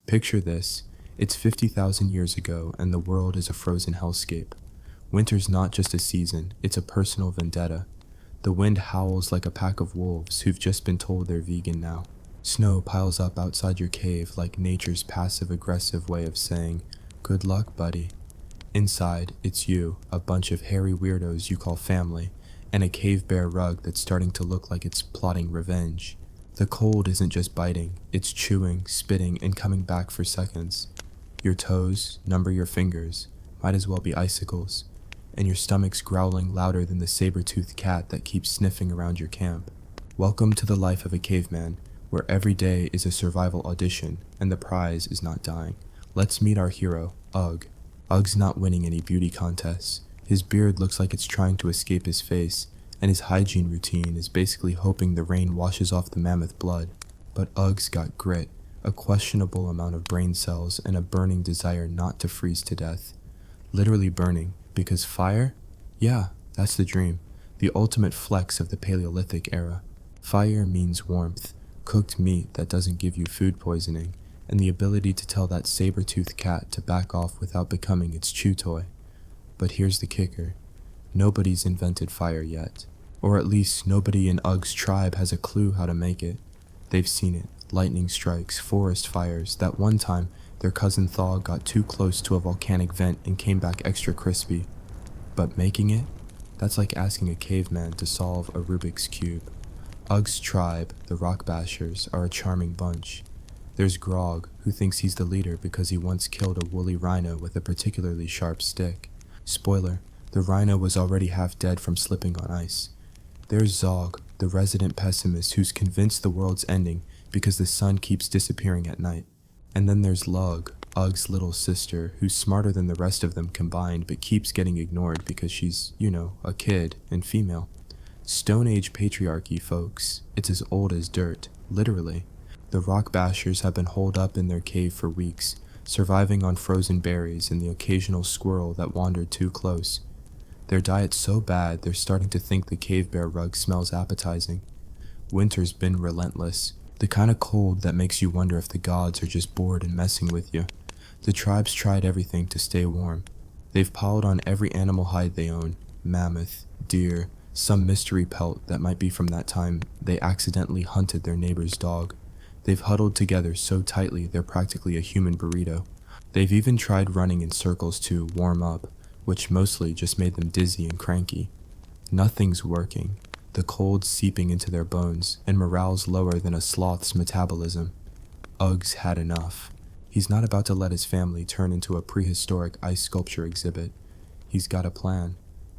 Picture this. It's 50,000 years ago and the world is a frozen hellscape. Winter's not just a season, it's a personal vendetta. The wind howls like a pack of wolves who've just been told they're vegan now. Snow piles up outside your cave like nature's passive-aggressive way of saying, "Good luck, buddy." Inside, it's you, a bunch of hairy weirdos you call family, and a cave bear rug that's starting to look like it's plotting revenge. The cold isn't just biting, it's chewing, spitting, and coming back for seconds. Your toes, number your fingers, might as well be icicles, and your stomach's growling louder than the saber-toothed cat that keeps sniffing around your camp. Welcome to the life of a caveman, where every day is a survival audition, and the prize is not dying. Let's meet our hero, Ugg. Ugg's not winning any beauty contests. His beard looks like it's trying to escape his face, and his hygiene routine is basically hoping the rain washes off the mammoth blood. But Ugg's got grit, a questionable amount of brain cells, and a burning desire not to freeze to death. Literally burning, because fire? Yeah, that's the dream. The ultimate flex of the Paleolithic era. Fire means warmth, cooked meat that doesn't give you food poisoning, and the ability to tell that saber-toothed cat to back off without becoming its chew toy. But here's the kicker. Nobody's invented fire yet. Or at least nobody in Ugg's tribe has a clue how to make it. They've seen it. Lightning strikes, forest fires. That one time, their cousin Thaw got too close to a volcanic vent and came back extra crispy. But making it? That's like asking a caveman to solve a Rubik's Cube. Ugg's tribe, the Rock Bashers, are a charming bunch. There's Grog, who thinks he's the leader because he once killed a woolly rhino with a particularly sharp stick. Spoiler, the rhino was already half dead from slipping on ice. There's Zog, the resident pessimist who's convinced the world's ending because the sun keeps disappearing at night. And then there's Lug, Ugg's little sister, who's smarter than the rest of them combined but keeps getting ignored because she's, a kid and female. Stone Age patriarchy, folks. It's as old as dirt, literally. The Rock Bashers have been holed up in their cave for weeks, surviving on frozen berries and the occasional squirrel that wandered too close. Their diet's so bad they're starting to think the cave bear rug smells appetizing. Winter's been relentless, the kind of cold that makes you wonder if the gods are just bored and messing with you. The tribe's tried everything to stay warm. They've piled on every animal hide they own, mammoth, deer, some mystery pelt that might be from that time they accidentally hunted their neighbor's dog. They've huddled together so tightly they're practically a human burrito. They've even tried running in circles to warm up, which mostly just made them dizzy and cranky. Nothing's working, the cold's seeping into their bones, and morale's lower than a sloth's metabolism. Ugg's had enough. He's not about to let his family turn into a prehistoric ice sculpture exhibit. He's got a plan.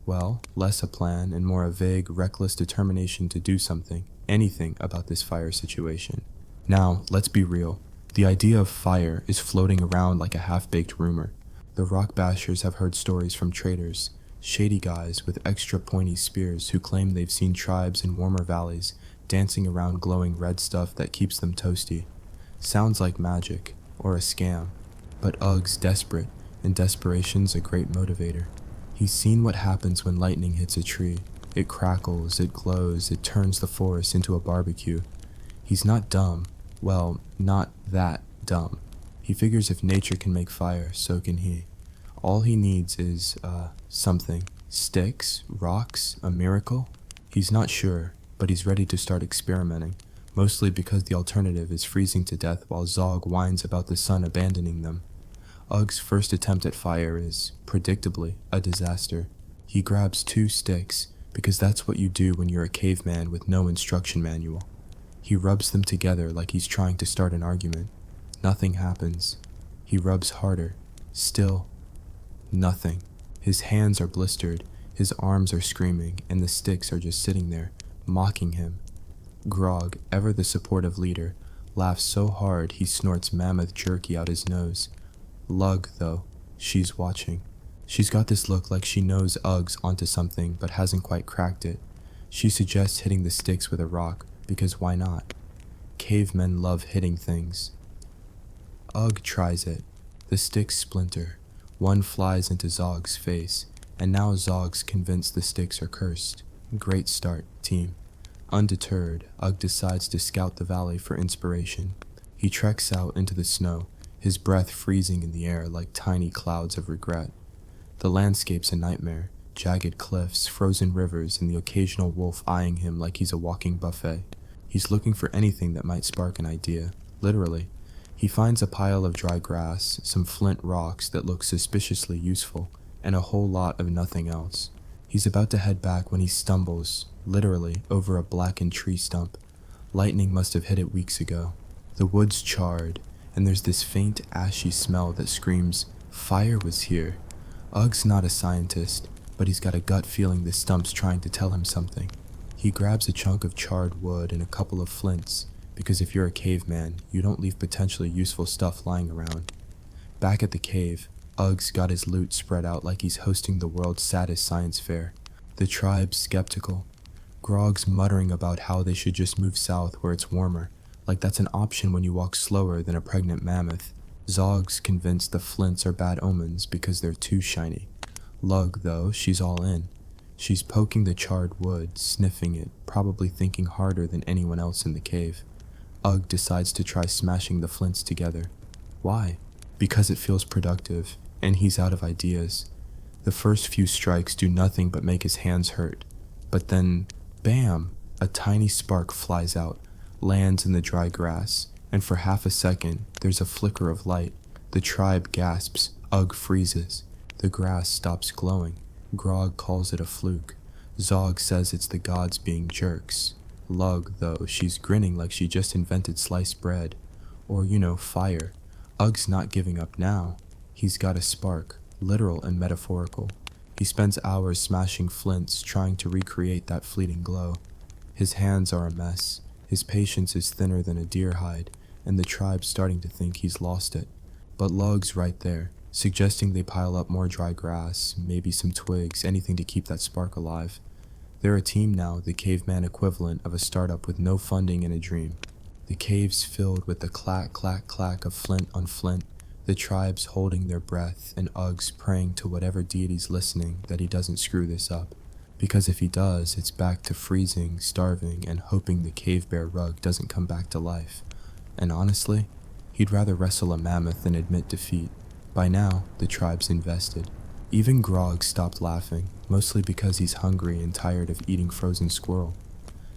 Well, less a plan and more a vague, reckless determination to do something, anything about this fire situation. Now, let's be real. The idea of fire is floating around like a half-baked rumor. The Rock Bashers have heard stories from traders, shady guys with extra pointy spears who claim they've seen tribes in warmer valleys dancing around glowing red stuff that keeps them toasty. Sounds like magic, or a scam. But Ugg's desperate, and desperation's a great motivator. He's seen what happens when lightning hits a tree. It crackles, it glows, it turns the forest into a barbecue. He's not dumb. Well, not that dumb. He figures if nature can make fire, so can he. All he needs is, something. Sticks? Rocks? A miracle? He's not sure, but he's ready to start experimenting, mostly because the alternative is freezing to death while Zog whines about the sun abandoning them. Ugg's first attempt at fire is, predictably, a disaster. He grabs 2 sticks, because that's what you do when you're a caveman with no instruction manual. He rubs them together like he's trying to start an argument. Nothing happens. He rubs harder. Still, nothing. His hands are blistered, his arms are screaming, and the sticks are just sitting there, mocking him. Grog, ever the supportive leader, laughs so hard he snorts mammoth jerky out his nose. Lug, though, she's watching. She's got this look like she knows Ugg's onto something but hasn't quite cracked it. She suggests hitting the sticks with a rock, because why not? Cavemen love hitting things. Ugg tries it. The sticks splinter. One flies into Zog's face, and now Zog's convinced the sticks are cursed. Great start, team. Undeterred, Ugg decides to scout the valley for inspiration. He treks out into the snow, his breath freezing in the air like tiny clouds of regret. The landscape's a nightmare, jagged cliffs, frozen rivers, and the occasional wolf eyeing him like he's a walking buffet. He's looking for anything that might spark an idea, literally. He finds a pile of dry grass, some flint rocks that look suspiciously useful, and a whole lot of nothing else. He's about to head back when he stumbles, literally, over a blackened tree stump. Lightning must have hit it weeks ago. The wood's charred, and there's this faint, ashy smell that screams, "Fire was here." Ugg's not a scientist, but he's got a gut feeling this stump's trying to tell him something. He grabs a chunk of charred wood and a couple of flints, because if you're a caveman, you don't leave potentially useful stuff lying around. Back at the cave, Ugg's got his loot spread out like he's hosting the world's saddest science fair. The tribe's skeptical. Grog's muttering about how they should just move south where it's warmer, like that's an option when you walk slower than a pregnant mammoth. Zog's convinced the flints are bad omens because they're too shiny. Lug, though, she's all in. She's poking the charred wood, sniffing it, probably thinking harder than anyone else in the cave. Ugg decides to try smashing the flints together. Why? Because it feels productive, and he's out of ideas. The first few strikes do nothing but make his hands hurt. But then, bam! A tiny spark flies out, lands in the dry grass, and for half a second, there's a flicker of light. The tribe gasps. Ugg freezes. The grass stops glowing. Grog calls it a fluke. Zog says it's the gods being jerks. Lug, though, she's grinning like she just invented sliced bread. Or, fire. Ugg's not giving up now. He's got a spark, literal and metaphorical. He spends hours smashing flints, trying to recreate that fleeting glow. His hands are a mess. His patience is thinner than a deer hide, and the tribe's starting to think he's lost it. But Lug's right there, suggesting they pile up more dry grass, maybe some twigs, anything to keep that spark alive. They're a team now, the caveman equivalent of a startup with no funding and a dream. The cave's filled with the clack, clack, clack of flint on flint, the tribe's holding their breath, and Ugg's praying to whatever deity's listening that he doesn't screw this up. Because if he does, it's back to freezing, starving, and hoping the cave bear rug doesn't come back to life. And honestly, he'd rather wrestle a mammoth than admit defeat. By now, the tribe's invested. Even Grog stopped laughing, mostly because he's hungry and tired of eating frozen squirrel.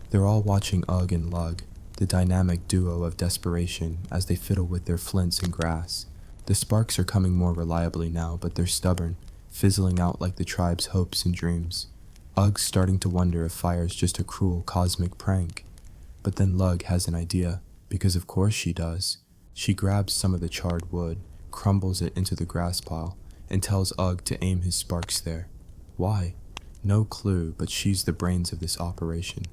They're all watching Ugg and Lug, the dynamic duo of desperation, as they fiddle with their flints and grass. The sparks are coming more reliably now, but they're stubborn, fizzling out like the tribe's hopes and dreams. Ugg's starting to wonder if fire's just a cruel cosmic prank. But then Lug has an idea, because of course she does. She grabs some of the charred wood, crumbles it into the grass pile, and tells Ugg to aim his sparks there. Why? No clue, but she's the brains of this operation.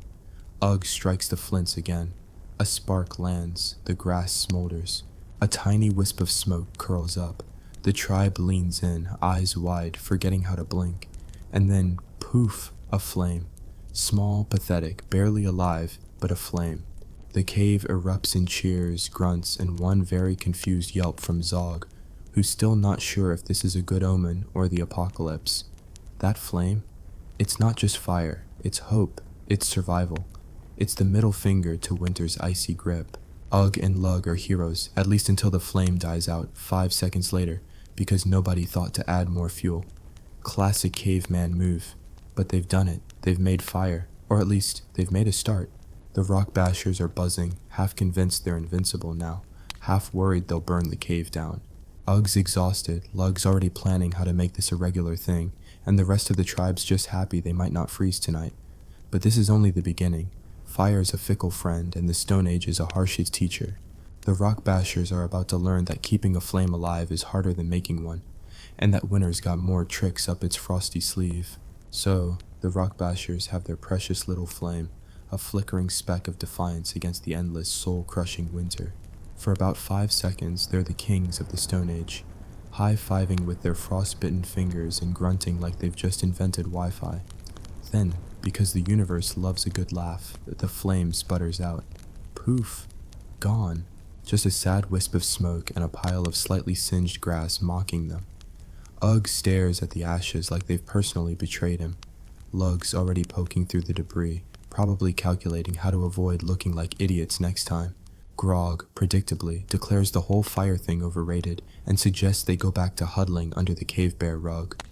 Ugg strikes the flints again. A spark lands, the grass smolders. A tiny wisp of smoke curls up. The tribe leans in, eyes wide, forgetting how to blink. And then, poof, a flame. Small, pathetic, barely alive, but a flame. The cave erupts in cheers, grunts, and one very confused yelp from Zog, who's still not sure if this is a good omen or the apocalypse. That flame? It's not just fire, it's hope, it's survival. It's the middle finger to winter's icy grip. Ugg and Lug are heroes, at least until the flame dies out 5 seconds later, because nobody thought to add more fuel. Classic caveman move. But they've done it. They've made fire, or at least, they've made a start. The rock bashers are buzzing, half convinced they're invincible now, half worried they'll burn the cave down. Ugg's exhausted, Lug's already planning how to make this a regular thing, and the rest of the tribe's just happy they might not freeze tonight. But this is only the beginning. Fire's a fickle friend, and the Stone Age is a Harshest teacher. The rock bashers are about to learn that keeping a flame alive is harder than making one, and that winter's got more tricks up its frosty sleeve. So, the rock bashers have their precious little flame, a flickering speck of defiance against the endless, soul-crushing winter. For about 5 seconds, they're the kings of the Stone Age, high-fiving with their frostbitten fingers and grunting like they've just invented Wi-Fi. Then, because the universe loves a good laugh, the flame sputters out. Poof. Gone. Just a sad wisp of smoke and a pile of slightly singed grass mocking them. Ugg stares at the ashes like they've personally betrayed him. Lug's already poking through the debris, probably calculating how to avoid looking like idiots next time. Grog, predictably, declares the whole fire thing overrated and suggests they go back to huddling under the cave bear rug.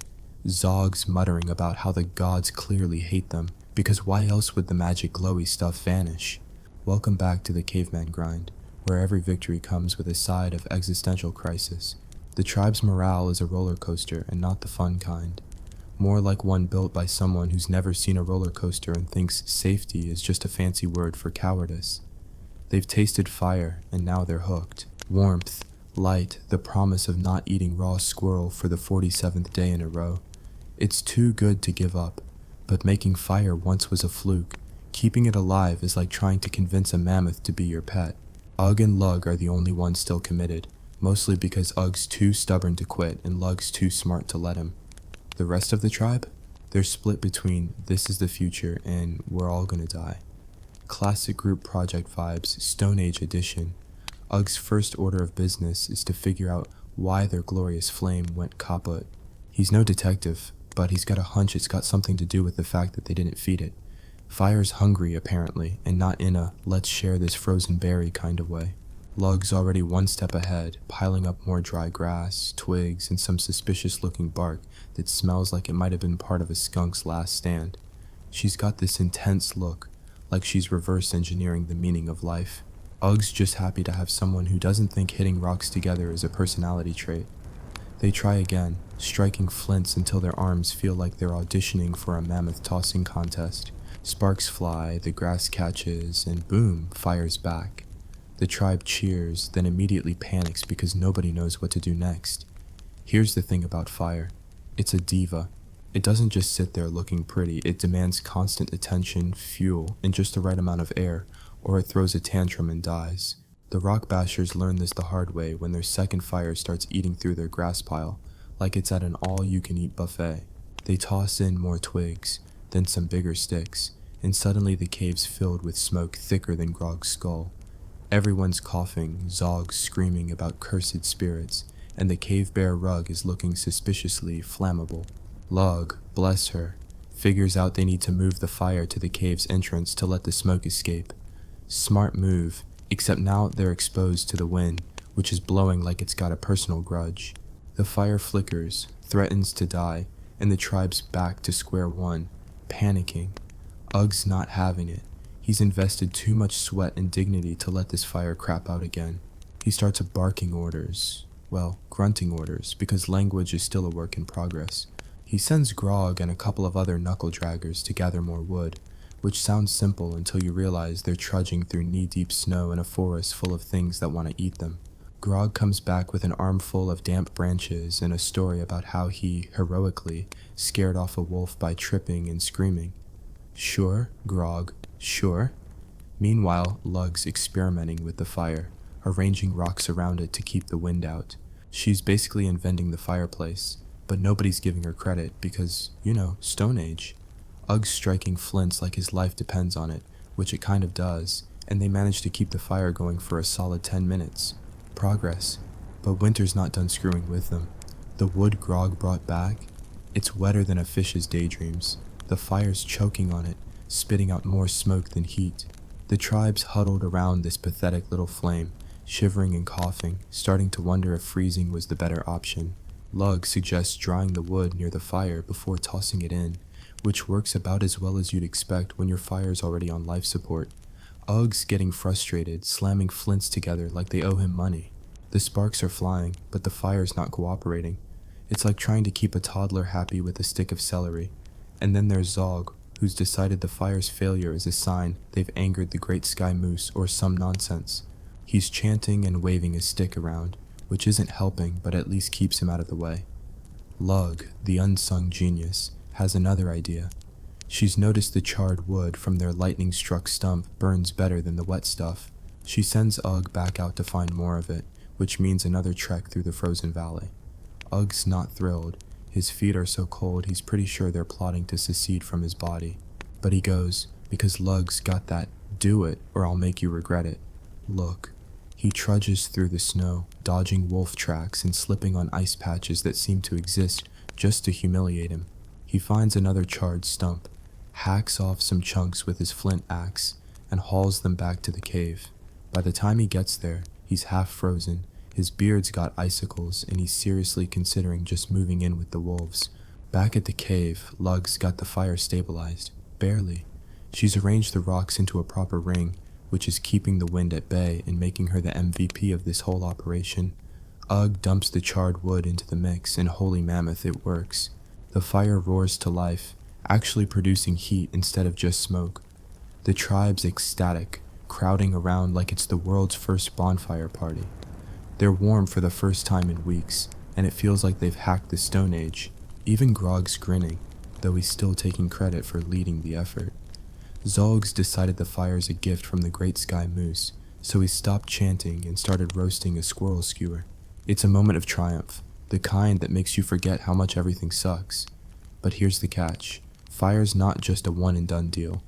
Zog's muttering about how the gods clearly hate them, because why else would the magic glowy stuff vanish? Welcome back to the caveman grind, where every victory comes with a side of existential crisis. The tribe's morale is a roller coaster and not the fun kind. More like one built by someone who's never seen a roller coaster and thinks safety is just a fancy word for cowardice. They've tasted fire and now they're hooked. Warmth, light, the promise of not eating raw squirrel for the 47th day in a row. It's too good to give up, but making fire once was a fluke. Keeping it alive is like trying to convince a mammoth to be your pet. Ugg and Lug are the only ones still committed, mostly because Ugg's too stubborn to quit and Lug's too smart to let him. The rest of the tribe? They're split between this is the future and we're all gonna die. Classic group project vibes, Stone Age edition. Ugg's first order of business is to figure out why their glorious flame went kaput. He's no detective, but he's got a hunch it's got something to do with the fact that they didn't feed it. Fire's hungry, apparently, and not in a let's share this frozen berry kind of way. Lug's already one step ahead, piling up more dry grass, twigs, and some suspicious-looking bark that smells like it might have been part of a skunk's last stand. She's got this intense look, like she's reverse engineering the meaning of life. Ugg's just happy to have someone who doesn't think hitting rocks together is a personality trait. They try again, striking flints until their arms feel like they're auditioning for a mammoth tossing contest. Sparks fly, the grass catches, and boom, fire's back. The tribe cheers, then immediately panics because nobody knows what to do next. Here's the thing about fire. It's a diva. It doesn't just sit there looking pretty, it demands constant attention, fuel, and just the right amount of air, or it throws a tantrum and dies. The rock bashers learn this the hard way when their second fire starts eating through their grass pile, like it's at an all-you-can-eat buffet. They toss in more twigs, then some bigger sticks, and suddenly the cave's filled with smoke thicker than Grog's skull. Everyone's coughing, Zog screaming about cursed spirits, and the cave bear rug is looking suspiciously flammable. Lug, bless her, figures out they need to move the fire to the cave's entrance to let the smoke escape. Smart move, except now they're exposed to the wind, which is blowing like it's got a personal grudge. The fire flickers, threatens to die, and the tribe's back to square one, panicking. Ugg's not having it. He's invested too much sweat and dignity to let this fire crap out again. He starts barking orders. Well, grunting orders, because language is still a work in progress. He sends Grog and a couple of other knuckle-draggers to gather more wood, which sounds simple until you realize they're trudging through knee-deep snow in a forest full of things that want to eat them. Grog comes back with an armful of damp branches and a story about how he, heroically, scared off a wolf by tripping and screaming. Sure, Grog, sure. Meanwhile, Lug's experimenting with the fire, arranging rocks around it to keep the wind out. She's basically inventing the fireplace, but nobody's giving her credit because, Stone Age. Ugg's striking flints like his life depends on it, which it kind of does, and they manage to keep the fire going for a solid 10 minutes. Progress. But Winter's not done screwing with them. The wood Grog brought back? It's wetter than a fish's daydreams. The fire's choking on it, spitting out more smoke than heat. The tribe's huddled around this pathetic little flame, shivering and coughing, starting to wonder if freezing was the better option. Lug suggests drying the wood near the fire before tossing it in, which works about as well as you'd expect when your fire's already on life support. Ugg's getting frustrated, slamming flints together like they owe him money. The sparks are flying, but the fire's not cooperating. It's like trying to keep a toddler happy with a stick of celery. And then there's Zog, who's decided the fire's failure is a sign they've angered the great sky moose or some nonsense. He's chanting and waving his stick around, which isn't helping but at least keeps him out of the way. Lug, the unsung genius, has another idea. She's noticed the charred wood from their lightning-struck stump burns better than the wet stuff. She sends Ugg back out to find more of it, which means another trek through the frozen valley. Ugg's not thrilled. His feet are so cold he's pretty sure they're plotting to secede from his body. But he goes, because Lug's got that, do it or I'll make you regret it. Look. He trudges through the snow, dodging wolf tracks and slipping on ice patches that seem to exist just to humiliate him. He finds another charred stump, hacks off some chunks with his flint axe, and hauls them back to the cave. By the time he gets there, he's half frozen, his beard's got icicles, and he's seriously considering just moving in with the wolves. Back at the cave, Lug's got the fire stabilized. Barely. She's arranged the rocks into a proper ring, which is keeping the wind at bay and making her the MVP of this whole operation. Ugg dumps the charred wood into the mix, and holy mammoth, it works. The fire roars to life, actually producing heat instead of just smoke. The tribe's ecstatic, crowding around like it's the world's first bonfire party. They're warm for the first time in weeks, and it feels like they've hacked the Stone Age. Even Grog's grinning, though he's still taking credit for leading the effort. Zog's decided the fire's a gift from the great sky moose, so he stopped chanting and started roasting a squirrel skewer. It's a moment of triumph, the kind that makes you forget how much everything sucks. But here's the catch. Fire's not just a one-and-done deal.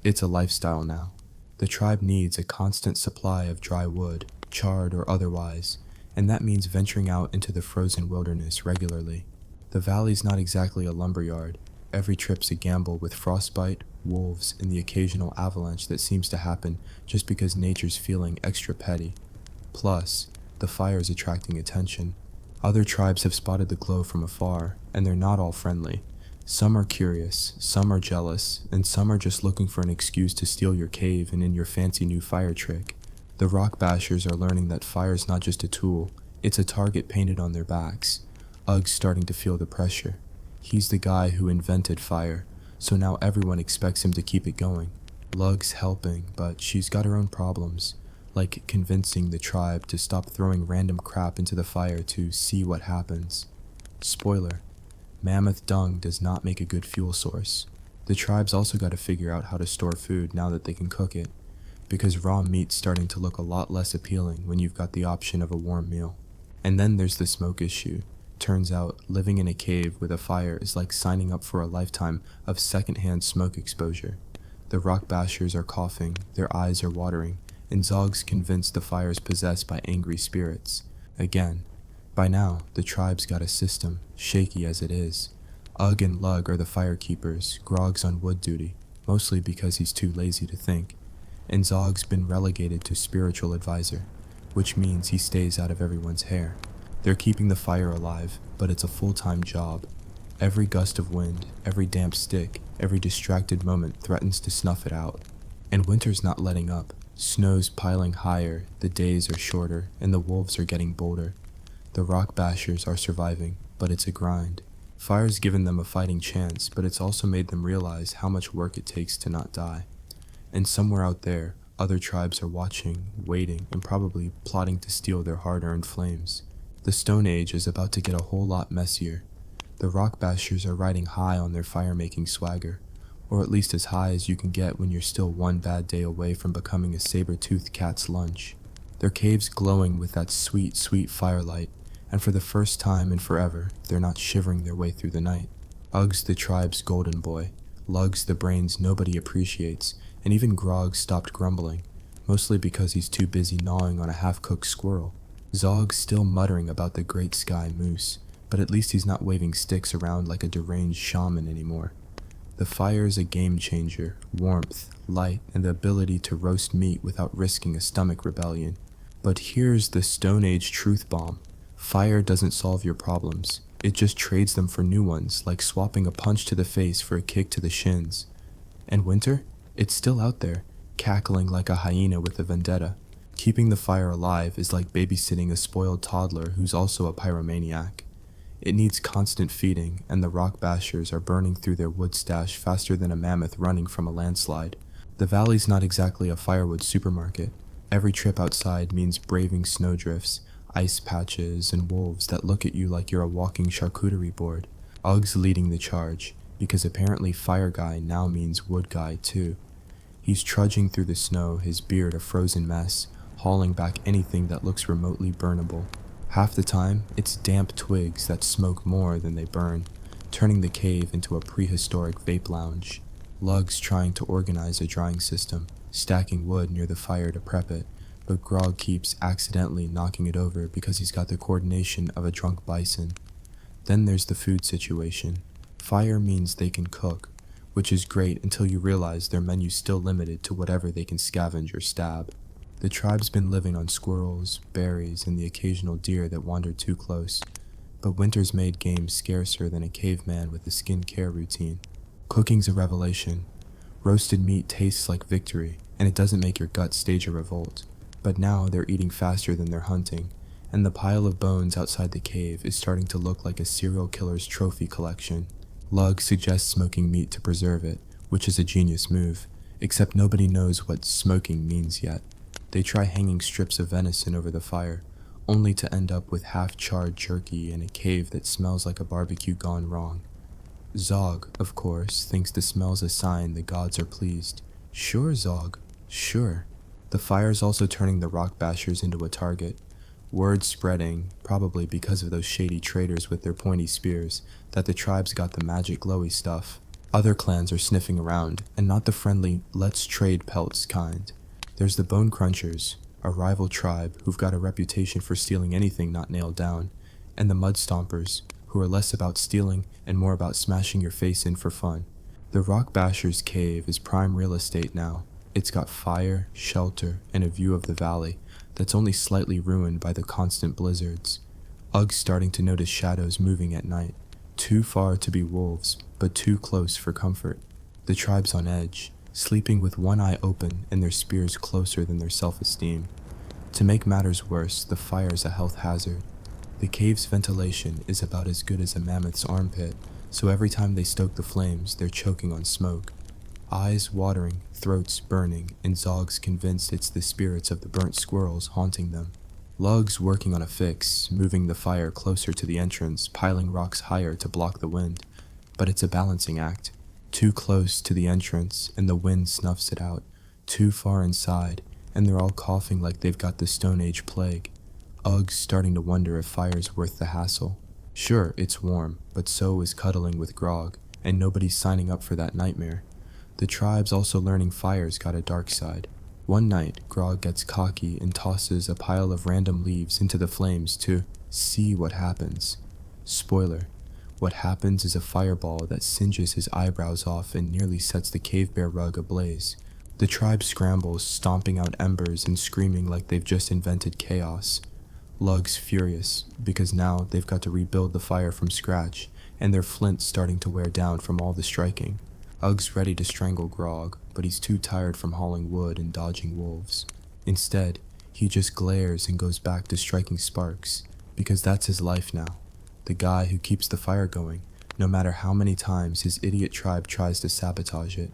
It's a lifestyle now. The tribe needs a constant supply of dry wood, charred or otherwise, and that means venturing out into the frozen wilderness regularly. The valley's not exactly a lumberyard. Every trip's a gamble with frostbite, wolves, and the occasional avalanche that seems to happen just because nature's feeling extra petty. Plus, the fire's attracting attention. Other tribes have spotted the glow from afar, and they're not all friendly. Some are curious, some are jealous, and some are just looking for an excuse to steal your cave and in your fancy new fire trick. The rock bashers are learning that fire's not just a tool, it's a target painted on their backs. Ugg's starting to feel the pressure. He's the guy who invented fire, so now everyone expects him to keep it going. Lug's helping, but she's got her own problems, like convincing the tribe to stop throwing random crap into the fire to see what happens. Spoiler, mammoth dung does not make a good fuel source. The tribe's also got to figure out how to store food now that they can cook it, because raw meat's starting to look a lot less appealing when you've got the option of a warm meal. And then there's the smoke issue. Turns out, living in a cave with a fire is like signing up for a lifetime of secondhand smoke exposure. The rock bashers are coughing, their eyes are watering, and Zog's convinced the fire's possessed by angry spirits. Again, by now, the tribe's got a system, shaky as it is. Ugg and Lug are the firekeepers, Grog's on wood duty, mostly because he's too lazy to think, and Zog's been relegated to spiritual advisor, which means he stays out of everyone's hair. They're keeping the fire alive, but it's a full-time job. Every gust of wind, every damp stick, every distracted moment threatens to snuff it out. And winter's not letting up. Snow's piling higher, the days are shorter, and the wolves are getting bolder. The rock bashers are surviving, but it's a grind. Fire's given them a fighting chance, but it's also made them realize how much work it takes to not die. And somewhere out there, other tribes are watching, waiting, and probably plotting to steal their hard-earned flames. The Stone Age is about to get a whole lot messier. The rock bashers are riding high on their fire-making swagger, or at least as high as you can get when you're still one bad day away from becoming a saber-toothed cat's lunch. Their cave's glowing with that sweet, sweet firelight, and for the first time in forever, they're not shivering their way through the night. Ugg's the tribe's golden boy, Lug's the brains nobody appreciates, and even Grog stopped grumbling, mostly because he's too busy gnawing on a half-cooked squirrel. Zog's still muttering about the great sky moose, but at least he's not waving sticks around like a deranged shaman anymore. The fire's a game changer, warmth, light, and the ability to roast meat without risking a stomach rebellion. But here's the Stone Age truth bomb. Fire doesn't solve your problems. It just trades them for new ones, like swapping a punch to the face for a kick to the shins. And winter? It's still out there, cackling like a hyena with a vendetta. Keeping the fire alive is like babysitting a spoiled toddler who's also a pyromaniac. It needs constant feeding, and the rock bashers are burning through their wood stash faster than a mammoth running from a landslide. The valley's not exactly a firewood supermarket. Every trip outside means braving snowdrifts, ice patches, and wolves that look at you like you're a walking charcuterie board. Ugg's leading the charge, because apparently fire guy now means wood guy too. He's trudging through the snow, his beard a frozen mess, hauling back anything that looks remotely burnable. Half the time, it's damp twigs that smoke more than they burn, turning the cave into a prehistoric vape lounge. Lug's trying to organize a drying system, stacking wood near the fire to prep it, but Grog keeps accidentally knocking it over because he's got the coordination of a drunk bison. Then there's the food situation. Fire means they can cook, which is great until you realize their menu's still limited to whatever they can scavenge or stab. The tribe's been living on squirrels, berries, and the occasional deer that wandered too close, but winter's made game scarcer than a caveman with a skin care routine. Cooking's a revelation. Roasted meat tastes like victory, and it doesn't make your gut stage a revolt. But now they're eating faster than they're hunting, and the pile of bones outside the cave is starting to look like a serial killer's trophy collection. Lug suggests smoking meat to preserve it, which is a genius move, except nobody knows what smoking means yet. They try hanging strips of venison over the fire, only to end up with half-charred jerky in a cave that smells like a barbecue gone wrong. Zog, of course, thinks the smell's a sign the gods are pleased. Sure, Zog, sure. The fire's also turning the rock bashers into a target. Word spreading, probably because of those shady traders with their pointy spears, that the tribe's got the magic glowy stuff. Other clans are sniffing around, and not the friendly let's trade pelts kind. There's the Bone Crunchers, a rival tribe who've got a reputation for stealing anything not nailed down, and the Mud Stompers, who are less about stealing and more about smashing your face in for fun. The Rock Bashers' cave is prime real estate now. It's got fire, shelter, and a view of the valley that's only slightly ruined by the constant blizzards. Ugg's starting to notice shadows moving at night, too far to be wolves, but too close for comfort. The tribe's on edge, sleeping with one eye open and their spears closer than their self-esteem. To make matters worse, the fire's a health hazard. The cave's ventilation is about as good as a mammoth's armpit, so every time they stoke the flames, they're choking on smoke. Eyes watering, throats burning, and Zog's convinced it's the spirits of the burnt squirrels haunting them. Lug's working on a fix, moving the fire closer to the entrance, piling rocks higher to block the wind. But it's a balancing act. Too close to the entrance, and the wind snuffs it out. Too far inside, and they're all coughing like they've got the Stone Age plague. Ugg's starting to wonder if fire's worth the hassle. Sure, it's warm, but so is cuddling with Grog, and nobody's signing up for that nightmare. The tribe's also learning fire's got a dark side. One night, Grog gets cocky and tosses a pile of random leaves into the flames to see what happens. Spoiler, what happens is a fireball that singes his eyebrows off and nearly sets the cave bear rug ablaze. The tribe scrambles, stomping out embers and screaming like they've just invented chaos. Lug's furious, because now they've got to rebuild the fire from scratch, and their flint's starting to wear down from all the striking. Ugg's ready to strangle Grog, but he's too tired from hauling wood and dodging wolves. Instead, he just glares and goes back to striking sparks, because that's his life now. The guy who keeps the fire going, no matter how many times his idiot tribe tries to sabotage it.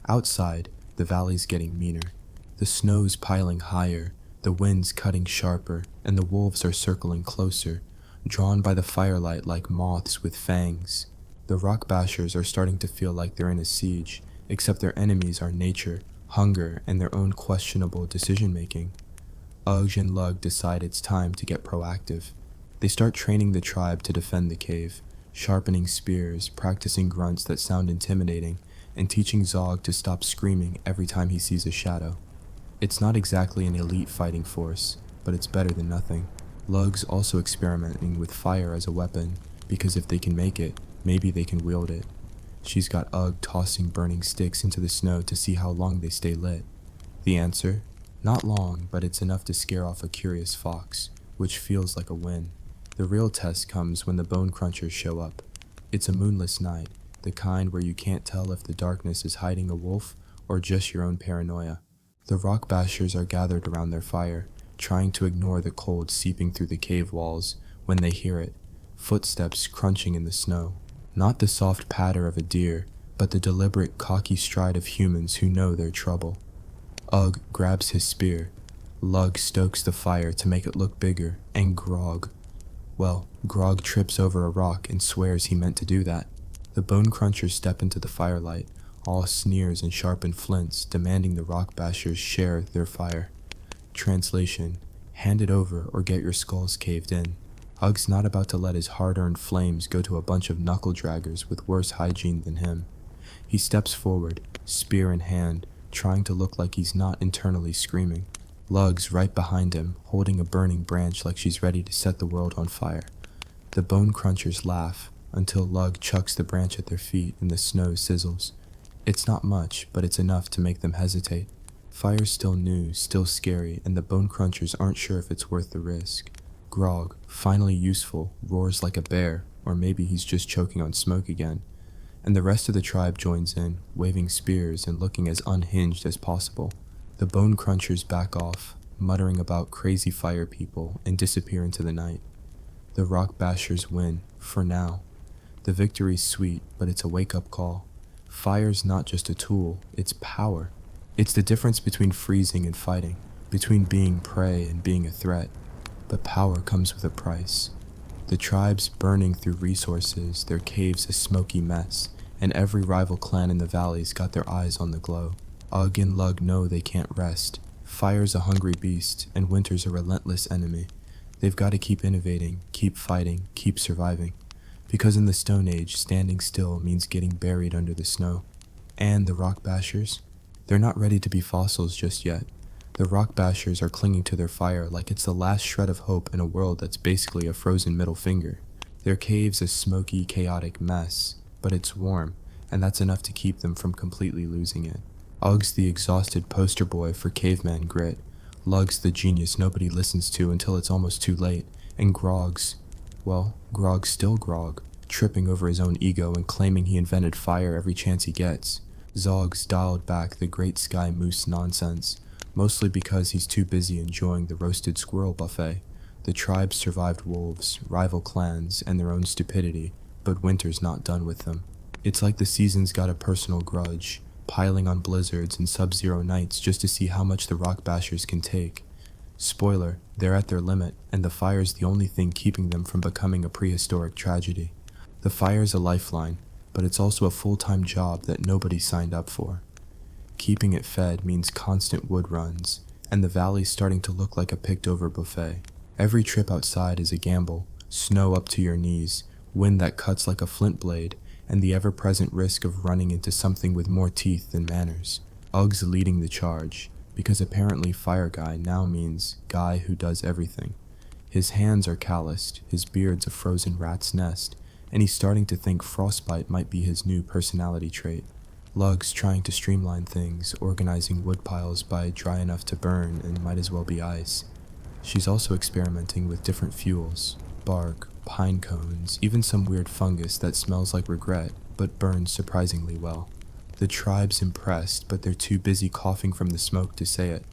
Outside, the valley's getting meaner. The snow's piling higher, the wind's cutting sharper, and the wolves are circling closer, drawn by the firelight like moths with fangs. The rock bashers are starting to feel like they're in a siege, except their enemies are nature, hunger, and their own questionable decision-making. Ugg and Lug decide it's time to get proactive. They start training the tribe to defend the cave, sharpening spears, practicing grunts that sound intimidating, and teaching Zog to stop screaming every time he sees a shadow. It's not exactly an elite fighting force, but it's better than nothing. Lug's also experimenting with fire as a weapon, because if they can make it, maybe they can wield it. She's got Ugg tossing burning sticks into the snow to see how long they stay lit. The answer? Not long, but it's enough to scare off a curious fox, which feels like a win. The real test comes when the Bone Crunchers show up. It's a moonless night, the kind where you can't tell if the darkness is hiding a wolf or just your own paranoia. The rock bashers are gathered around their fire, trying to ignore the cold seeping through the cave walls when they hear it, footsteps crunching in the snow. Not the soft patter of a deer, but the deliberate cocky stride of humans who know their trouble. Ugg grabs his spear. Lug stokes the fire to make it look bigger, and Grog. Well, Grog trips over a rock and swears he meant to do that. The Bone Crunchers step into the firelight, all sneers and sharpened flints, demanding the rock bashers share their fire. Translation: hand it over or get your skulls caved in. Ugg's not about to let his hard-earned flames go to a bunch of knuckle-draggers with worse hygiene than him. He steps forward, spear in hand, trying to look like he's not internally screaming. Lug's right behind him, holding a burning branch like she's ready to set the world on fire. The Bone Crunchers laugh, until Lug chucks the branch at their feet and the snow sizzles. It's not much, but it's enough to make them hesitate. Fire's still new, still scary, and the bone crunchers aren't sure if it's worth the risk. Grog, finally useful, roars like a bear, or maybe he's just choking on smoke again. And the rest of the tribe joins in, waving spears and looking as unhinged as possible. The bone crunchers back off, muttering about crazy fire people, and disappear into the night. The rock bashers win, for now. The victory's sweet, but it's a wake-up call. Fire's not just a tool, it's power. It's the difference between freezing and fighting, between being prey and being a threat. But power comes with a price. The tribe's burning through resources, their caves a smoky mess, and every rival clan in the valleys got their eyes on the glow. Ugg and Lug know they can't rest. Fire's a hungry beast, and winter's a relentless enemy. They've got to keep innovating, keep fighting, keep surviving. Because in the Stone Age, standing still means getting buried under the snow. And the rock bashers? They're not ready to be fossils just yet. The rock bashers are clinging to their fire like it's the last shred of hope in a world that's basically a frozen middle finger. Their cave's a smoky, chaotic mess, but it's warm, and that's enough to keep them from completely losing it. Ugg's the exhausted poster boy for caveman grit. Lug's the genius nobody listens to until it's almost too late, and Grog's still Grog, tripping over his own ego and claiming he invented fire every chance he gets. Zog's dialed back the great sky moose nonsense, mostly because he's too busy enjoying the roasted squirrel buffet. The tribe survived wolves, rival clans, and their own stupidity, but winter's not done with them. It's like the season's got a personal grudge, piling on blizzards and sub-zero nights just to see how much the rock bashers can take. Spoiler, they're at their limit, and the fire's the only thing keeping them from becoming a prehistoric tragedy. The fire's a lifeline, but it's also a full-time job that nobody signed up for. Keeping it fed means constant wood runs, and the valley's starting to look like a picked-over buffet. Every trip outside is a gamble, snow up to your knees, wind that cuts like a flint blade, and the ever-present risk of running into something with more teeth than manners. Ugg's leading the charge, because apparently Fire Guy now means guy who does everything. His hands are calloused, his beard's a frozen rat's nest, and he's starting to think frostbite might be his new personality trait. Lug's trying to streamline things, organizing wood piles by dry enough to burn and might as well be ice. She's also experimenting with different fuels, bark, pine cones, even some weird fungus that smells like regret but burns surprisingly well. The tribe's impressed, but they're too busy coughing from the smoke to say it.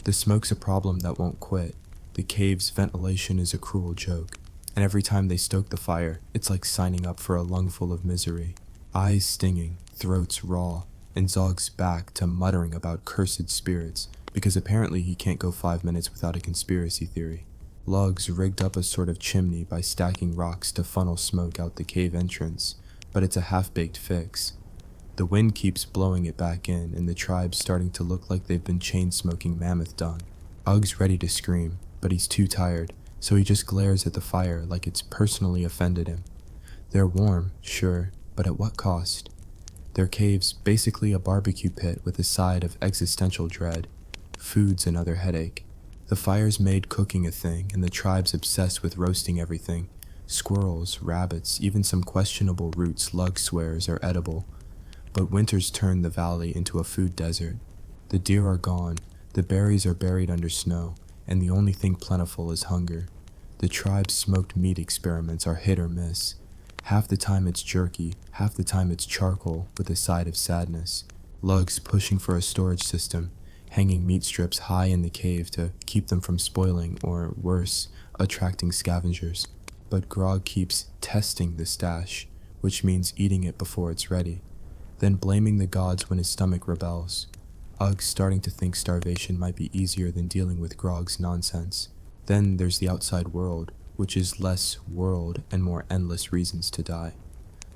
The smoke's a problem that won't quit. The cave's ventilation is a cruel joke, and every time they stoke the fire, it's like signing up for a lungful of misery. Eyes stinging, throats raw, and Zog's back to muttering about cursed spirits, because apparently he can't go 5 minutes without a conspiracy theory. Lug's rigged up a sort of chimney by stacking rocks to funnel smoke out the cave entrance, but it's a half-baked fix. The wind keeps blowing it back in, and the tribe's starting to look like they've been chain-smoking mammoth dung. Ugg's ready to scream, but he's too tired, so he just glares at the fire like it's personally offended him. They're warm, sure, but at what cost? Their cave's basically a barbecue pit with a side of existential dread. Food's another headache. The fire's made cooking a thing, and the tribe's obsessed with roasting everything. Squirrels, rabbits, even some questionable roots Lug swears are edible. But winter's turned the valley into a food desert. The deer are gone, the berries are buried under snow, and the only thing plentiful is hunger. The tribe's smoked meat experiments are hit or miss. Half the time it's jerky, half the time it's charcoal with a side of sadness. Lug's pushing for a storage system, hanging meat strips high in the cave to keep them from spoiling or, worse, attracting scavengers. But Grog keeps testing the stash, which means eating it before it's ready, then blaming the gods when his stomach rebels. Ugg's starting to think starvation might be easier than dealing with Grog's nonsense. Then there's the outside world, which is less world and more endless reasons to die.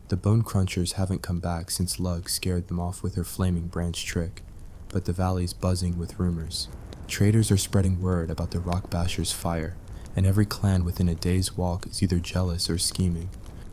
The bone crunchers haven't come back since Lug scared them off with her flaming branch trick, but the valley's buzzing with rumors. Traders are spreading word about the rock bashers' fire, and every clan within a day's walk is either jealous or scheming.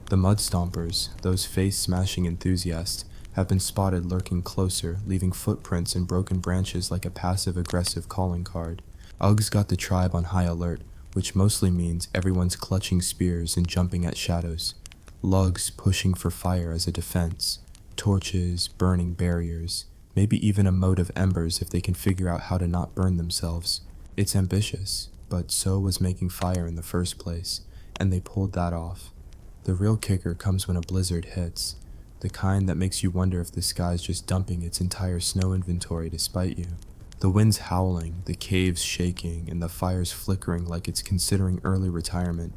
The mud stompers, those face-smashing enthusiasts, have been spotted lurking closer, leaving footprints in broken branches like a passive-aggressive calling card. Ugg's got the tribe on high alert, which mostly means everyone's clutching spears and jumping at shadows. Lug's pushing for fire as a defense. Torches, burning barriers. maybe even a moat of embers if they can figure out how to not burn themselves. It's ambitious, but so was making fire in the first place, and they pulled that off. The real kicker comes when a blizzard hits, the kind that makes you wonder if the sky's just dumping its entire snow inventory to spite you. The wind's howling, the caves shaking, and the fire's flickering like it's considering early retirement.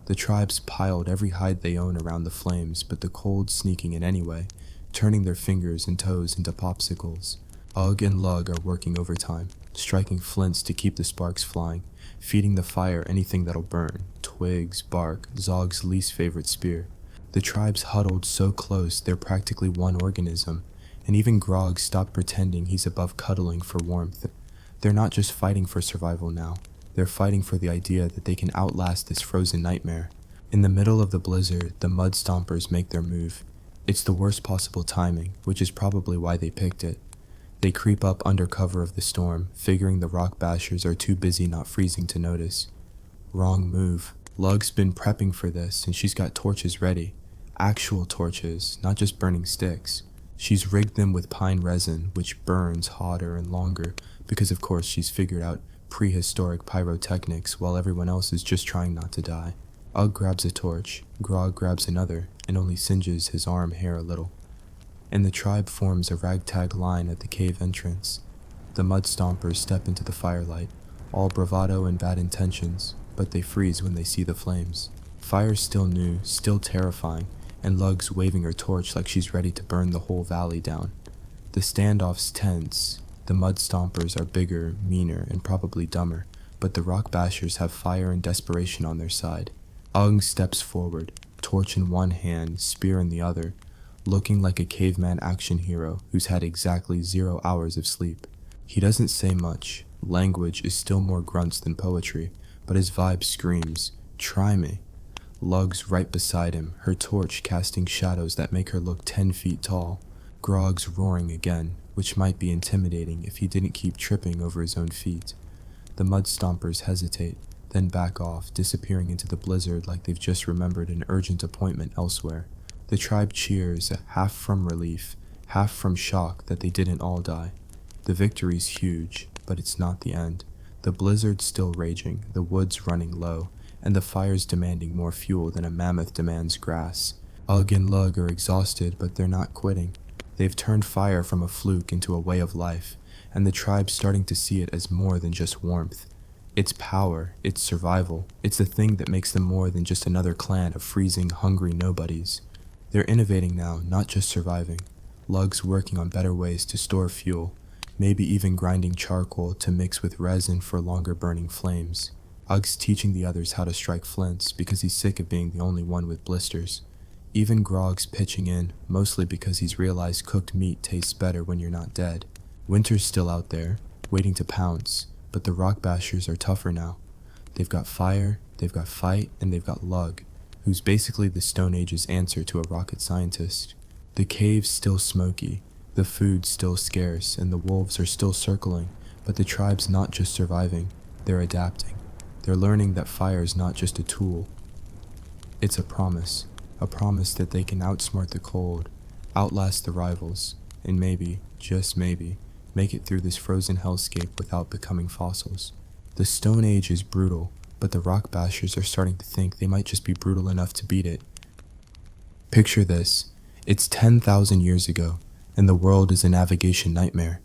The tribes piled every hide they own around the flames, but the cold's sneaking in anyway, turning their fingers and toes into popsicles. Ugg and Lug are working overtime, striking flints to keep the sparks flying, feeding the fire anything that'll burn, twigs, bark, Zog's least favorite spear. The tribes huddled so close they're practically one organism, and even Grog stopped pretending he's above cuddling for warmth. They're not just fighting for survival now, they're fighting for the idea that they can outlast this frozen nightmare. In the middle of the blizzard, the mud stompers make their move. It's the worst possible timing, which is probably why they picked it. They creep up under cover of the storm, figuring the rock bashers are too busy not freezing to notice. Wrong move. Lug's been prepping for this, and she's got torches ready. Actual torches, not just burning sticks. She's rigged them with pine resin, which burns hotter and longer, because of course she's figured out prehistoric pyrotechnics while everyone else is just trying not to die. Ugg grabs a torch, Grog grabs another, and only singes his arm hair a little. And the tribe forms a ragtag line at the cave entrance. The mud stompers step into the firelight, all bravado and bad intentions, but they freeze when they see the flames. Fire's still new, still terrifying, and Lug's waving her torch like she's ready to burn the whole valley down. The standoff's tense. The mud stompers are bigger, meaner, and probably dumber, but the rock bashers have fire and desperation on their side. Ugg steps forward, torch in one hand, spear in the other, looking like a caveman action hero who's had exactly 0 hours of sleep. He doesn't say much. Language is still more grunts than poetry, but his vibe screams, "Try me." Lug's right beside him, her torch casting shadows that make her look 10 feet tall. Grog's roaring again, which might be intimidating if he didn't keep tripping over his own feet. The mud stompers hesitate, then back off, disappearing into the blizzard like they've just remembered an urgent appointment elsewhere. The tribe cheers, half from relief, half from shock that they didn't all die. The victory's huge, but it's not the end. The blizzard's still raging, the wood's running low, and the fire's demanding more fuel than a mammoth demands grass. Ugg and Lug are exhausted, but they're not quitting. They've turned fire from a fluke into a way of life, and the tribe's starting to see it as more than just warmth. It's power, it's survival, it's the thing that makes them more than just another clan of freezing, hungry nobodies. They're innovating now, not just surviving. Lug's working on better ways to store fuel, maybe even grinding charcoal to mix with resin for longer burning flames. Ugg's teaching the others how to strike flints because he's sick of being the only one with blisters. Even Grog's pitching in, mostly because he's realized cooked meat tastes better when you're not dead. Winter's still out there, waiting to pounce, but the rock bashers are tougher now. They've got fire, they've got fight, and they've got Lug, who's basically the Stone Age's answer to a rocket scientist. The cave's still smoky, the food's still scarce, and the wolves are still circling, but the tribe's not just surviving, they're adapting. They're learning that fire's not just a tool. It's a promise that they can outsmart the cold, outlast the rivals, and maybe, just maybe, make it through this frozen hellscape without becoming fossils. The Stone Age is brutal, but the rock bashers are starting to think they might just be brutal enough to beat it. Picture this. It's 10,000 years ago, and the world is a navigation nightmare.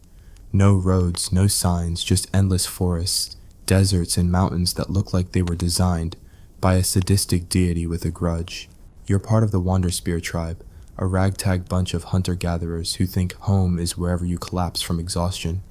No roads, no signs, just endless forests, deserts and mountains that look like they were designed by a sadistic deity with a grudge. You're part of the Wanderspear tribe, a ragtag bunch of hunter-gatherers who think home is wherever you collapse from exhaustion.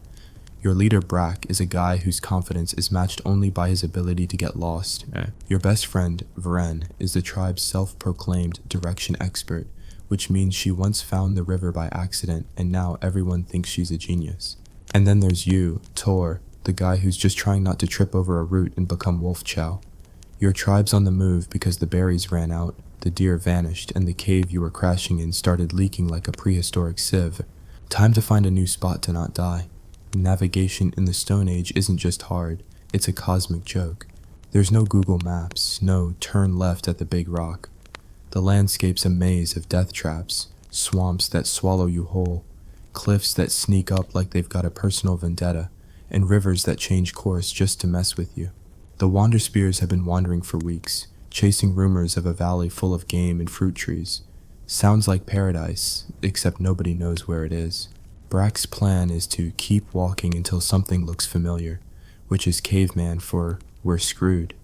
Your leader Brack is a guy whose confidence is matched only by his ability to get lost. Your best friend, Vren, is the tribe's self-proclaimed direction expert, which means she once found the river by accident and now everyone thinks she's a genius. And then there's you, Tor, the guy who's just trying not to trip over a root and become wolf chow. Your tribe's on the move because the berries ran out, the deer vanished, and the cave you were crashing in started leaking like a prehistoric sieve. Time to find a new spot to not die. Navigation in the Stone Age isn't just hard, it's a cosmic joke. There's no Google Maps, no turn left at the big rock. The landscape's a maze of death traps, swamps that swallow you whole, cliffs that sneak up like they've got a personal vendetta, and rivers that change course just to mess with you. The Wanderspears have been wandering for weeks, chasing rumors of a valley full of game and fruit trees. Sounds like paradise, except nobody knows where it is. Brack's plan is to keep walking until something looks familiar, which is Caveman for we're screwed.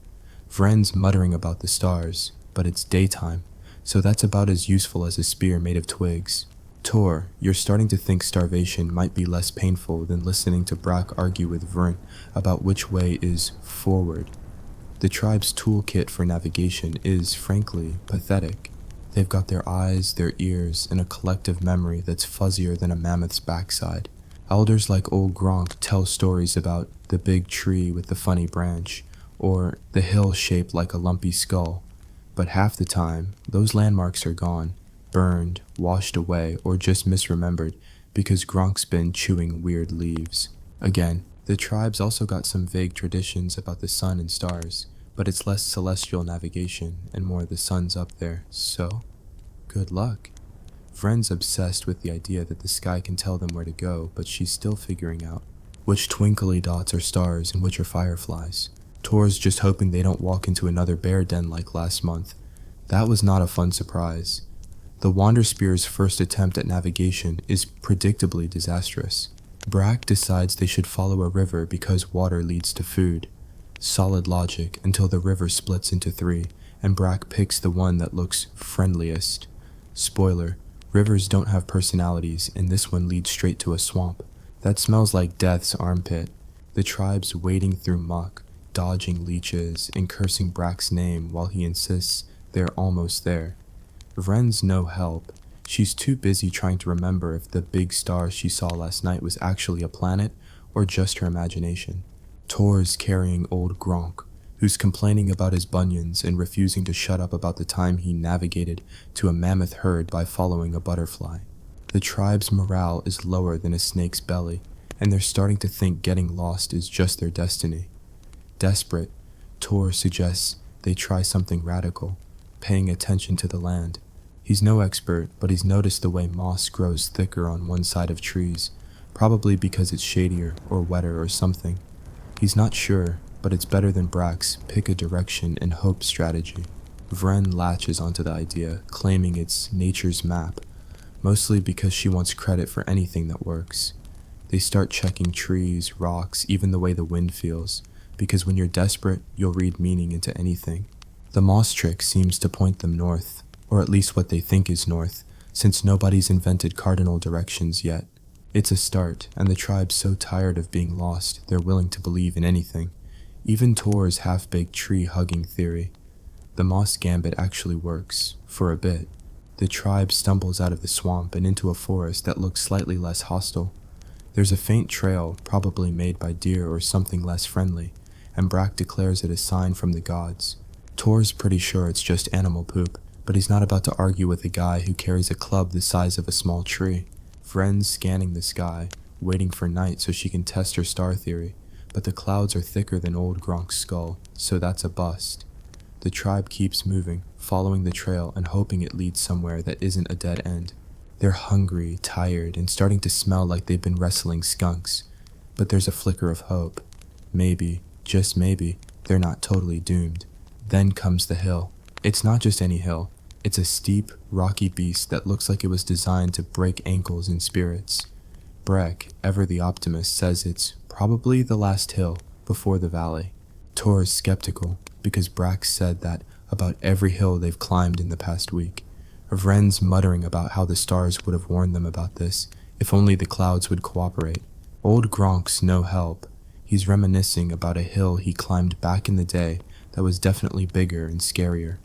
Vren's muttering about the stars, but it's daytime, so that's about as useful as a spear made of twigs. Tor, you're starting to think starvation might be less painful than listening to Brack argue with Vren about which way is forward. The tribe's toolkit for navigation is, frankly, pathetic. They've got their eyes, their ears, and a collective memory that's fuzzier than a mammoth's backside. Elders like old Gronk tell stories about the big tree with the funny branch, or the hill shaped like a lumpy skull, but half the time, those landmarks are gone, burned, washed away, or just misremembered because Gronk's been chewing weird leaves. Again, the tribe's also got some vague traditions about the sun and stars, but it's less celestial navigation and more the sun's up there, so good luck. Vren's obsessed with the idea that the sky can tell them where to go, but she's still figuring out which twinkly dots are stars and which are fireflies. Tor's just hoping they don't walk into another bear den like last month. That was not a fun surprise. The Wanderspear's first attempt at navigation is predictably disastrous. Brack decides they should follow a river because water leads to food. Solid logic until the river splits into three, and Brack picks the one that looks friendliest. Spoiler, rivers don't have personalities, and this one leads straight to a swamp. That smells like death's armpit. The tribe's wading through muck, dodging leeches, and cursing Brack's name while he insists they're almost there. Vren's no help. She's too busy trying to remember if the big star she saw last night was actually a planet or just her imagination. Tor's carrying old Gronk, who's complaining about his bunions and refusing to shut up about the time he navigated to a mammoth herd by following a butterfly. The tribe's morale is lower than a snake's belly, and they're starting to think getting lost is just their destiny. Desperate, Tor suggests they try something radical, paying attention to the land. He's no expert, but he's noticed the way moss grows thicker on one side of trees, probably because it's shadier or wetter or something. He's not sure, but it's better than Brack's pick a direction and hope strategy. Vren latches onto the idea, claiming it's nature's map, mostly because she wants credit for anything that works. They start checking trees, rocks, even the way the wind feels, because when you're desperate, you'll read meaning into anything. The moss trick seems to point them north, or at least what they think is north, since nobody's invented cardinal directions yet. It's a start, and the tribe's so tired of being lost, they're willing to believe in anything, even Tor's half-baked tree-hugging theory. The moss gambit actually works, for a bit. The tribe stumbles out of the swamp and into a forest that looks slightly less hostile. There's a faint trail, probably made by deer or something less friendly, and Brack declares it a sign from the gods. Tor's pretty sure it's just animal poop, but he's not about to argue with a guy who carries a club the size of a small tree. Vren's scanning the sky, waiting for night so she can test her star theory, but the clouds are thicker than old Gronk's skull, so that's a bust. The tribe keeps moving, following the trail and hoping it leads somewhere that isn't a dead end. They're hungry, tired, and starting to smell like they've been wrestling skunks, but there's a flicker of hope. Maybe, just maybe, they're not totally doomed. Then comes the hill. It's not just any hill. It's a steep, rocky beast that looks like it was designed to break ankles and spirits. Breck, ever the optimist, says it's probably the last hill before the valley. Tor is skeptical because Brack said that about every hill they've climbed in the past week. Vren's muttering about how the stars would have warned them about this if only the clouds would cooperate. Old Gronk's no help. He's reminiscing about a hill he climbed back in the day that was definitely bigger and scarier.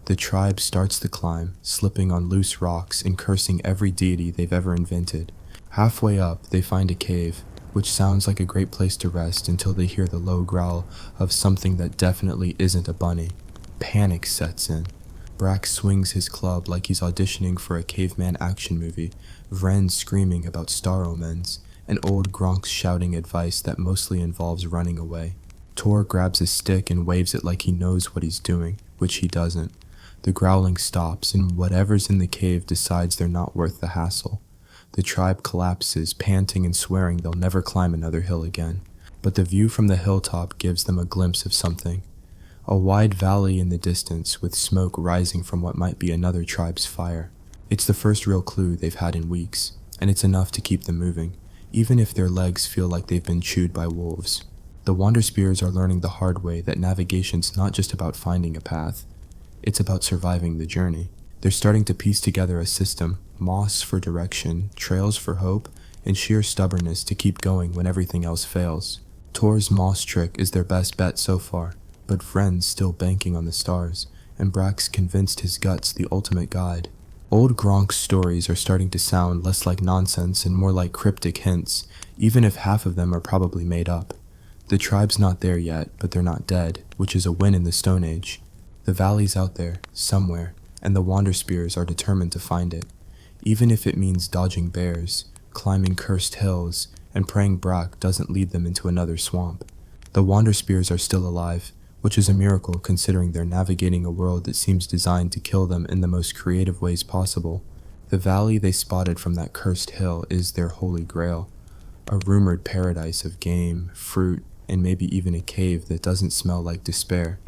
The tribe starts the climb, slipping on loose rocks and cursing every deity they've ever invented. Halfway up, they find a cave, which sounds like a great place to rest until they hear the low growl of something that definitely isn't a bunny. Panic sets in. Brack swings his club like he's auditioning for a caveman action movie, Vren screaming about star omens, and old Gronk's shouting advice that mostly involves running away. Tor grabs a stick and waves it like he knows what he's doing, which he doesn't. The growling stops, and whatever's in the cave decides they're not worth the hassle. The tribe collapses, panting and swearing they'll never climb another hill again. But the view from the hilltop gives them a glimpse of something. A wide valley in the distance with smoke rising from what might be another tribe's fire. It's the first real clue they've had in weeks, and it's enough to keep them moving, even if their legs feel like they've been chewed by wolves. The Wanderspears are learning the hard way that navigation's not just about finding a path, it's about surviving the journey. They're starting to piece together a system, moss for direction, trails for hope, and sheer stubbornness to keep going when everything else fails. Tor's moss trick is their best bet so far, but Vren's still banking on the stars, and Brack's convinced his gut's the ultimate guide. Old Gronk's stories are starting to sound less like nonsense and more like cryptic hints, even if half of them are probably made up. The tribe's not there yet, but they're not dead, which is a win in the Stone Age. The valley's out there, somewhere, and the Wanderspears are determined to find it, even if it means dodging bears, climbing cursed hills, and praying Brack doesn't lead them into another swamp. The Wanderspears are still alive, which is a miracle considering they're navigating a world that seems designed to kill them in the most creative ways possible. The valley they spotted from that cursed hill is their holy grail, a rumored paradise of game, fruit, and maybe even a cave that doesn't smell like despair.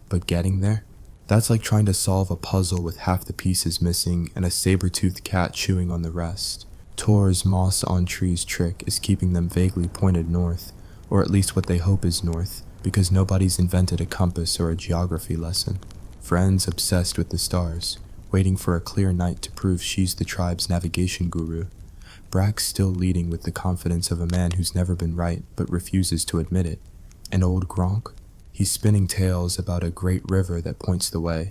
But getting there? That's like trying to solve a puzzle with half the pieces missing and a saber-toothed cat chewing on the rest. Tor's moss-on-trees trick is keeping them vaguely pointed north, or at least what they hope is north, because nobody's invented a compass or a geography lesson. Vren's obsessed with the stars, waiting for a clear night to prove she's the tribe's navigation guru. Brack's still leading with the confidence of a man who's never been right but refuses to admit it. And old Gronk? He's spinning tales about a great river that points the way,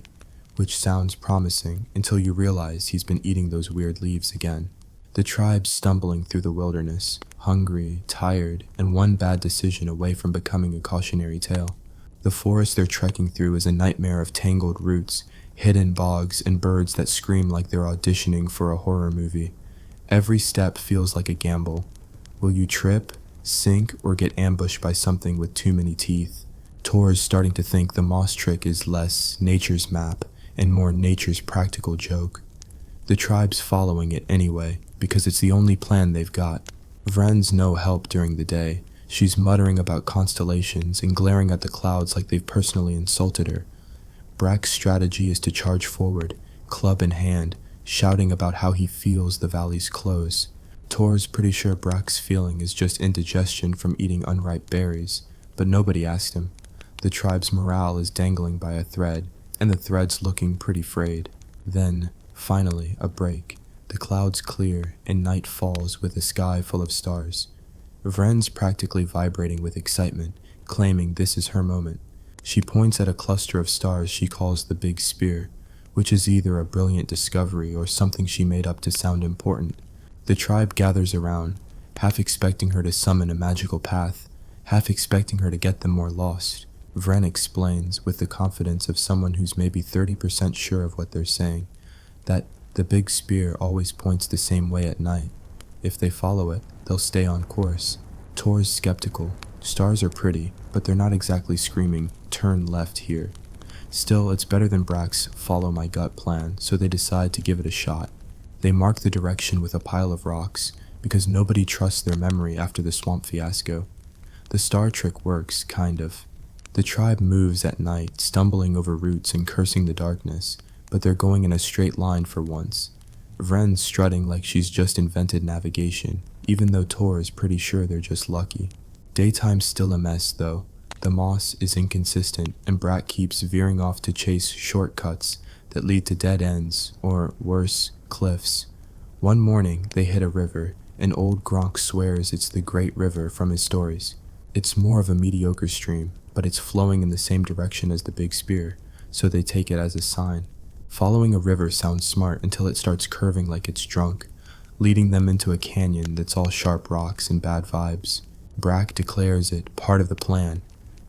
which sounds promising until you realize he's been eating those weird leaves again. The tribe's stumbling through the wilderness, hungry, tired, and one bad decision away from becoming a cautionary tale. The forest they're trekking through is a nightmare of tangled roots, hidden bogs, and birds that scream like they're auditioning for a horror movie. Every step feels like a gamble. Will you trip, sink, or get ambushed by something with too many teeth? Tor's starting to think the moss trick is less nature's map and more nature's practical joke. The tribe's following it anyway, because it's the only plan they've got. Vren's no help during the day. She's muttering about constellations and glaring at the clouds like they've personally insulted her. Brack's strategy is to charge forward, club in hand, shouting about how he feels the valley's close. Tor's pretty sure Brack's feeling is just indigestion from eating unripe berries, but nobody asked him. The tribe's morale is dangling by a thread, and the thread's looking pretty frayed. Then, finally, a break. The clouds clear, and night falls with a sky full of stars. Vren's practically vibrating with excitement, claiming this is her moment. She points at a cluster of stars she calls the Big Spear, which is either a brilliant discovery or something she made up to sound important. The tribe gathers around, half expecting her to summon a magical path, half expecting her to get them more lost. Vren explains, with the confidence of someone who's maybe 30% sure of what they're saying, that the Big Spear always points the same way at night. If they follow it, they'll stay on course. Tor's skeptical. Stars are pretty, but they're not exactly screaming, "Turn left here." Still, it's better than Brack's follow my gut plan, so they decide to give it a shot. They mark the direction with a pile of rocks, because nobody trusts their memory after the swamp fiasco. The star trick works, kind of. The tribe moves at night, stumbling over roots and cursing the darkness, but they're going in a straight line for once. Vren's strutting like she's just invented navigation, even though Tor is pretty sure they're just lucky. Daytime's still a mess, though. The moss is inconsistent, and Brack keeps veering off to chase shortcuts that lead to dead ends, or worse, cliffs. One morning, they hit a river, and old Gronk swears it's the Great River from his stories. It's more of a mediocre stream, but it's flowing in the same direction as the Big Spear, so they take it as a sign. Following a river sounds smart until it starts curving like it's drunk, leading them into a canyon that's all sharp rocks and bad vibes. Brack declares it part of the plan,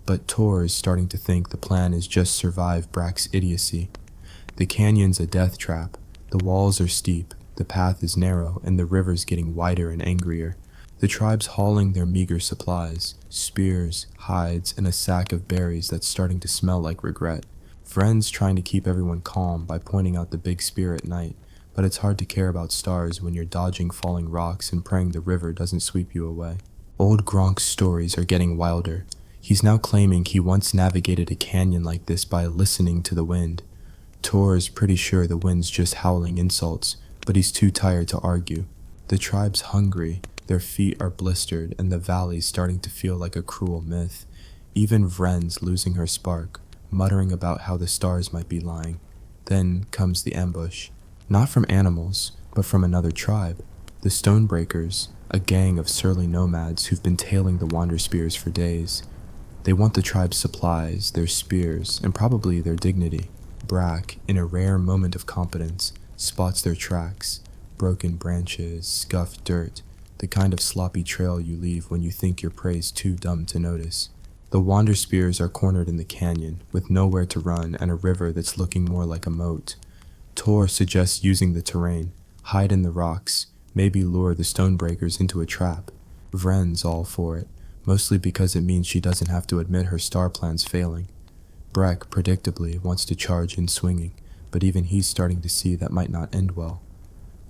but Tor is starting to think the plan is just survive Brack's idiocy. The canyon's a death trap. The walls are steep, the path is narrow, and the river's getting wider and angrier. The tribe's hauling their meager supplies, spears, hides, and a sack of berries that's starting to smell like regret. Vren's trying to keep everyone calm by pointing out the Big Spear at night, but it's hard to care about stars when you're dodging falling rocks and praying the river doesn't sweep you away. Old Gronk's stories are getting wilder. He's now claiming he once navigated a canyon like this by listening to the wind. Tor is pretty sure the wind's just howling insults, but he's too tired to argue. The tribe's hungry, their feet are blistered, and the valley's starting to feel like a cruel myth. Even Vren's losing her spark, muttering about how the stars might be lying. Then comes the ambush. Not from animals, but from another tribe. The Stonebreakers, a gang of surly nomads who've been tailing the Wander Spears for days. They want the tribe's supplies, their spears, and probably their dignity. Brack, in a rare moment of competence, spots their tracks. Broken branches, scuffed dirt, the kind of sloppy trail you leave when you think your prey's too dumb to notice. The Wander Spears are cornered in the canyon, with nowhere to run and a river that's looking more like a moat. Tor suggests using the terrain, hide in the rocks, maybe lure the Stonebreakers into a trap. Vren's all for it, mostly because it means she doesn't have to admit her star plan's failing. Breck, predictably, wants to charge in swinging, but even he's starting to see that might not end well.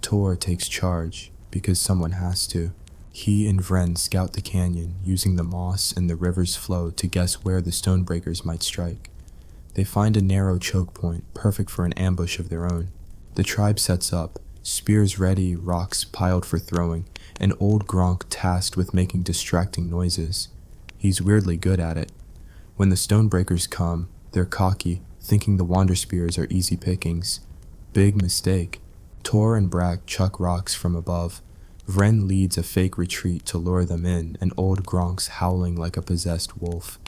Tor takes charge, because someone has to. He and Vren scout the canyon, using the moss and the river's flow to guess where the Stonebreakers might strike. They find a narrow choke point, perfect for an ambush of their own. The tribe sets up, spears ready, rocks piled for throwing, and old Gronk tasked with making distracting noises. He's weirdly good at it. When the Stonebreakers come, they're cocky, thinking the Wander Spears are easy pickings. Big mistake. Tor and Brack chuck rocks from above. Vren leads a fake retreat to lure them in, and old Gronk's howling like a possessed wolf.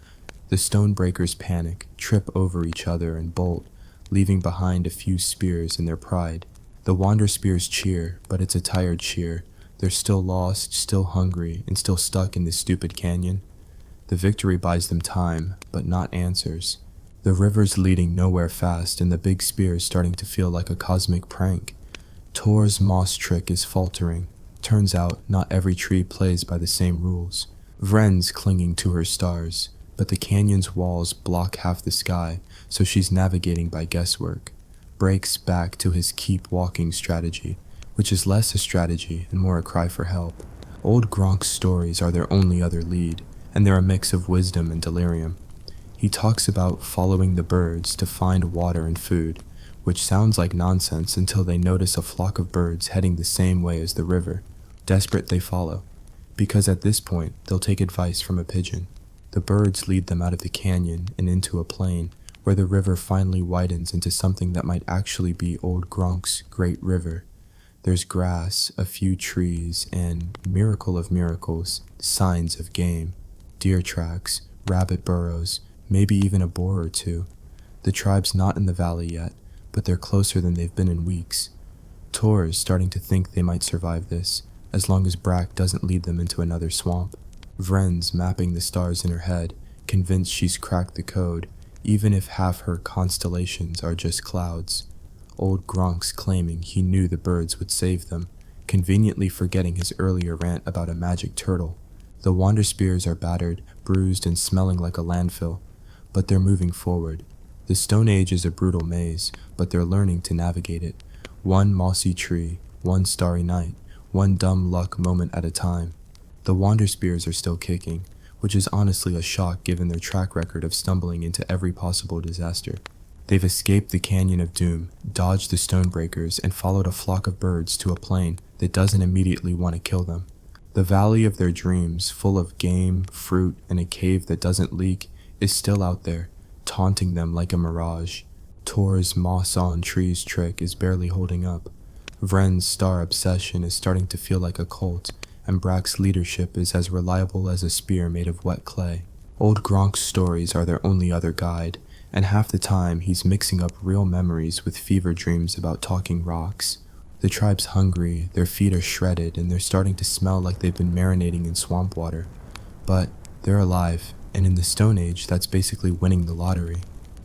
The Stonebreakers panic, trip over each other, and bolt, leaving behind a few spears in their pride. The Wander Spears cheer, but it's a tired cheer. They're still lost, still hungry, and still stuck in this stupid canyon. The victory buys them time, but not answers. The river's leading nowhere fast, and the big spear is starting to feel like a cosmic prank. Tor's moss trick is faltering. Turns out, not every tree plays by the same rules. Vren's clinging to her stars, but the canyon's walls block half the sky, so she's navigating by guesswork. Breaks back to his keep walking strategy, which is less a strategy and more a cry for help. Old Gronk's stories are their only other lead, and they're a mix of wisdom and delirium. He talks about following the birds to find water and food, which sounds like nonsense until they notice a flock of birds heading the same way as the river. Desperate, they follow, because at this point, they'll take advice from a pigeon. The birds lead them out of the canyon and into a plain, where the river finally widens into something that might actually be old Gronk's great river. There's grass, a few trees, and, miracle of miracles, signs of game. Deer tracks, rabbit burrows, maybe even a boar or two. The tribe's not in the valley yet, but they're closer than they've been in weeks. Tor is starting to think they might survive this, as long as Brack doesn't lead them into another swamp. Vren's mapping the stars in her head, convinced she's cracked the code, even if half her constellations are just clouds. Old Gronk's claiming he knew the birds would save them, conveniently forgetting his earlier rant about a magic turtle. The Wander Spears are battered, bruised, and smelling like a landfill, but they're moving forward. The Stone Age is a brutal maze, but they're learning to navigate it. One mossy tree, one starry night, one dumb luck moment at a time. The Wander Spears are still kicking, which is honestly a shock given their track record of stumbling into every possible disaster. They've escaped the Canyon of Doom, dodged the Stonebreakers, and followed a flock of birds to a plain that doesn't immediately want to kill them. The valley of their dreams, full of game, fruit, and a cave that doesn't leak, is still out there, taunting them like a mirage. Tor's moss-on trees trick is barely holding up. Vren's star obsession is starting to feel like a cult, and Brack's leadership is as reliable as a spear made of wet clay. Old Gronk's stories are their only other guide, and half the time he's mixing up real memories with fever dreams about talking rocks. The tribe's hungry, their feet are shredded, and they're starting to smell like they've been marinating in swamp water. But they're alive, and in the Stone Age, that's basically winning the lottery.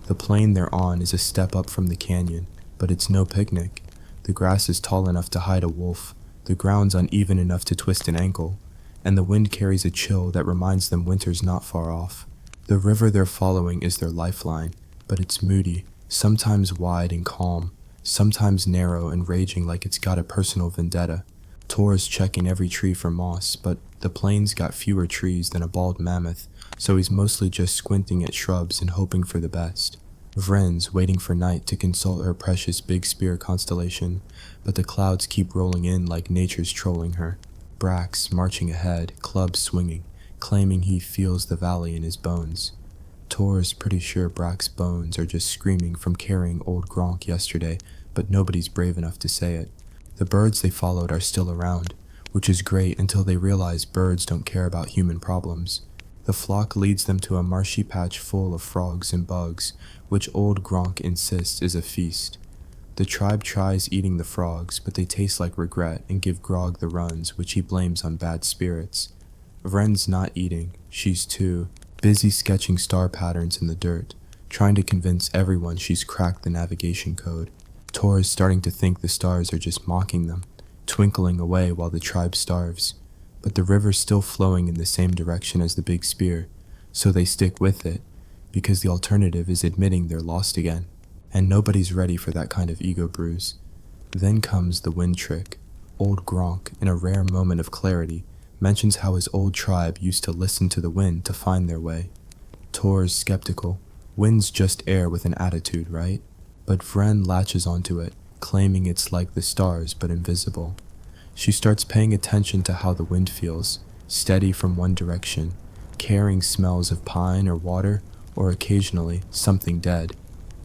The plain they're on is a step up from the canyon, but it's no picnic. The grass is tall enough to hide a wolf, the ground's uneven enough to twist an ankle, and the wind carries a chill that reminds them winter's not far off. The river they're following is their lifeline, but it's moody, sometimes wide and calm, sometimes narrow and raging like it's got a personal vendetta. Tor's checking every tree for moss, but the plains got fewer trees than a bald mammoth, so he's mostly just squinting at shrubs and hoping for the best. Vren's waiting for night to consult her precious Big Spear constellation, but the clouds keep rolling in like nature's trolling her. Brax marching ahead, club swinging, claiming he feels the valley in his bones. Tor's pretty sure Brax's bones are just screaming from carrying old Gronk yesterday, but nobody's brave enough to say it. The birds they followed are still around, which is great until they realize birds don't care about human problems. The flock leads them to a marshy patch full of frogs and bugs, which old Gronk insists is a feast. The tribe tries eating the frogs, but they taste like regret and give Grog the runs, which he blames on bad spirits. Vren's not eating, she's too busy sketching star patterns in the dirt, trying to convince everyone she's cracked the navigation code. Tor is starting to think the stars are just mocking them, twinkling away while the tribe starves. But the river's still flowing in the same direction as the Big Spear, so they stick with it, because the alternative is admitting they're lost again, and nobody's ready for that kind of ego bruise. Then comes the wind trick. Old Gronk, in a rare moment of clarity, mentions how his old tribe used to listen to the wind to find their way. Tor's skeptical. Wind's just air with an attitude, right? But Vren latches onto it, claiming it's like the stars but invisible. She starts paying attention to how the wind feels, steady from one direction, carrying smells of pine or water, or occasionally something dead.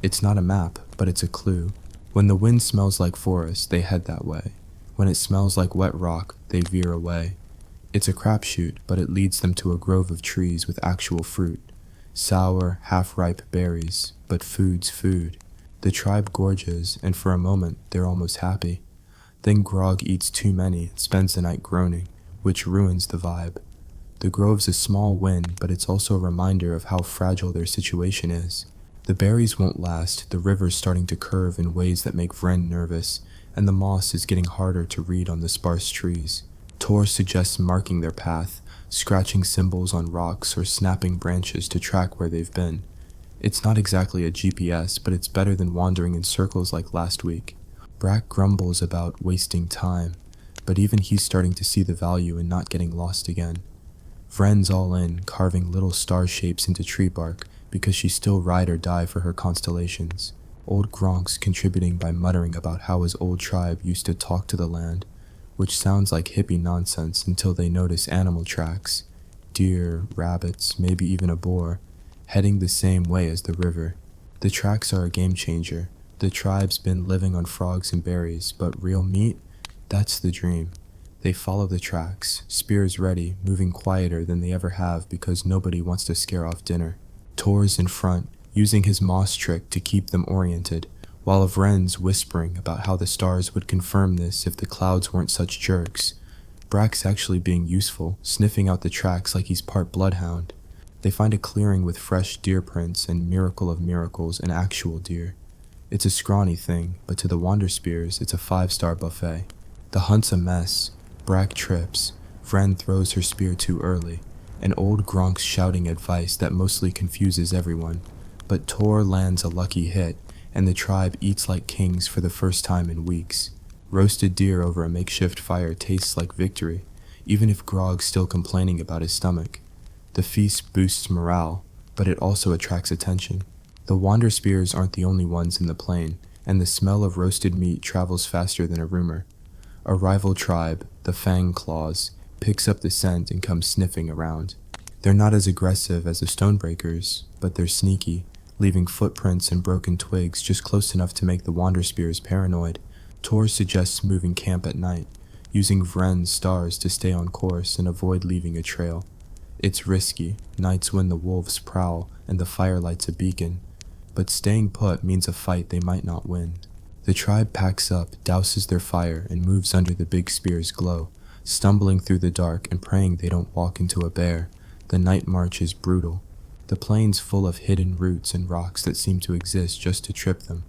It's not a map, but it's a clue. When the wind smells like forest, they head that way. When it smells like wet rock, they veer away. It's a crapshoot, but it leads them to a grove of trees with actual fruit. Sour, half-ripe berries, but food's food. The tribe gorges, and for a moment, they're almost happy. Then Grog eats too many and spends the night groaning, which ruins the vibe. The grove's a small win, but it's also a reminder of how fragile their situation is. The berries won't last, the river's starting to curve in ways that make Vren nervous, and the moss is getting harder to read on the sparse trees. Tor suggests marking their path, scratching symbols on rocks or snapping branches to track where they've been. It's not exactly a GPS, but it's better than wandering in circles like last week. Brack grumbles about wasting time, but even he's starting to see the value in not getting lost again. Vren's all in, carving little star shapes into tree bark because she's still ride or die for her constellations. Old Gronk's contributing by muttering about how his old tribe used to talk to the land, which sounds like hippie nonsense until they notice animal tracks, deer, rabbits, maybe even a boar, heading the same way as the river. The tracks are a game changer. The tribe's been living on frogs and berries, but real meat? That's the dream. They follow the tracks, spears ready, moving quieter than they ever have because nobody wants to scare off dinner. Tor's in front, using his moss trick to keep them oriented, while Vren's whispering about how the stars would confirm this if the clouds weren't such jerks. Brack's actually being useful, sniffing out the tracks like he's part bloodhound. They find a clearing with fresh deer prints and, miracle of miracles, an actual deer. It's a scrawny thing, but to the Wanderspears, it's a 5-star buffet. The hunt's a mess. Brack trips. Vren throws her spear too early, and old Gronk's shouting advice that mostly confuses everyone. But Tor lands a lucky hit, and the tribe eats like kings for the first time in weeks. Roasted deer over a makeshift fire tastes like victory, even if Grog's still complaining about his stomach. The feast boosts morale, but it also attracts attention. The Wanderspears aren't the only ones in the plain, and the smell of roasted meat travels faster than a rumor. A rival tribe, the Fang Claws, picks up the scent and comes sniffing around. They're not as aggressive as the Stonebreakers, but they're sneaky, leaving footprints and broken twigs just close enough to make the Wanderspears paranoid. Tor suggests moving camp at night, using Vren's stars to stay on course and avoid leaving a trail. It's risky, nights when the wolves prowl and the firelight's a beacon, but staying put means a fight they might not win. The tribe packs up, douses their fire, and moves under the Big Spear's glow, stumbling through the dark and praying they don't walk into a bear. The night march is brutal. The plain's full of hidden roots and rocks that seem to exist just to trip them.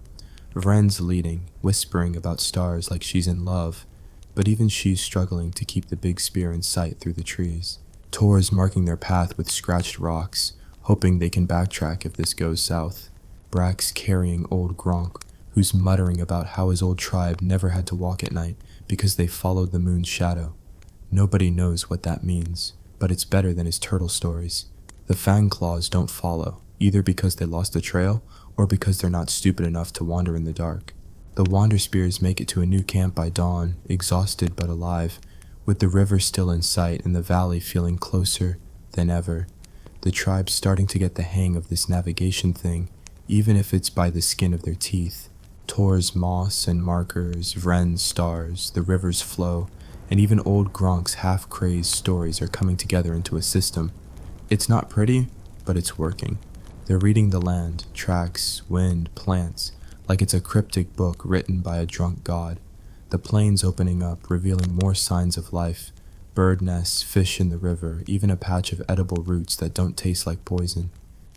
Vren's leading, whispering about stars like she's in love, but even she's struggling to keep the Big Spear in sight through the trees. Tor's marking their path with scratched rocks, hoping they can backtrack if this goes south. Brack's carrying old Gronk, who's muttering about how his old tribe never had to walk at night because they followed the moon's shadow. Nobody knows what that means, but it's better than his turtle stories. The fang claws don't follow, either because they lost the trail or because they're not stupid enough to wander in the dark. The wander spears make it to a new camp by dawn, exhausted but alive, with the river still in sight and the valley feeling closer than ever. The tribe's starting to get the hang of this navigation thing, even if it's by the skin of their teeth. Tor's moss and markers, Vren's stars, the river's flow, and even old Gronk's half-crazed stories are coming together into a system. It's not pretty, but it's working. They're reading the land, tracks, wind, plants, like it's a cryptic book written by a drunk god. The plains opening up, revealing more signs of life. Bird nests, fish in the river, even a patch of edible roots that don't taste like poison.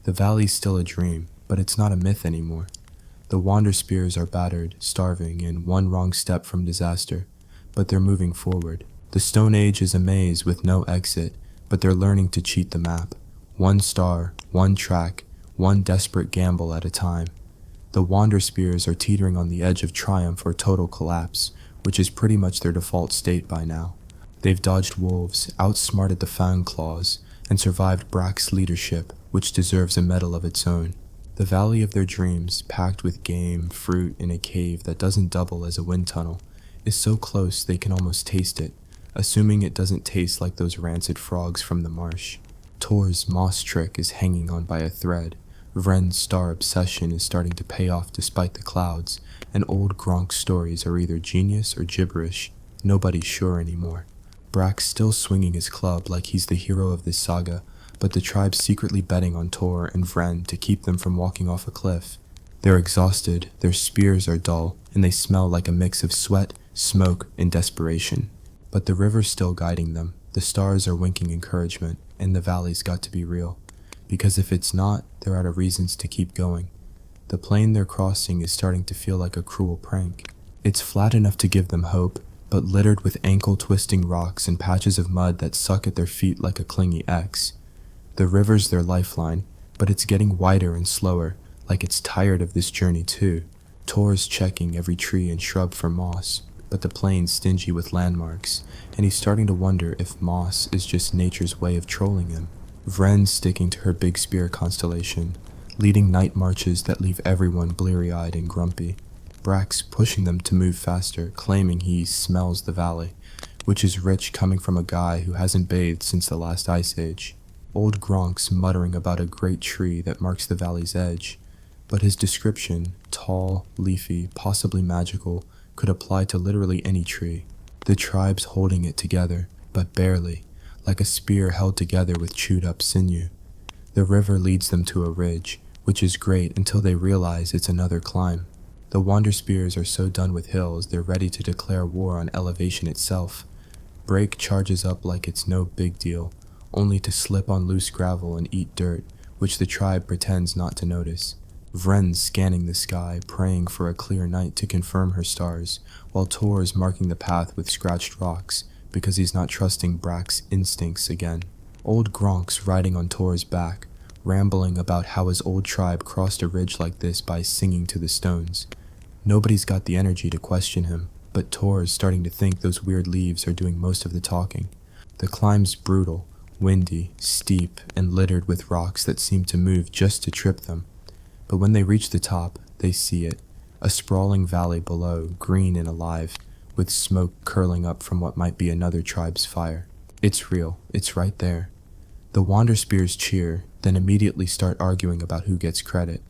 The valley's still a dream, but it's not a myth anymore. The wander spears are battered, starving, and one wrong step from disaster, but they're moving forward. The Stone Age is a maze with no exit, but they're learning to cheat the map. One star, one track, one desperate gamble at a time. The wander spears are teetering on the edge of triumph or total collapse, which is pretty much their default state by now. They've dodged wolves, outsmarted the fang claws, and survived Brack's leadership, which deserves a medal of its own. The valley of their dreams, packed with game, fruit, in a cave that doesn't double as a wind tunnel, is so close they can almost taste it, assuming it doesn't taste like those rancid frogs from the marsh. Tor's moss trick is hanging on by a thread. Vren's star obsession is starting to pay off despite the clouds, and old Gronk's stories are either genius or gibberish. Nobody's sure anymore. Brack's still swinging his club like he's the hero of this saga, but the tribe's secretly betting on Tor and Vren to keep them from walking off a cliff. They're exhausted, their spears are dull, and they smell like a mix of sweat, smoke, and desperation. But the river's still guiding them, the stars are winking encouragement, and the valley's got to be real. Because if it's not, they're out of reasons to keep going. The plain they're crossing is starting to feel like a cruel prank. It's flat enough to give them hope, but littered with ankle-twisting rocks and patches of mud that suck at their feet like a clingy X. The river's their lifeline, but it's getting wider and slower, like it's tired of this journey too. Tor's checking every tree and shrub for moss, but the plain's stingy with landmarks, and he's starting to wonder if moss is just nature's way of trolling him. Vren's sticking to her big spear constellation, leading night marches that leave everyone bleary-eyed and grumpy. Brack's pushing them to move faster, claiming he smells the valley, which is rich coming from a guy who hasn't bathed since the last ice age. Old Gronk's muttering about a great tree that marks the valley's edge, but his description, tall, leafy, possibly magical, could apply to literally any tree. The tribe's holding it together, but barely, like a spear held together with chewed-up sinew. The river leads them to a ridge, which is great until they realize it's another climb. The wander spears are so done with hills they're ready to declare war on elevation itself. Brake charges up like it's no big deal, only to slip on loose gravel and eat dirt, which the tribe pretends not to notice. Vren's scanning the sky, praying for a clear night to confirm her stars, while Tor's marking the path with scratched rocks, because he's not trusting Brack's instincts again. Old Gronk's riding on Tor's back, rambling about how his old tribe crossed a ridge like this by singing to the stones. Nobody's got the energy to question him, but Tor's starting to think those weird leaves are doing most of the talking. The climb's brutal, windy, steep, and littered with rocks that seem to move just to trip them. But when they reach the top, they see it, a sprawling valley below, green and alive, with smoke curling up from what might be another tribe's fire. It's real, it's right there. The wander spears cheer, then immediately start arguing about who gets credit.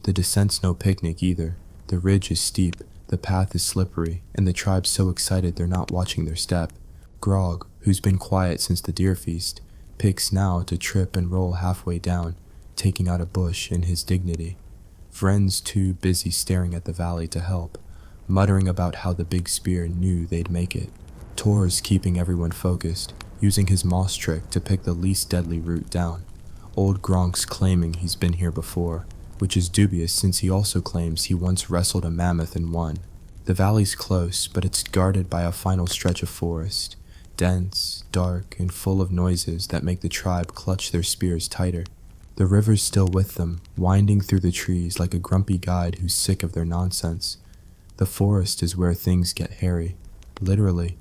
The descent's no picnic either. The ridge is steep, the path is slippery, and the tribe's so excited they're not watching their step. Grog, who's been quiet since the deer feast, picks now to trip and roll halfway down, taking out a bush in his dignity. Vren's too busy staring at the valley to help, muttering about how the big spear knew they'd make it. Tor's keeping everyone focused, using his moss trick to pick the least deadly root down. Old Gronk's claiming he's been here before, which is dubious since he also claims he once wrestled a mammoth and won. The valley's close, but it's guarded by a final stretch of forest, dense, dark, and full of noises that make the tribe clutch their spears tighter. The river's still with them, winding through the trees like a grumpy guide who's sick of their nonsense. The forest is where things get hairy. Literally.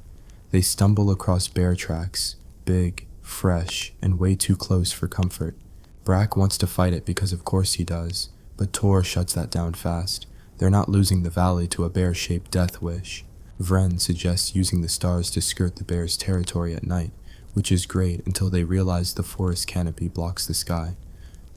They stumble across bear tracks, big, fresh, and way too close for comfort. Brack wants to fight it because of course he does, but Tor shuts that down fast. They're not losing the valley to a bear-shaped death wish. Vren suggests using the stars to skirt the bear's territory at night, which is great until they realize the forest canopy blocks the sky.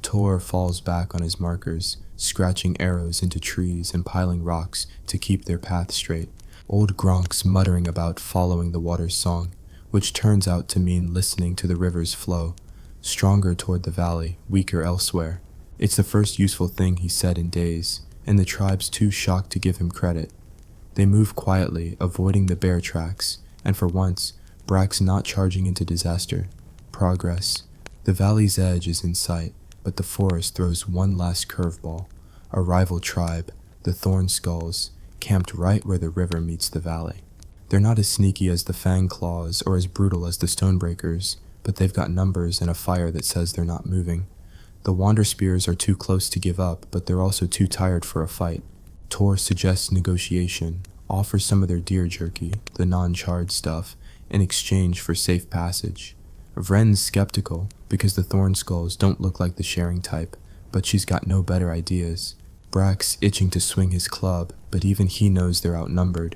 Tor falls back on his markers, scratching arrows into trees and piling rocks to keep their path straight. Old Gronk's muttering about following the water's song, which turns out to mean listening to the river's flow, stronger toward the valley, weaker elsewhere. It's the first useful thing he said in days, and the tribe's too shocked to give him credit. They move quietly, avoiding the bear tracks, and for once, Brack's not charging into disaster. Progress. The valley's edge is in sight, but the forest throws one last curveball. A rival tribe, the Thorn Skulls, camped right where the river meets the valley. They're not as sneaky as the Fang Claws or as brutal as the Stonebreakers, but they've got numbers and a fire that says they're not moving. The Wander Spears are too close to give up, but they're also too tired for a fight. Tor suggests negotiation, offers some of their deer jerky, the non-charred stuff, in exchange for safe passage. Vren's skeptical, because the Thorn Skulls don't look like the sharing type, but she's got no better ideas. Brack's itching to swing his club, but even he knows they're outnumbered.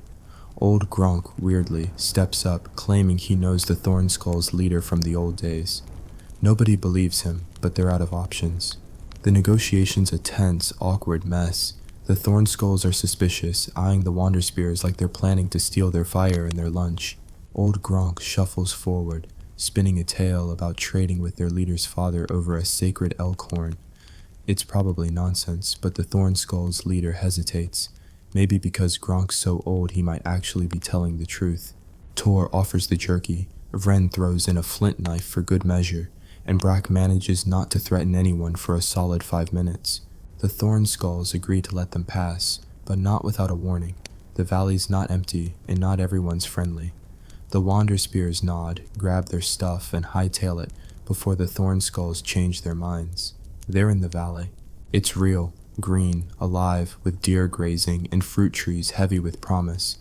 Old Gronk, weirdly, steps up, claiming he knows the Thorn Skull's leader from the old days. Nobody believes him, but they're out of options. The negotiation's a tense, awkward mess. The Thorn Skulls are suspicious, eyeing the Wander Spears like they're planning to steal their fire and their lunch. Old Gronk shuffles forward, spinning a tale about trading with their leader's father over a sacred elk horn. It's probably nonsense, but the Thorn Skull's leader hesitates, maybe because Gronk's so old he might actually be telling the truth. Tor offers the jerky, Vren throws in a flint knife for good measure, and Brack manages not to threaten anyone for a solid 5 minutes. The Thorn Skulls agree to let them pass, but not without a warning. The valley's not empty, and not everyone's friendly. The Wander Spears nod, grab their stuff, and hightail it before the Thorn Skulls change their minds. They're in the valley. It's real, green, alive, with deer grazing and fruit trees heavy with promise.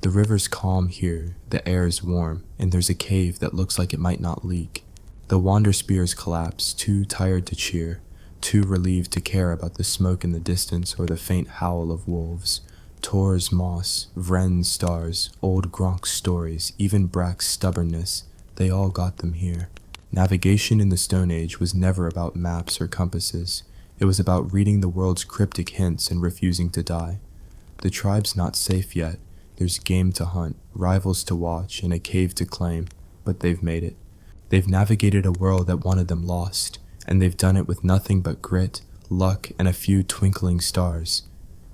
The river's calm here, the air's warm, and there's a cave that looks like it might not leak. The Wander Spears collapse, too tired to cheer, too relieved to care about the smoke in the distance or the faint howl of wolves. Tor's moss, Vren's stars, old Gronk's stories, even Brack's stubbornness, they all got them here. Navigation in the Stone Age was never about maps or compasses. It was about reading the world's cryptic hints and refusing to die. The tribe's not safe yet. There's game to hunt, rivals to watch, and a cave to claim, but they've made it. They've navigated a world that wanted them lost, and they've done it with nothing but grit, luck, and a few twinkling stars.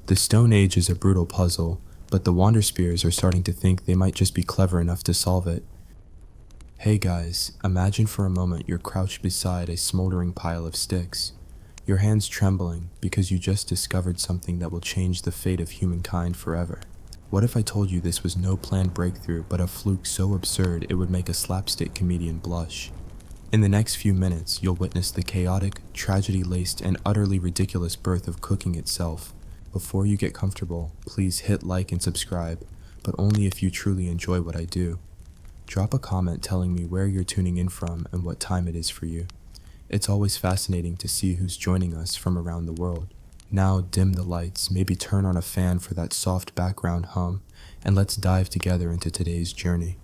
The Stone Age is a brutal puzzle, but the Wander Spears are starting to think they might just be clever enough to solve it. Hey guys, imagine for a moment you're crouched beside a smoldering pile of sticks. Your hands trembling because you just discovered something that will change the fate of humankind forever. What if I told you this was no planned breakthrough but a fluke so absurd it would make a slapstick comedian blush? In the next few minutes, you'll witness the chaotic, tragedy-laced, and utterly ridiculous birth of cooking itself. Before you get comfortable, please hit like and subscribe, but only if you truly enjoy what I do. Drop a comment telling me where you're tuning in from and what time it is for you. It's always fascinating to see who's joining us from around the world. Now dim the lights, maybe turn on a fan for that soft background hum, and let's dive together into today's journey.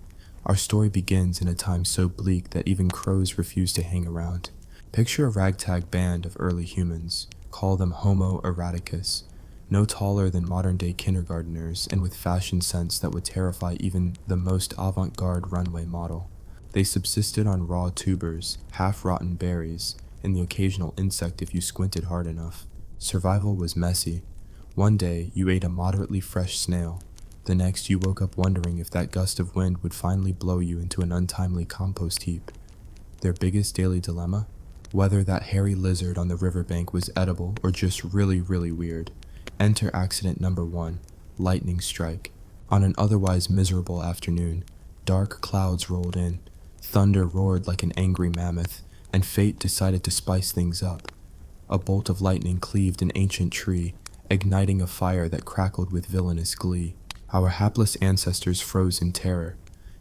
Our story begins in a time so bleak that even crows refuse to hang around. Picture a ragtag band of early humans. Call them Homo eradicus. No taller than modern-day kindergarteners and with fashion sense that would terrify even the most avant-garde runway model. They subsisted on raw tubers, half-rotten berries, and the occasional insect if you squinted hard enough. Survival was messy. One day, you ate a moderately fresh snail. The next, you woke up wondering if that gust of wind would finally blow you into an untimely compost heap. Their biggest daily dilemma? Whether that hairy lizard on the riverbank was edible or just really, really weird. Enter accident number 1, lightning strike. On an otherwise miserable afternoon, dark clouds rolled in. Thunder roared like an angry mammoth, and fate decided to spice things up. A bolt of lightning cleaved an ancient tree, igniting a fire that crackled with villainous glee. Our hapless ancestors froze in terror,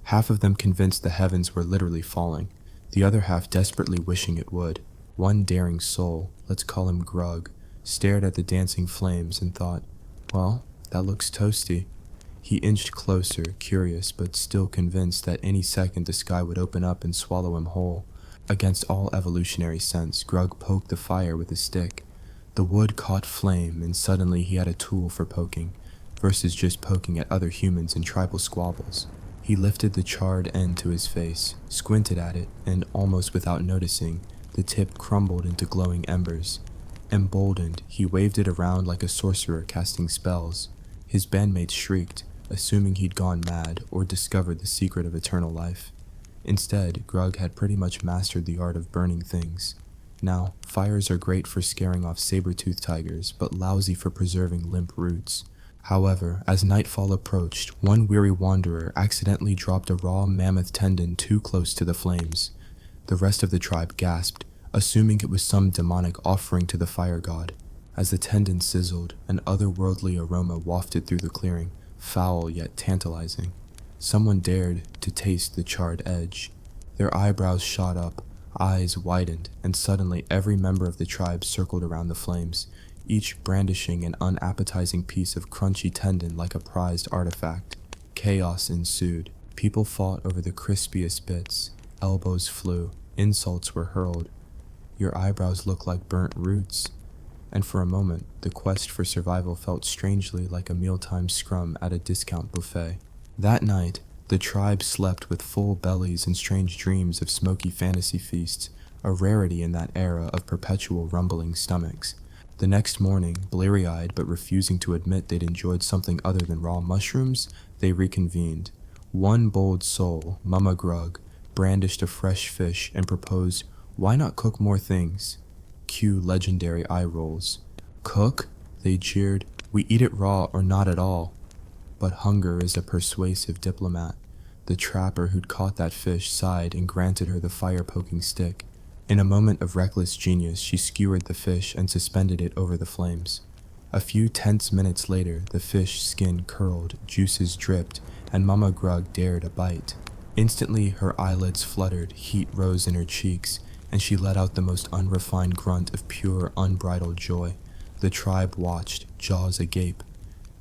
half of them convinced the heavens were literally falling, the other half desperately wishing it would. One daring soul, let's call him Grug, stared at the dancing flames and thought, well, that looks toasty. He inched closer, curious but still convinced that any second the sky would open up and swallow him whole. Against all evolutionary sense, Grug poked the fire with a stick. The wood caught flame, and suddenly he had a tool for poking, versus just poking at other humans in tribal squabbles. He lifted the charred end to his face, squinted at it, and almost without noticing, the tip crumbled into glowing embers. Emboldened, he waved it around like a sorcerer casting spells. His bandmates shrieked, assuming he'd gone mad or discovered the secret of eternal life. Instead, Grug had pretty much mastered the art of burning things. Now, fires are great for scaring off saber-toothed tigers, but lousy for preserving limp roots. However, as nightfall approached, one weary wanderer accidentally dropped a raw mammoth tendon too close to the flames. The rest of the tribe gasped, assuming it was some demonic offering to the fire god. As the tendon sizzled, an otherworldly aroma wafted through the clearing, foul yet tantalizing. Someone dared to taste the charred edge. Their eyebrows shot up, eyes widened, and suddenly every member of the tribe circled around the flames, each brandishing an unappetizing piece of crunchy tendon like a prized artifact. Chaos ensued. People fought over the crispiest bits. Elbows flew. Insults were hurled. Your eyebrows look like burnt roots. And for a moment, the quest for survival felt strangely like a mealtime scrum at a discount buffet. That night, the tribe slept with full bellies and strange dreams of smoky fantasy feasts, a rarity in that era of perpetual rumbling stomachs. The next morning, bleary-eyed but refusing to admit they'd enjoyed something other than raw mushrooms, they reconvened. One bold soul, Mama Grug, brandished a fresh fish and proposed, why not cook more things? Cue legendary eye rolls. Cook? They jeered. We eat it raw or not at all. But hunger is a persuasive diplomat. The trapper who'd caught that fish sighed and granted her the fire-poking stick. In a moment of reckless genius, she skewered the fish and suspended it over the flames. A few tense minutes later, the fish skin curled, juices dripped, and Mama Grug dared a bite. Instantly, her eyelids fluttered, heat rose in her cheeks, and she let out the most unrefined grunt of pure, unbridled joy. The tribe watched, jaws agape.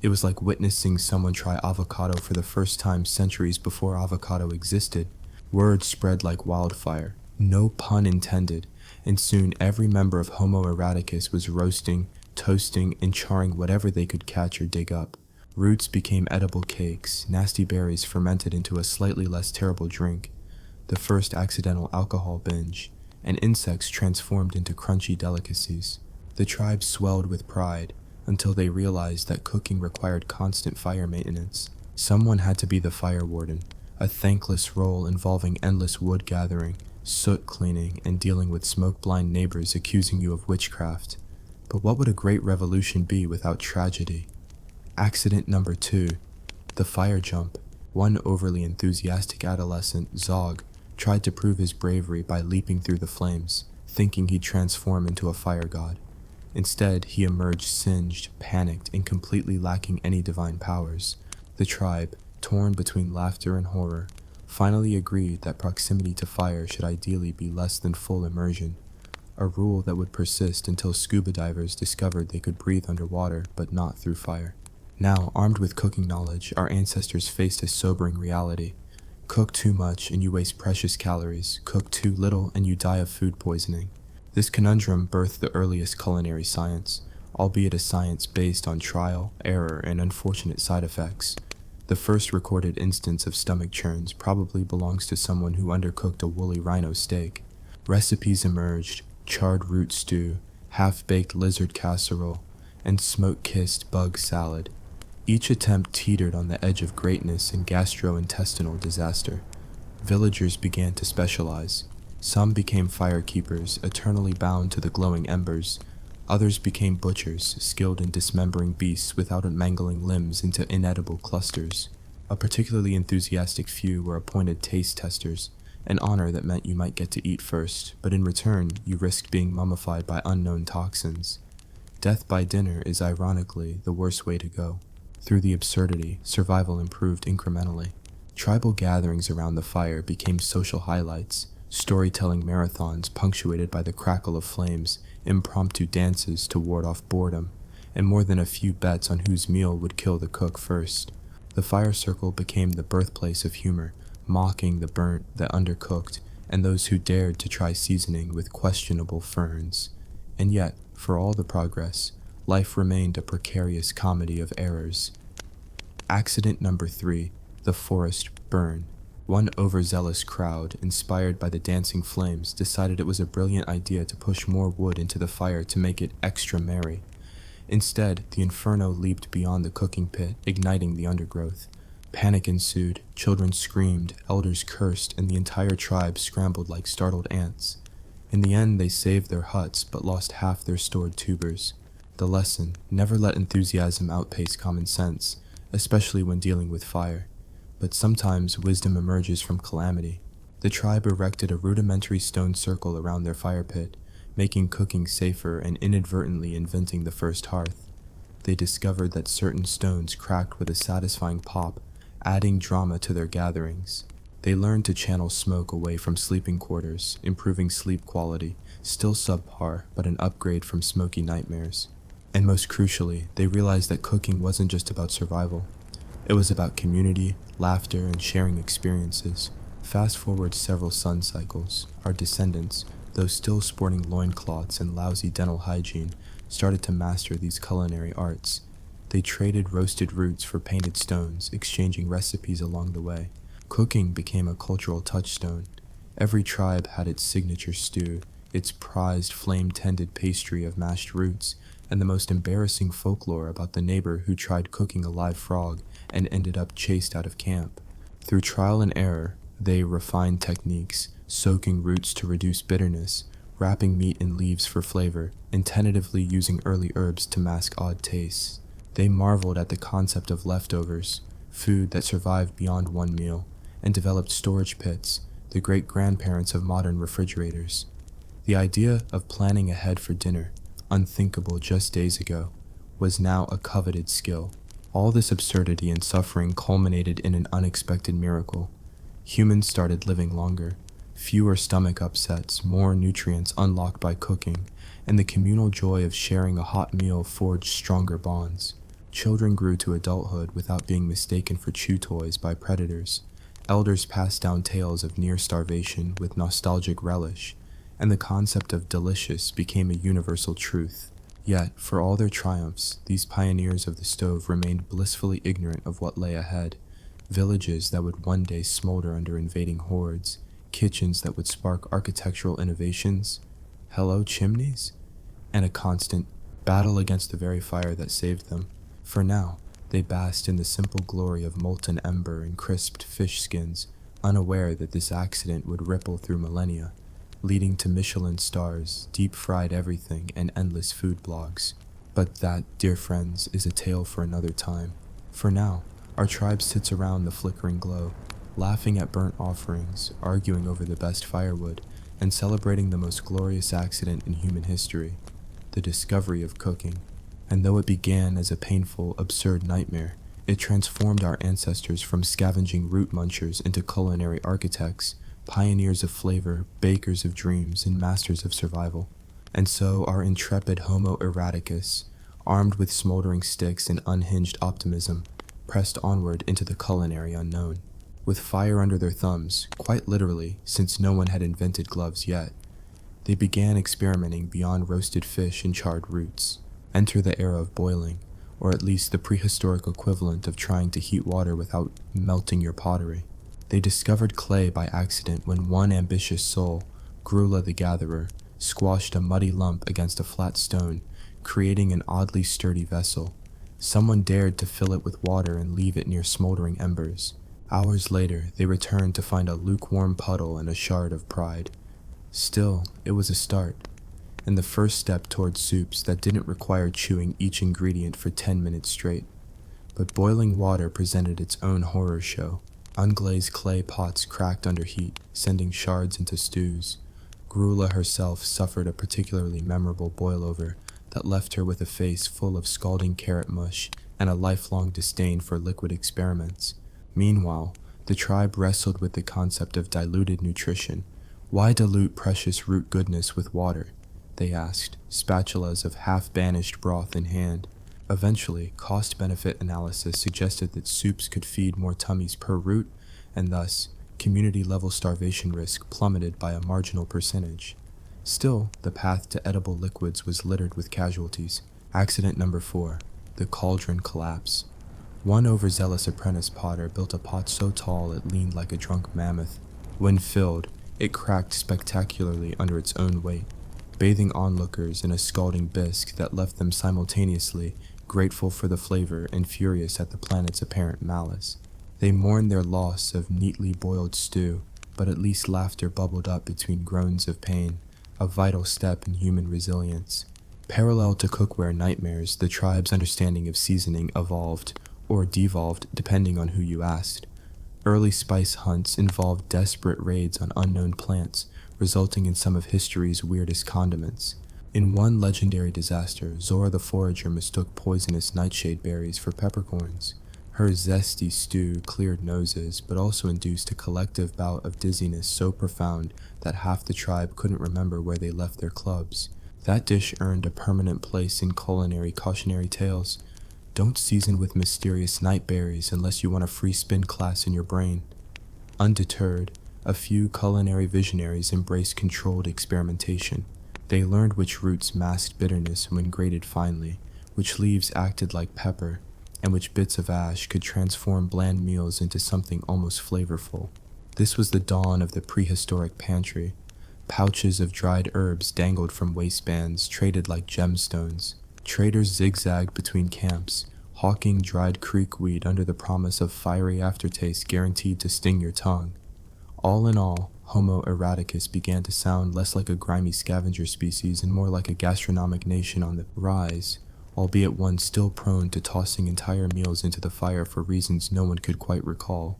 It was like witnessing someone try avocado for the first time centuries before avocado existed. Word spread like wildfire, no pun intended, and soon every member of Homo eradicus was roasting, toasting, and charring whatever they could catch or dig up. Roots became edible cakes, nasty berries fermented into a slightly less terrible drink, the first accidental alcohol binge, and insects transformed into crunchy delicacies. The tribe swelled with pride, until they realized that cooking required constant fire maintenance. Someone had to be the fire warden, a thankless role involving endless wood gathering, soot cleaning, and dealing with smoke-blind neighbors accusing you of witchcraft. But what would a great revolution be without tragedy? Accident number 2, the fire jump. One overly enthusiastic adolescent, Zog, tried to prove his bravery by leaping through the flames, thinking he'd transform into a fire god. Instead, he emerged singed, panicked, and completely lacking any divine powers. The tribe, torn between laughter and horror, finally agreed that proximity to fire should ideally be less than full immersion, a rule that would persist until scuba divers discovered they could breathe underwater but not through fire. Now, armed with cooking knowledge, our ancestors faced a sobering reality. Cook too much and you waste precious calories. Cook too little and you die of food poisoning. This conundrum birthed the earliest culinary science, albeit a science based on trial, error, and unfortunate side effects. The first recorded instance of stomach churns probably belongs to someone who undercooked a woolly rhino steak. Recipes emerged: charred root stew, half-baked lizard casserole, and smoke-kissed bug salad. Each attempt teetered on the edge of greatness and gastrointestinal disaster. Villagers began to specialize. Some became firekeepers, eternally bound to the glowing embers. Others became butchers, skilled in dismembering beasts without mangling limbs into inedible clusters. A particularly enthusiastic few were appointed taste testers, an honor that meant you might get to eat first, but in return, you risked being mummified by unknown toxins. Death by dinner is ironically the worst way to go. Through the absurdity, survival improved incrementally. Tribal gatherings around the fire became social highlights, storytelling marathons punctuated by the crackle of flames, impromptu dances to ward off boredom, and more than a few bets on whose meal would kill the cook first. The fire circle became the birthplace of humor, mocking the burnt, the undercooked, and those who dared to try seasoning with questionable ferns. And yet, for all the progress, life remained a precarious comedy of errors. Accident number 3, the forest burn. One overzealous crowd, inspired by the dancing flames, decided it was a brilliant idea to push more wood into the fire to make it extra merry. Instead, the inferno leaped beyond the cooking pit, igniting the undergrowth. Panic ensued, children screamed, elders cursed, and the entire tribe scrambled like startled ants. In the end, they saved their huts, but lost half their stored tubers. The lesson: never let enthusiasm outpace common sense, especially when dealing with fire. But sometimes wisdom emerges from calamity. The tribe erected a rudimentary stone circle around their fire pit, making cooking safer and inadvertently inventing the first hearth. They discovered that certain stones cracked with a satisfying pop, adding drama to their gatherings. They learned to channel smoke away from sleeping quarters, improving sleep quality, still subpar, but an upgrade from smoky nightmares. And most crucially, they realized that cooking wasn't just about survival. It was about community, laughter, and sharing experiences. Fast forward several sun cycles, our descendants, though still sporting loincloths and lousy dental hygiene, started to master these culinary arts. They traded roasted roots for painted stones, exchanging recipes along the way. Cooking became a cultural touchstone. Every tribe had its signature stew, its prized flame-tended pastry of mashed roots, and the most embarrassing folklore about the neighbor who tried cooking a live frog and ended up chased out of camp. Through trial and error, they refined techniques, soaking roots to reduce bitterness, wrapping meat in leaves for flavor, and tentatively using early herbs to mask odd tastes. They marveled at the concept of leftovers, food that survived beyond one meal, and developed storage pits, the great-grandparents of modern refrigerators. The idea of planning ahead for dinner, unthinkable just days ago, was now a coveted skill. All this absurdity and suffering culminated in an unexpected miracle. Humans started living longer. Fewer stomach upsets, more nutrients unlocked by cooking, and the communal joy of sharing a hot meal forged stronger bonds. Children grew to adulthood without being mistaken for chew toys by predators. Elders passed down tales of near starvation with nostalgic relish, and the concept of delicious became a universal truth. Yet, for all their triumphs, these pioneers of the stove remained blissfully ignorant of what lay ahead. Villages that would one day smolder under invading hordes, kitchens that would spark architectural innovations, hello chimneys, and a constant battle against the very fire that saved them. For now, they basked in the simple glory of molten ember and crisped fish skins, unaware that this accident would ripple through millennia, leading to Michelin stars, deep-fried everything, and endless food blogs. But that, dear friends, is a tale for another time. For now, our tribe sits around the flickering glow, laughing at burnt offerings, arguing over the best firewood, and celebrating the most glorious accident in human history, the discovery of cooking. And though it began as a painful, absurd nightmare, it transformed our ancestors from scavenging root munchers into culinary architects, pioneers of flavor, bakers of dreams, and masters of survival. And so our intrepid Homo eradicus, armed with smoldering sticks and unhinged optimism, pressed onward into the culinary unknown. With fire under their thumbs, quite literally, since no one had invented gloves yet, they began experimenting beyond roasted fish and charred roots. Enter the era of boiling, or at least the prehistoric equivalent of trying to heat water without melting your pottery. They discovered clay by accident when one ambitious soul, Grula the Gatherer, squashed a muddy lump against a flat stone, creating an oddly sturdy vessel. Someone dared to fill it with water and leave it near smoldering embers. Hours later, they returned to find a lukewarm puddle and a shard of pride. Still, it was a start, and the first step towards soups that didn't require chewing each ingredient for 10 minutes straight. But boiling water presented its own horror show. Unglazed clay pots cracked under heat, sending shards into stews. Grula herself suffered a particularly memorable boil-over that left her with a face full of scalding carrot mush and a lifelong disdain for liquid experiments. Meanwhile, the tribe wrestled with the concept of diluted nutrition. Why dilute precious root goodness with water? They asked, spatulas of half-banished broth in hand. Eventually, cost-benefit analysis suggested that soups could feed more tummies per root, and thus, community-level starvation risk plummeted by a marginal percentage. Still, the path to edible liquids was littered with casualties. Accident number 4, the cauldron collapse. One overzealous apprentice potter built a pot so tall it leaned like a drunk mammoth. When filled, it cracked spectacularly under its own weight, bathing onlookers in a scalding bisque that left them simultaneously grateful for the flavor and furious at the planet's apparent malice. They mourned their loss of neatly boiled stew, but at least laughter bubbled up between groans of pain, a vital step in human resilience. Parallel to cookware nightmares, the tribe's understanding of seasoning evolved, or devolved depending on who you asked. Early spice hunts involved desperate raids on unknown plants, resulting in some of history's weirdest condiments. In one legendary disaster, Zora the Forager mistook poisonous nightshade berries for peppercorns. Her zesty stew cleared noses, but also induced a collective bout of dizziness so profound that half the tribe couldn't remember where they left their clubs. That dish earned a permanent place in culinary cautionary tales. Don't season with mysterious night berries unless you want a free spin class in your brain. Undeterred, a few culinary visionaries embraced controlled experimentation. They learned which roots masked bitterness when grated finely, which leaves acted like pepper, and which bits of ash could transform bland meals into something almost flavorful. This was the dawn of the prehistoric pantry. Pouches of dried herbs dangled from waistbands, traded like gemstones. Traders zigzagged between camps, hawking dried creekweed under the promise of fiery aftertaste guaranteed to sting your tongue. All in all, Homo eradicus began to sound less like a grimy scavenger species and more like a gastronomic nation on the rise, albeit one still prone to tossing entire meals into the fire for reasons no one could quite recall.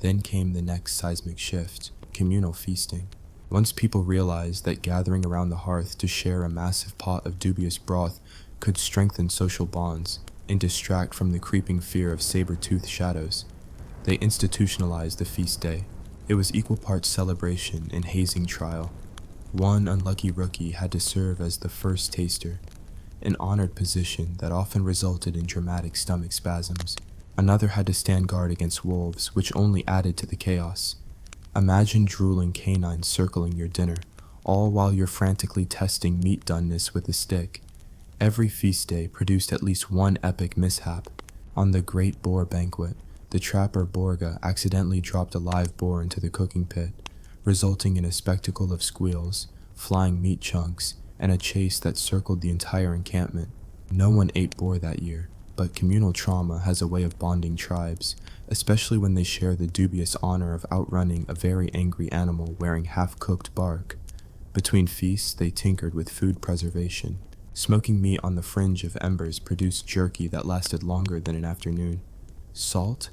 Then came the next seismic shift, communal feasting. Once people realized that gathering around the hearth to share a massive pot of dubious broth could strengthen social bonds and distract from the creeping fear of saber-toothed shadows, they institutionalized the feast day. It was equal parts celebration and hazing trial. One unlucky rookie had to serve as the first taster, an honored position that often resulted in dramatic stomach spasms. Another had to stand guard against wolves, which only added to the chaos. Imagine drooling canines circling your dinner, all while you're frantically testing meat doneness with a stick. Every feast day produced at least one epic mishap. On the Great Boar Banquet, the trapper Borga accidentally dropped a live boar into the cooking pit, resulting in a spectacle of squeals, flying meat chunks, and a chase that circled the entire encampment. No one ate boar that year, but communal trauma has a way of bonding tribes, especially when they share the dubious honor of outrunning a very angry animal wearing half-cooked bark. Between feasts, they tinkered with food preservation. Smoking meat on the fringe of embers produced jerky that lasted longer than an afternoon. Salt?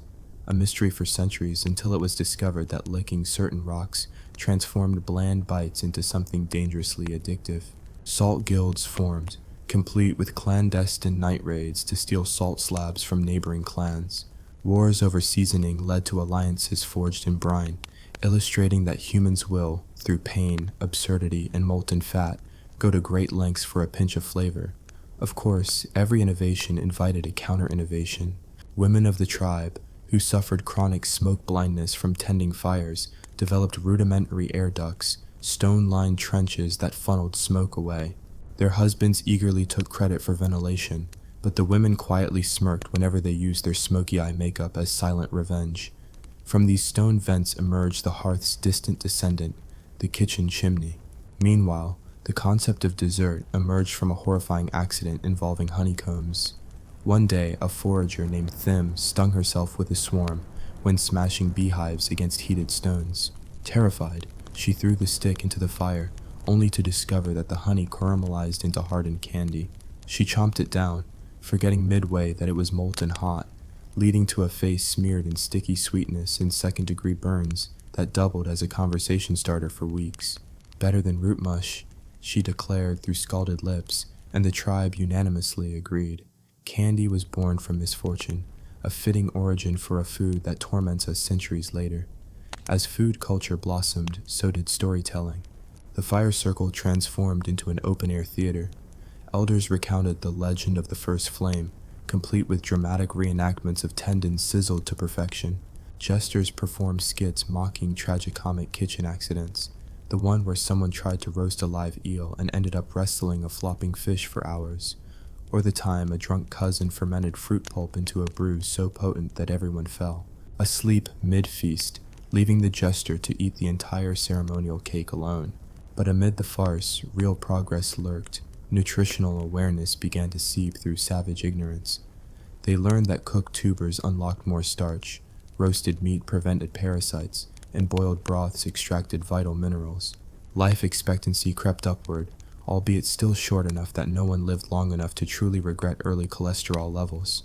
A mystery for centuries until it was discovered that licking certain rocks transformed bland bites into something dangerously addictive. Salt guilds formed, complete with clandestine night raids to steal salt slabs from neighboring clans. Wars over seasoning led to alliances forged in brine, illustrating that humans will, through pain, absurdity, and molten fat, go to great lengths for a pinch of flavor. Of course, every innovation invited a counter-innovation. Women of the tribe, who suffered chronic smoke blindness from tending fires, developed rudimentary air ducts, stone-lined trenches that funneled smoke away. Their husbands eagerly took credit for ventilation, but the women quietly smirked whenever they used their smoky eye makeup as silent revenge. From these stone vents emerged the hearth's distant descendant, the kitchen chimney. Meanwhile, the concept of dessert emerged from a horrifying accident involving honeycombs. One day, a forager named Thim stung herself with a swarm when smashing beehives against heated stones. Terrified, she threw the stick into the fire, only to discover that the honey caramelized into hardened candy. She chomped it down, forgetting midway that it was molten hot. leading to a face smeared in sticky sweetness and second-degree burns that doubled as a conversation starter for weeks. Better than root mush, she declared through scalded lips, and the tribe unanimously agreed. Candy was born from misfortune, a fitting origin for a food that torments us centuries later. As food culture blossomed, so did storytelling. The fire circle transformed into an open-air theater. Elders recounted the legend of the first flame, complete with dramatic reenactments of tendons sizzled to perfection. Jesters performed skits mocking tragicomic kitchen accidents, the one where someone tried to roast a live eel and ended up wrestling a flopping fish for hours, or the time a drunk cousin fermented fruit pulp into a brew so potent that everyone fell, asleep mid-feast, leaving the jester to eat the entire ceremonial cake alone. But amid the farce, real progress lurked. Nutritional awareness began to seep through savage ignorance. They learned that cooked tubers unlocked more starch, roasted meat prevented parasites, and boiled broths extracted vital minerals. Life expectancy crept upward, albeit still short enough that no one lived long enough to truly regret early cholesterol levels.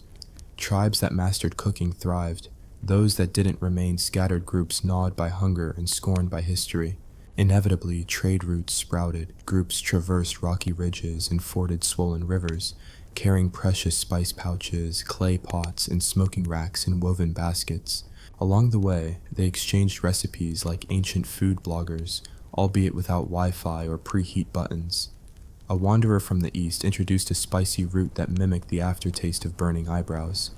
Tribes that mastered cooking thrived. Those that didn't remained scattered groups gnawed by hunger and scorned by history. Inevitably, trade routes sprouted. Groups traversed rocky ridges and forded swollen rivers, carrying precious spice pouches, clay pots, and smoking racks in woven baskets. Along the way, they exchanged recipes like ancient food bloggers, albeit without Wi-Fi or preheat buttons. A wanderer from the east introduced a spicy root that mimicked the aftertaste of burning eyebrows,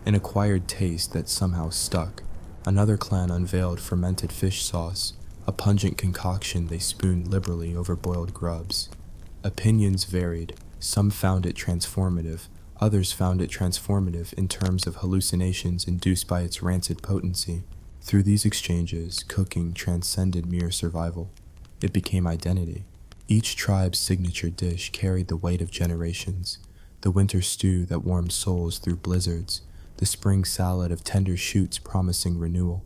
an acquired taste that somehow stuck. Another clan unveiled fermented fish sauce, a pungent concoction they spooned liberally over boiled grubs. Opinions varied. Some found it transformative, others found it transformative in terms of hallucinations induced by its rancid potency. Through these exchanges, cooking transcended mere survival. It became identity. Each tribe's signature dish carried the weight of generations. The winter stew that warmed souls through blizzards, the spring salad of tender shoots promising renewal,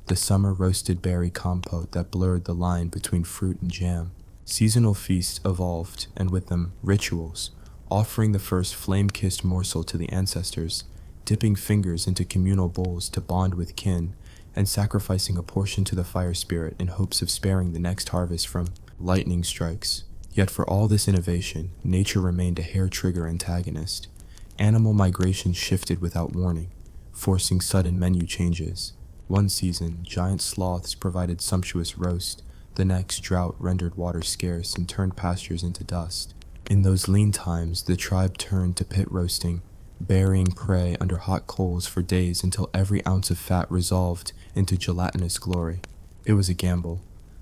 the summer roasted berry compote that blurred the line between fruit and jam. Seasonal feasts evolved, and with them, rituals, offering the first flame-kissed morsel to the ancestors, dipping fingers into communal bowls to bond with kin, and sacrificing a portion to the fire spirit in hopes of sparing the next harvest from lightning strikes. Yet for all this innovation, nature remained a hair-trigger antagonist. Animal migration shifted without warning, forcing sudden menu changes. One season, giant sloths provided sumptuous roast. The next, drought rendered water scarce and turned pastures into dust. In those lean times, the tribe turned to pit roasting, burying prey under hot coals for days until every ounce of fat resolved into gelatinous glory. It was a gamble.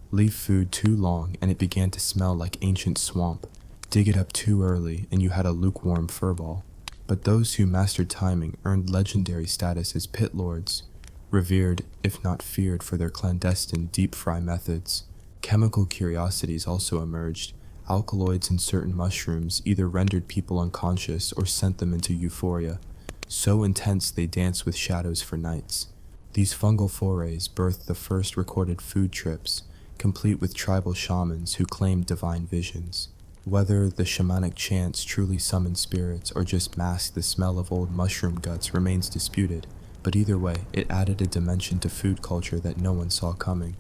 Leave food too long and it began to smell like ancient swamp. Dig it up too early and you had a lukewarm furball. But those who mastered timing earned legendary status as pit lords, revered, if not feared, for their clandestine deep-fry methods. Chemical curiosities also emerged. Alkaloids in certain mushrooms either rendered people unconscious or sent them into euphoria, so intense they danced with shadows for nights. These fungal forays birthed the first recorded food trips, complete with tribal shamans who claimed divine visions. Whether the shamanic chants truly summoned spirits or just masked the smell of old mushroom guts remains disputed, but either way, it added a dimension to food culture that no one saw coming.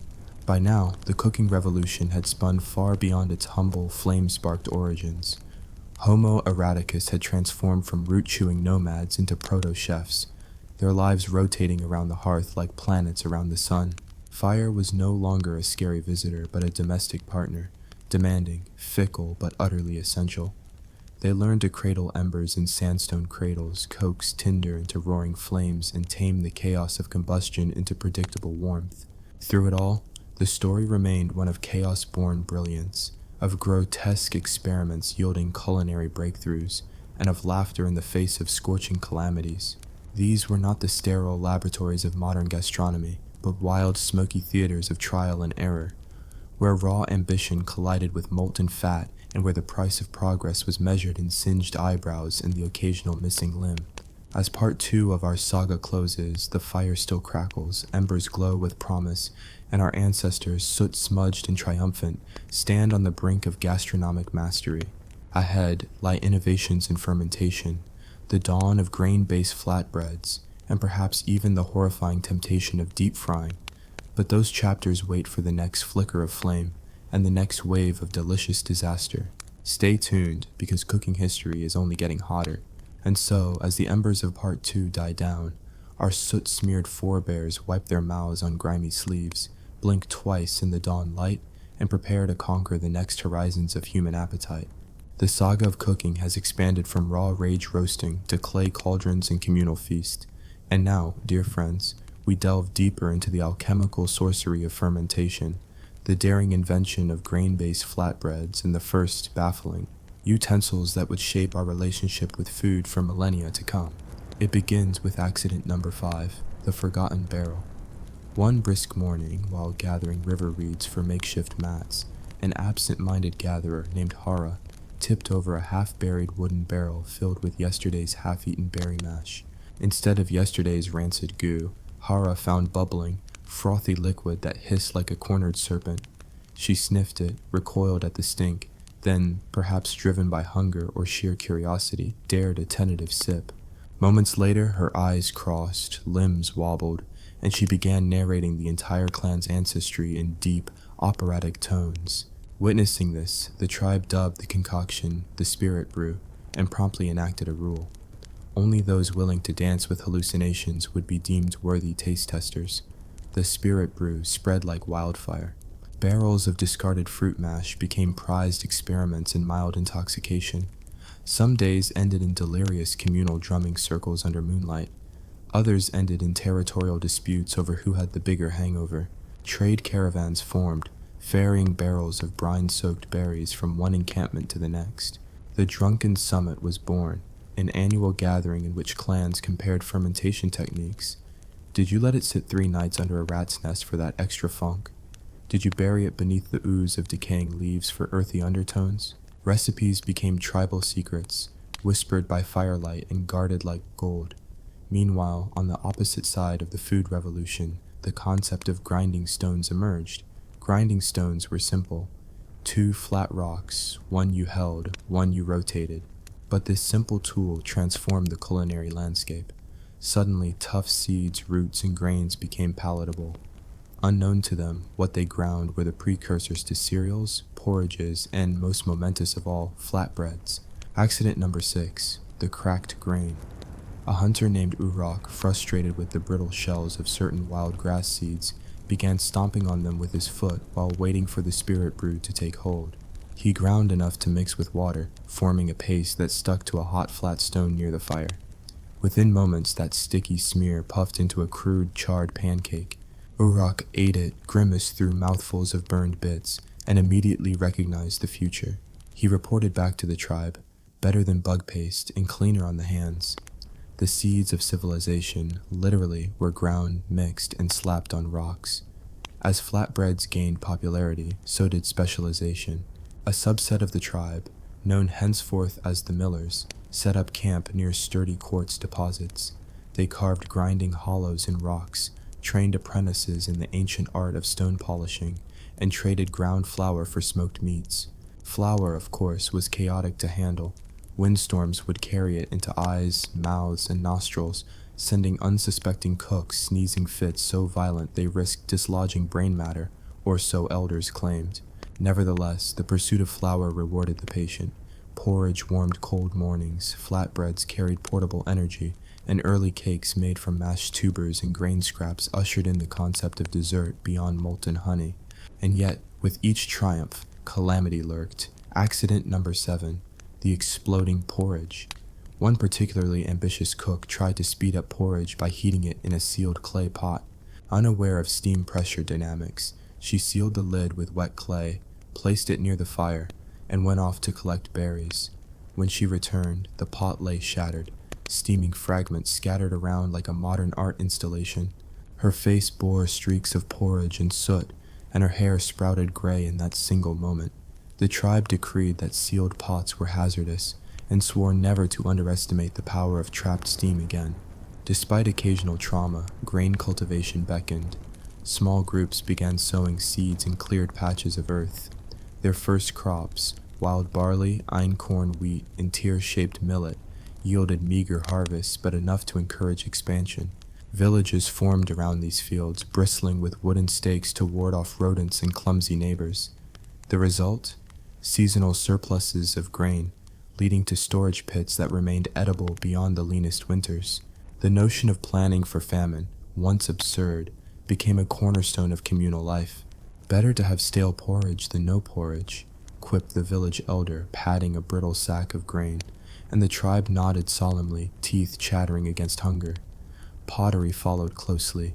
By now, the cooking revolution had spun far beyond its humble, flame-sparked origins. Homo eradicus had transformed from root-chewing nomads into proto-chefs, their lives rotating around the hearth like planets around the sun. Fire was no longer a scary visitor, but a domestic partner, demanding, fickle, but utterly essential. They learned to cradle embers in sandstone cradles, coax tinder into roaring flames, and tame the chaos of combustion into predictable warmth. Through it all, the story remained one of chaos-born brilliance, of grotesque experiments yielding culinary breakthroughs, and of laughter in the face of scorching calamities. These were not the sterile laboratories of modern gastronomy, but wild, smoky theaters of trial and error, where raw ambition collided with molten fat and where the price of progress was measured in singed eyebrows and the occasional missing limb. As part 2 of our saga closes, the fire still crackles, embers glow with promise, and our ancestors, soot-smudged and triumphant, stand on the brink of gastronomic mastery. Ahead lie innovations in fermentation, the dawn of grain-based flatbreads, and perhaps even the horrifying temptation of deep frying. But those chapters wait for the next flicker of flame and the next wave of delicious disaster. Stay tuned, because cooking history is only getting hotter. And so, as the embers of part 2 die down, our soot-smeared forebears wipe their mouths on grimy sleeves, blink twice in the dawn light, and prepare to conquer the next horizons of human appetite. The saga of cooking has expanded from raw rage roasting to clay cauldrons and communal feast. And now, dear friends, we delve deeper into the alchemical sorcery of fermentation, the daring invention of grain-based flatbreads, and the first, baffling, utensils that would shape our relationship with food for millennia to come. It begins with accident number 5, the forgotten barrel. One brisk morning, while gathering river reeds for makeshift mats, an absent-minded gatherer named Hara tipped over a half-buried wooden barrel filled with yesterday's half-eaten berry mash. Instead of yesterday's rancid goo, Hara found bubbling, frothy liquid that hissed like a cornered serpent. She sniffed it, recoiled at the stink, then, perhaps driven by hunger or sheer curiosity, dared a tentative sip. Moments later, her eyes crossed, limbs wobbled, and she began narrating the entire clan's ancestry in deep, operatic tones. Witnessing this, the tribe dubbed the concoction the Spirit Brew and promptly enacted a rule. Only those willing to dance with hallucinations would be deemed worthy taste testers. The Spirit Brew spread like wildfire. Barrels of discarded fruit mash became prized experiments in mild intoxication. Some days ended in delirious communal drumming circles under moonlight. Others ended in territorial disputes over who had the bigger hangover. Trade caravans formed, ferrying barrels of brine-soaked berries from one encampment to the next. The Drunken Summit was born, an annual gathering in which clans compared fermentation techniques. Did you let it sit 3 nights under a rat's nest for that extra funk? Did you bury it beneath the ooze of decaying leaves for earthy undertones? Recipes became tribal secrets, whispered by firelight and guarded like gold. Meanwhile, on the opposite side of the food revolution, the concept of grinding stones emerged. Grinding stones were simple. 2 flat rocks, one you held, one you rotated. But this simple tool transformed the culinary landscape. Suddenly, tough seeds, roots, and grains became palatable. Unknown to them, what they ground were the precursors to cereals, porridges, and, most momentous of all, flatbreads. Accident number 6, the cracked grain. A hunter named Urok, frustrated with the brittle shells of certain wild grass seeds, began stomping on them with his foot while waiting for the Spirit Brew to take hold. He ground enough to mix with water, forming a paste that stuck to a hot flat stone near the fire. Within moments, that sticky smear puffed into a crude, charred pancake. Urok ate it, grimaced through mouthfuls of burned bits, and immediately recognized the future. He reported back to the tribe, better than bug paste and cleaner on the hands. The seeds of civilization, literally, were ground, mixed, and slapped on rocks. As flatbreads gained popularity, so did specialization. A subset of the tribe, known henceforth as the Millers, set up camp near sturdy quartz deposits. They carved grinding hollows in rocks, trained apprentices in the ancient art of stone polishing, and traded ground flour for smoked meats. Flour, of course, was chaotic to handle. Windstorms would carry it into eyes, mouths, and nostrils, sending unsuspecting cooks sneezing fits so violent they risked dislodging brain matter, or so elders claimed. Nevertheless, the pursuit of flour rewarded the patient. Porridge warmed cold mornings, flatbreads carried portable energy, and early cakes made from mashed tubers and grain scraps ushered in the concept of dessert beyond molten honey. And yet, with each triumph, calamity lurked. Accident number 7. The exploding porridge. One particularly ambitious cook tried to speed up porridge by heating it in a sealed clay pot. Unaware of steam pressure dynamics, she sealed the lid with wet clay, placed it near the fire, and went off to collect berries. When she returned, the pot lay shattered, steaming fragments scattered around like a modern art installation. Her face bore streaks of porridge and soot, and her hair sprouted gray in that single moment. The tribe decreed that sealed pots were hazardous, and swore never to underestimate the power of trapped steam again. Despite occasional trauma, grain cultivation beckoned. Small groups began sowing seeds in cleared patches of earth. Their first crops, wild barley, einkorn wheat, and tear-shaped millet, yielded meager harvests but enough to encourage expansion. Villages formed around these fields, bristling with wooden stakes to ward off rodents and clumsy neighbors. The result? Seasonal surpluses of grain, leading to storage pits that remained edible beyond the leanest winters. The notion of planning for famine, once absurd, became a cornerstone of communal life. "Better to have stale porridge than no porridge," quipped the village elder, patting a brittle sack of grain, and the tribe nodded solemnly, teeth chattering against hunger. Pottery followed closely.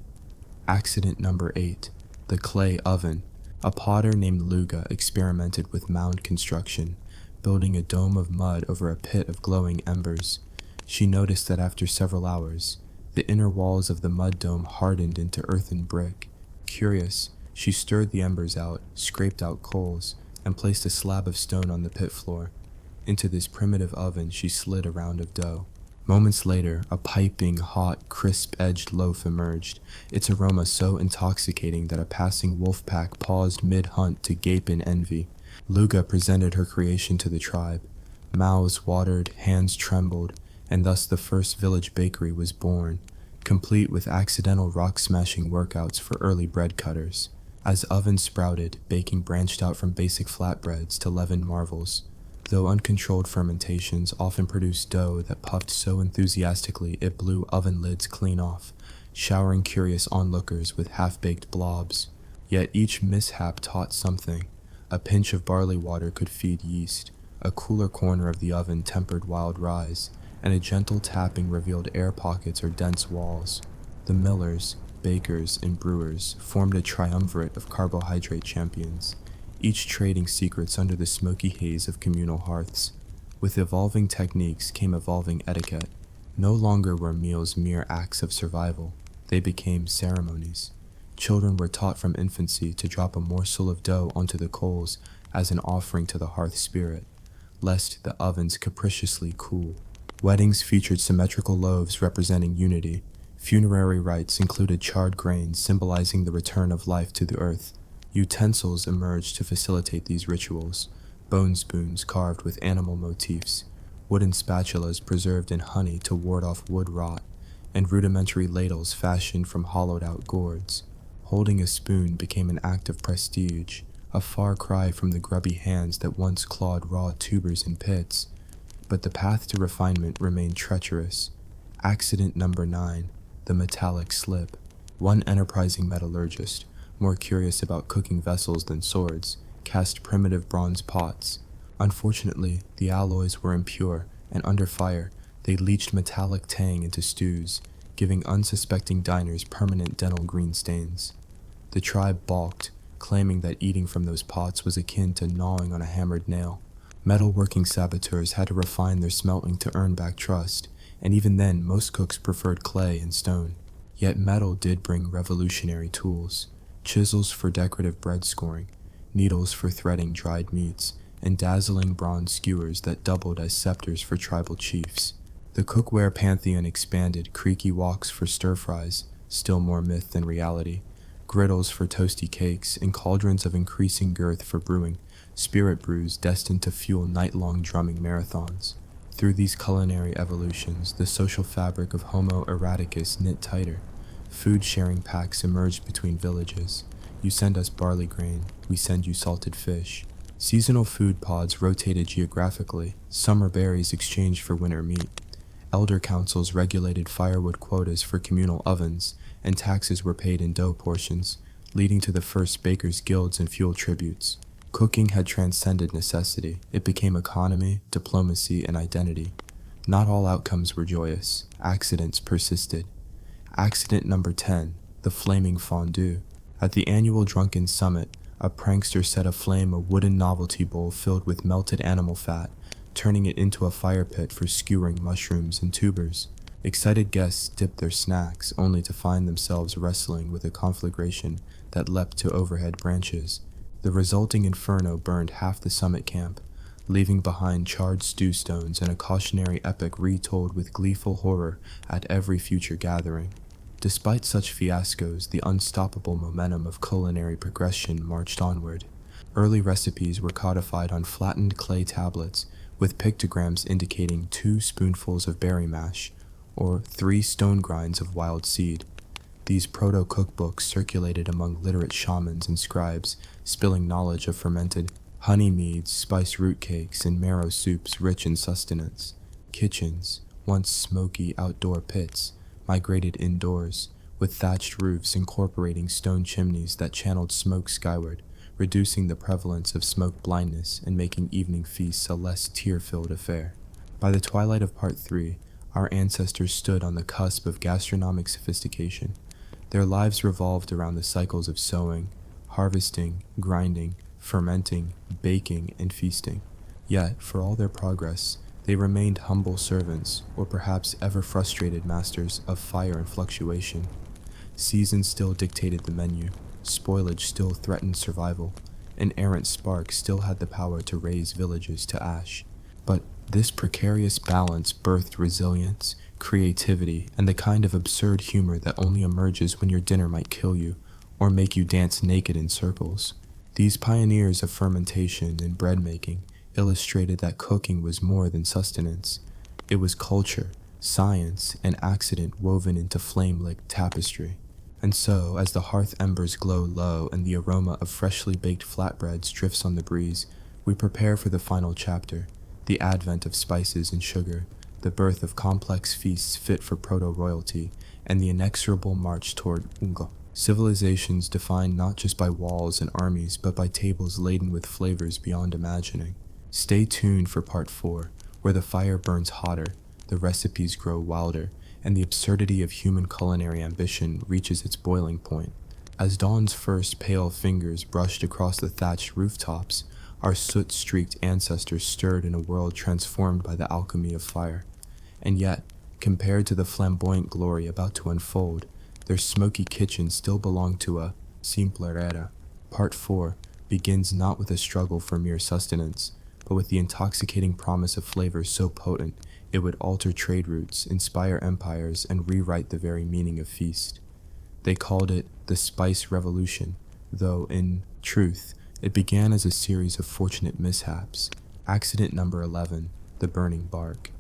Accident number 8, the clay oven. A potter named Luga experimented with mound construction, building a dome of mud over a pit of glowing embers. She noticed that after several hours, the inner walls of the mud dome hardened into earthen brick. Curious, she stirred the embers out, scraped out coals, and placed a slab of stone on the pit floor. Into this primitive oven she slid a round of dough. Moments later, a piping, hot, crisp-edged loaf emerged, its aroma so intoxicating that a passing wolf pack paused mid-hunt to gape in envy. Luga presented her creation to the tribe. Mouths watered, hands trembled, and thus the first village bakery was born, complete with accidental rock-smashing workouts for early bread cutters. As ovens sprouted, baking branched out from basic flatbreads to leavened marvels, though uncontrolled fermentations often produced dough that puffed so enthusiastically it blew oven lids clean off, showering curious onlookers with half-baked blobs. Yet each mishap taught something. A pinch of barley water could feed yeast, a cooler corner of the oven tempered wild ryes, and a gentle tapping revealed air pockets or dense walls. The millers, bakers, and brewers formed a triumvirate of carbohydrate champions, each trading secrets under the smoky haze of communal hearths. With evolving techniques came evolving etiquette. No longer were meals mere acts of survival, they became ceremonies. Children were taught from infancy to drop a morsel of dough onto the coals as an offering to the hearth spirit, lest the ovens capriciously cool. Weddings featured symmetrical loaves representing unity. Funerary rites included charred grains symbolizing the return of life to the earth. Utensils emerged to facilitate these rituals, bone spoons carved with animal motifs, wooden spatulas preserved in honey to ward off wood rot, and rudimentary ladles fashioned from hollowed-out gourds. Holding a spoon became an act of prestige, a far cry from the grubby hands that once clawed raw tubers in pits. But the path to refinement remained treacherous. Accident number 9, the metallic slip. One enterprising metallurgist, more curious about cooking vessels than swords, cast primitive bronze pots. Unfortunately, the alloys were impure, and under fire, they leached metallic tang into stews, giving unsuspecting diners permanent dental green stains. The tribe balked, claiming that eating from those pots was akin to gnawing on a hammered nail. Metalworking saboteurs had to refine their smelting to earn back trust, and even then most cooks preferred clay and stone. Yet metal did bring revolutionary tools: chisels for decorative bread scoring, needles for threading dried meats, and dazzling bronze skewers that doubled as scepters for tribal chiefs. The cookware pantheon expanded: creaky woks for stir-fries, still more myth than reality, griddles for toasty cakes, and cauldrons of increasing girth for brewing, spirit brews destined to fuel night-long drumming marathons. Through these culinary evolutions, the social fabric of Homo eradicus knit tighter. Food-sharing pacts emerged between villages. You send us barley grain, we send you salted fish. Seasonal food pods rotated geographically, summer berries exchanged for winter meat. Elder councils regulated firewood quotas for communal ovens, and taxes were paid in dough portions, leading to the first bakers' guilds and fuel tributes. Cooking had transcended necessity. It became economy, diplomacy, and identity. Not all outcomes were joyous. Accidents persisted. Accident number 10, the flaming fondue. At the annual drunken summit, a prankster set aflame a wooden novelty bowl filled with melted animal fat, turning it into a fire pit for skewering mushrooms and tubers. Excited guests dipped their snacks, only to find themselves wrestling with a conflagration that leapt to overhead branches. The resulting inferno burned half the summit camp, leaving behind charred stew stones and a cautionary epic retold with gleeful horror at every future gathering. Despite such fiascos, the unstoppable momentum of culinary progression marched onward. Early recipes were codified on flattened clay tablets, with pictograms indicating 2 spoonfuls of berry mash, or 3 stone grinds of wild seed. These proto-cookbooks circulated among literate shamans and scribes, spilling knowledge of fermented honey meads, spiced root cakes, and marrow soups rich in sustenance. Kitchens, once smoky outdoor pits, migrated indoors, with thatched roofs incorporating stone chimneys that channeled smoke skyward, reducing the prevalence of smoke blindness and making evening feasts a less tear-filled affair. By the twilight of Part 3, our ancestors stood on the cusp of gastronomic sophistication. Their lives revolved around the cycles of sowing, harvesting, grinding, fermenting, baking, and feasting. Yet, for all their progress, they remained humble servants, or perhaps ever-frustrated masters of fire and fluctuation. Seasons still dictated the menu, spoilage still threatened survival, an errant spark still had the power to raise villages to ash. But this precarious balance birthed resilience, creativity, and the kind of absurd humor that only emerges when your dinner might kill you, or make you dance naked in circles. These pioneers of fermentation and bread-making illustrated that cooking was more than sustenance. It was culture, science, and accident woven into flame-licked tapestry. And so, as the hearth embers glow low and the aroma of freshly baked flatbreads drifts on the breeze, we prepare for the final chapter, the advent of spices and sugar, the birth of complex feasts fit for proto-royalty, and the inexorable march toward Ungo. Civilizations defined not just by walls and armies, but by tables laden with flavors beyond imagining. Stay tuned for Part 4, where the fire burns hotter, the recipes grow wilder, and the absurdity of human culinary ambition reaches its boiling point. As dawn's first pale fingers brushed across the thatched rooftops, our soot-streaked ancestors stirred in a world transformed by the alchemy of fire. And yet, compared to the flamboyant glory about to unfold, their smoky kitchens still belong to a simpler era. Part 4 begins not with a struggle for mere sustenance, but with the intoxicating promise of flavors so potent it would alter trade routes, inspire empires, and rewrite the very meaning of feast. They called it the Spice Revolution, though, in truth, it began as a series of fortunate mishaps. Accident number 11, the burning bark.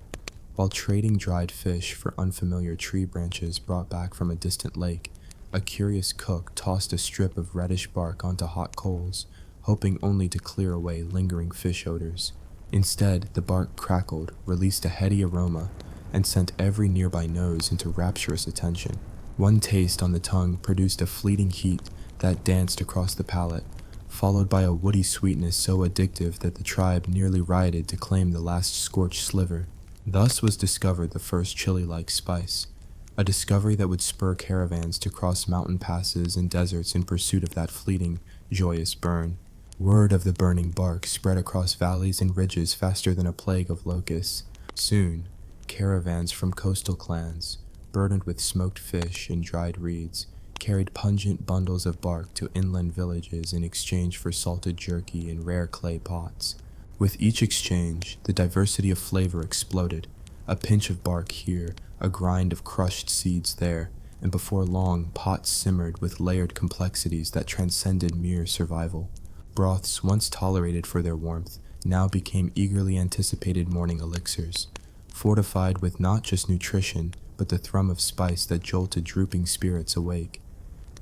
While trading dried fish for unfamiliar tree branches brought back from a distant lake, a curious cook tossed a strip of reddish bark onto hot coals, hoping only to clear away lingering fish odors. Instead, the bark crackled, released a heady aroma, and sent every nearby nose into rapturous attention. One taste on the tongue produced a fleeting heat that danced across the palate, followed by a woody sweetness so addictive that the tribe nearly rioted to claim the last scorched sliver. Thus was discovered the first chili-like spice, a discovery that would spur caravans to cross mountain passes and deserts in pursuit of that fleeting, joyous burn. Word of the burning bark spread across valleys and ridges faster than a plague of locusts. Soon, caravans from coastal clans, burdened with smoked fish and dried reeds, carried pungent bundles of bark to inland villages in exchange for salted jerky and rare clay pots. With each exchange, the diversity of flavor exploded, a pinch of bark here, a grind of crushed seeds there, and before long, pots simmered with layered complexities that transcended mere survival. Broths once tolerated for their warmth now became eagerly anticipated morning elixirs, fortified with not just nutrition, but the thrum of spice that jolted drooping spirits awake.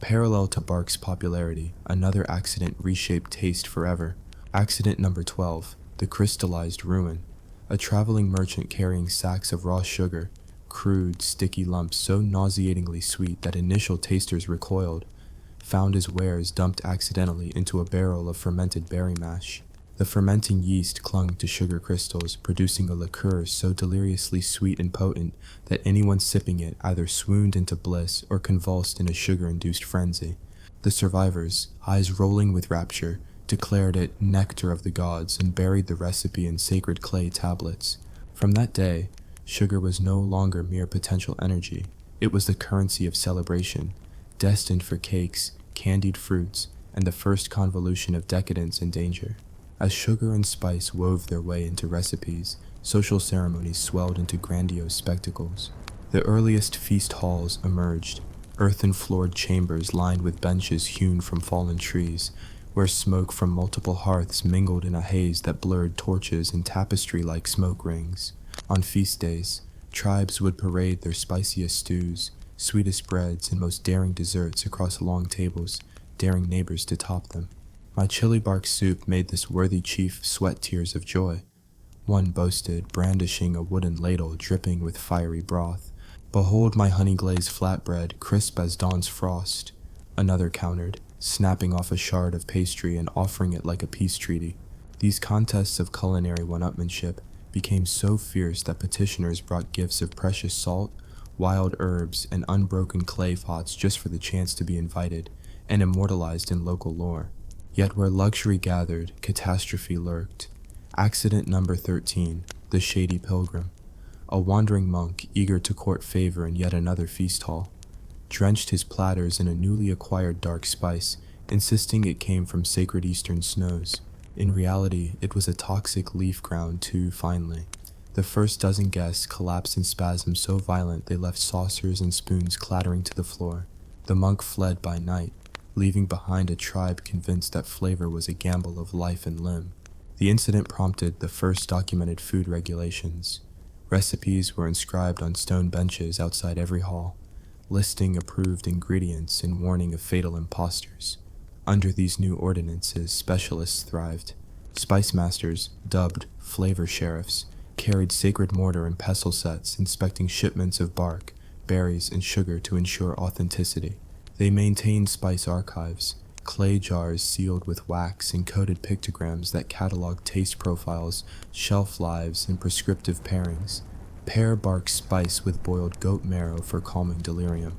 Parallel to bark's popularity, another accident reshaped taste forever. Accident number 12, the crystallized ruin. A traveling merchant carrying sacks of raw sugar, crude, sticky lumps so nauseatingly sweet that initial tasters recoiled, found his wares dumped accidentally into a barrel of fermented berry mash. The fermenting yeast clung to sugar crystals, producing a liqueur so deliriously sweet and potent that anyone sipping it either swooned into bliss or convulsed in a sugar-induced frenzy. The survivors, eyes rolling with rapture, declared it nectar of the gods and buried the recipe in sacred clay tablets. From that day, sugar was no longer mere potential energy. It was the currency of celebration, destined for cakes, candied fruits, and the first convolution of decadence and danger. As sugar and spice wove their way into recipes, social ceremonies swelled into grandiose spectacles. The earliest feast halls emerged, earthen-floored chambers lined with benches hewn from fallen trees, where smoke from multiple hearths mingled in a haze that blurred torches and tapestry-like smoke rings. On feast days, tribes would parade their spiciest stews, sweetest breads, and most daring desserts across long tables, daring neighbors to top them. My chili bark soup made this worthy chief sweat tears of joy. One boasted, brandishing a wooden ladle dripping with fiery broth, "Behold my honey-glazed flatbread, crisp as dawn's frost." Another countered, snapping off a shard of pastry and offering it like a peace treaty. These contests of culinary one-upmanship became so fierce that petitioners brought gifts of precious salt, wild herbs, and unbroken clay pots just for the chance to be invited and immortalized in local lore. Yet where luxury gathered, catastrophe lurked. Accident number 13, the shady pilgrim. A wandering monk, eager to court favor in yet another feast hall, drenched his platters in a newly acquired dark spice, insisting it came from sacred eastern snows. In reality, it was a toxic leaf ground too finely. The first dozen guests collapsed in spasms so violent they left saucers and spoons clattering to the floor. The monk fled by night, leaving behind a tribe convinced that flavor was a gamble of life and limb. The incident prompted the first documented food regulations. Recipes were inscribed on stone benches outside every hall, listing approved ingredients and warning of fatal imposters. Under these new ordinances, specialists thrived. Spice masters, dubbed flavor sheriffs, carried sacred mortar and pestle sets, inspecting shipments of bark, berries, and sugar to ensure authenticity. They maintained spice archives, clay jars sealed with wax and coded pictograms that cataloged taste profiles, shelf lives, and prescriptive pairings. Pear bark spice with boiled goat marrow for calming delirium.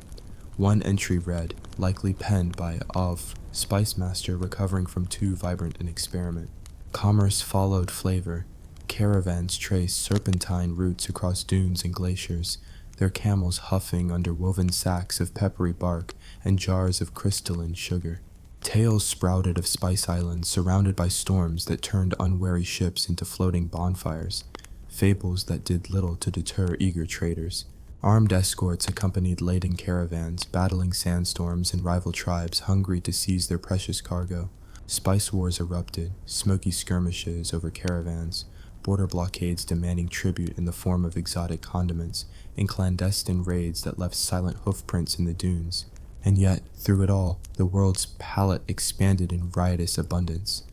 One entry read, likely penned by Of, spice master recovering from too vibrant an experiment. Commerce followed flavor. Caravans traced serpentine routes across dunes and glaciers, their camels huffing under woven sacks of peppery bark and jars of crystalline sugar. Tales sprouted of spice islands surrounded by storms that turned unwary ships into floating bonfires, fables that did little to deter eager traders. Armed escorts accompanied laden caravans, battling sandstorms and rival tribes hungry to seize their precious cargo. Spice wars erupted, smoky skirmishes over caravans, border blockades demanding tribute in the form of exotic condiments, and clandestine raids that left silent hoofprints in the dunes. And yet, through it all, the world's palate expanded in riotous abundance.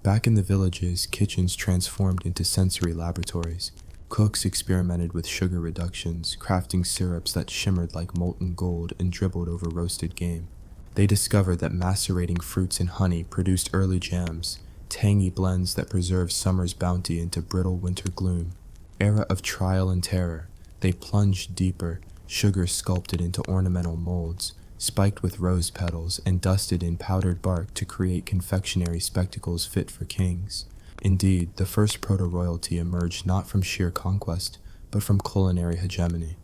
Back in the villages, kitchens transformed into sensory laboratories. Cooks experimented with sugar reductions, crafting syrups that shimmered like molten gold and dribbled over roasted game. They discovered that macerating fruits in honey produced early jams, tangy blends that preserved summer's bounty into brittle winter gloom. Era of trial and terror, they plunged deeper, sugar sculpted into ornamental molds, spiked with rose petals and dusted in powdered bark to create confectionery spectacles fit for kings. Indeed, the first proto-royalty emerged not from sheer conquest, but from culinary hegemony.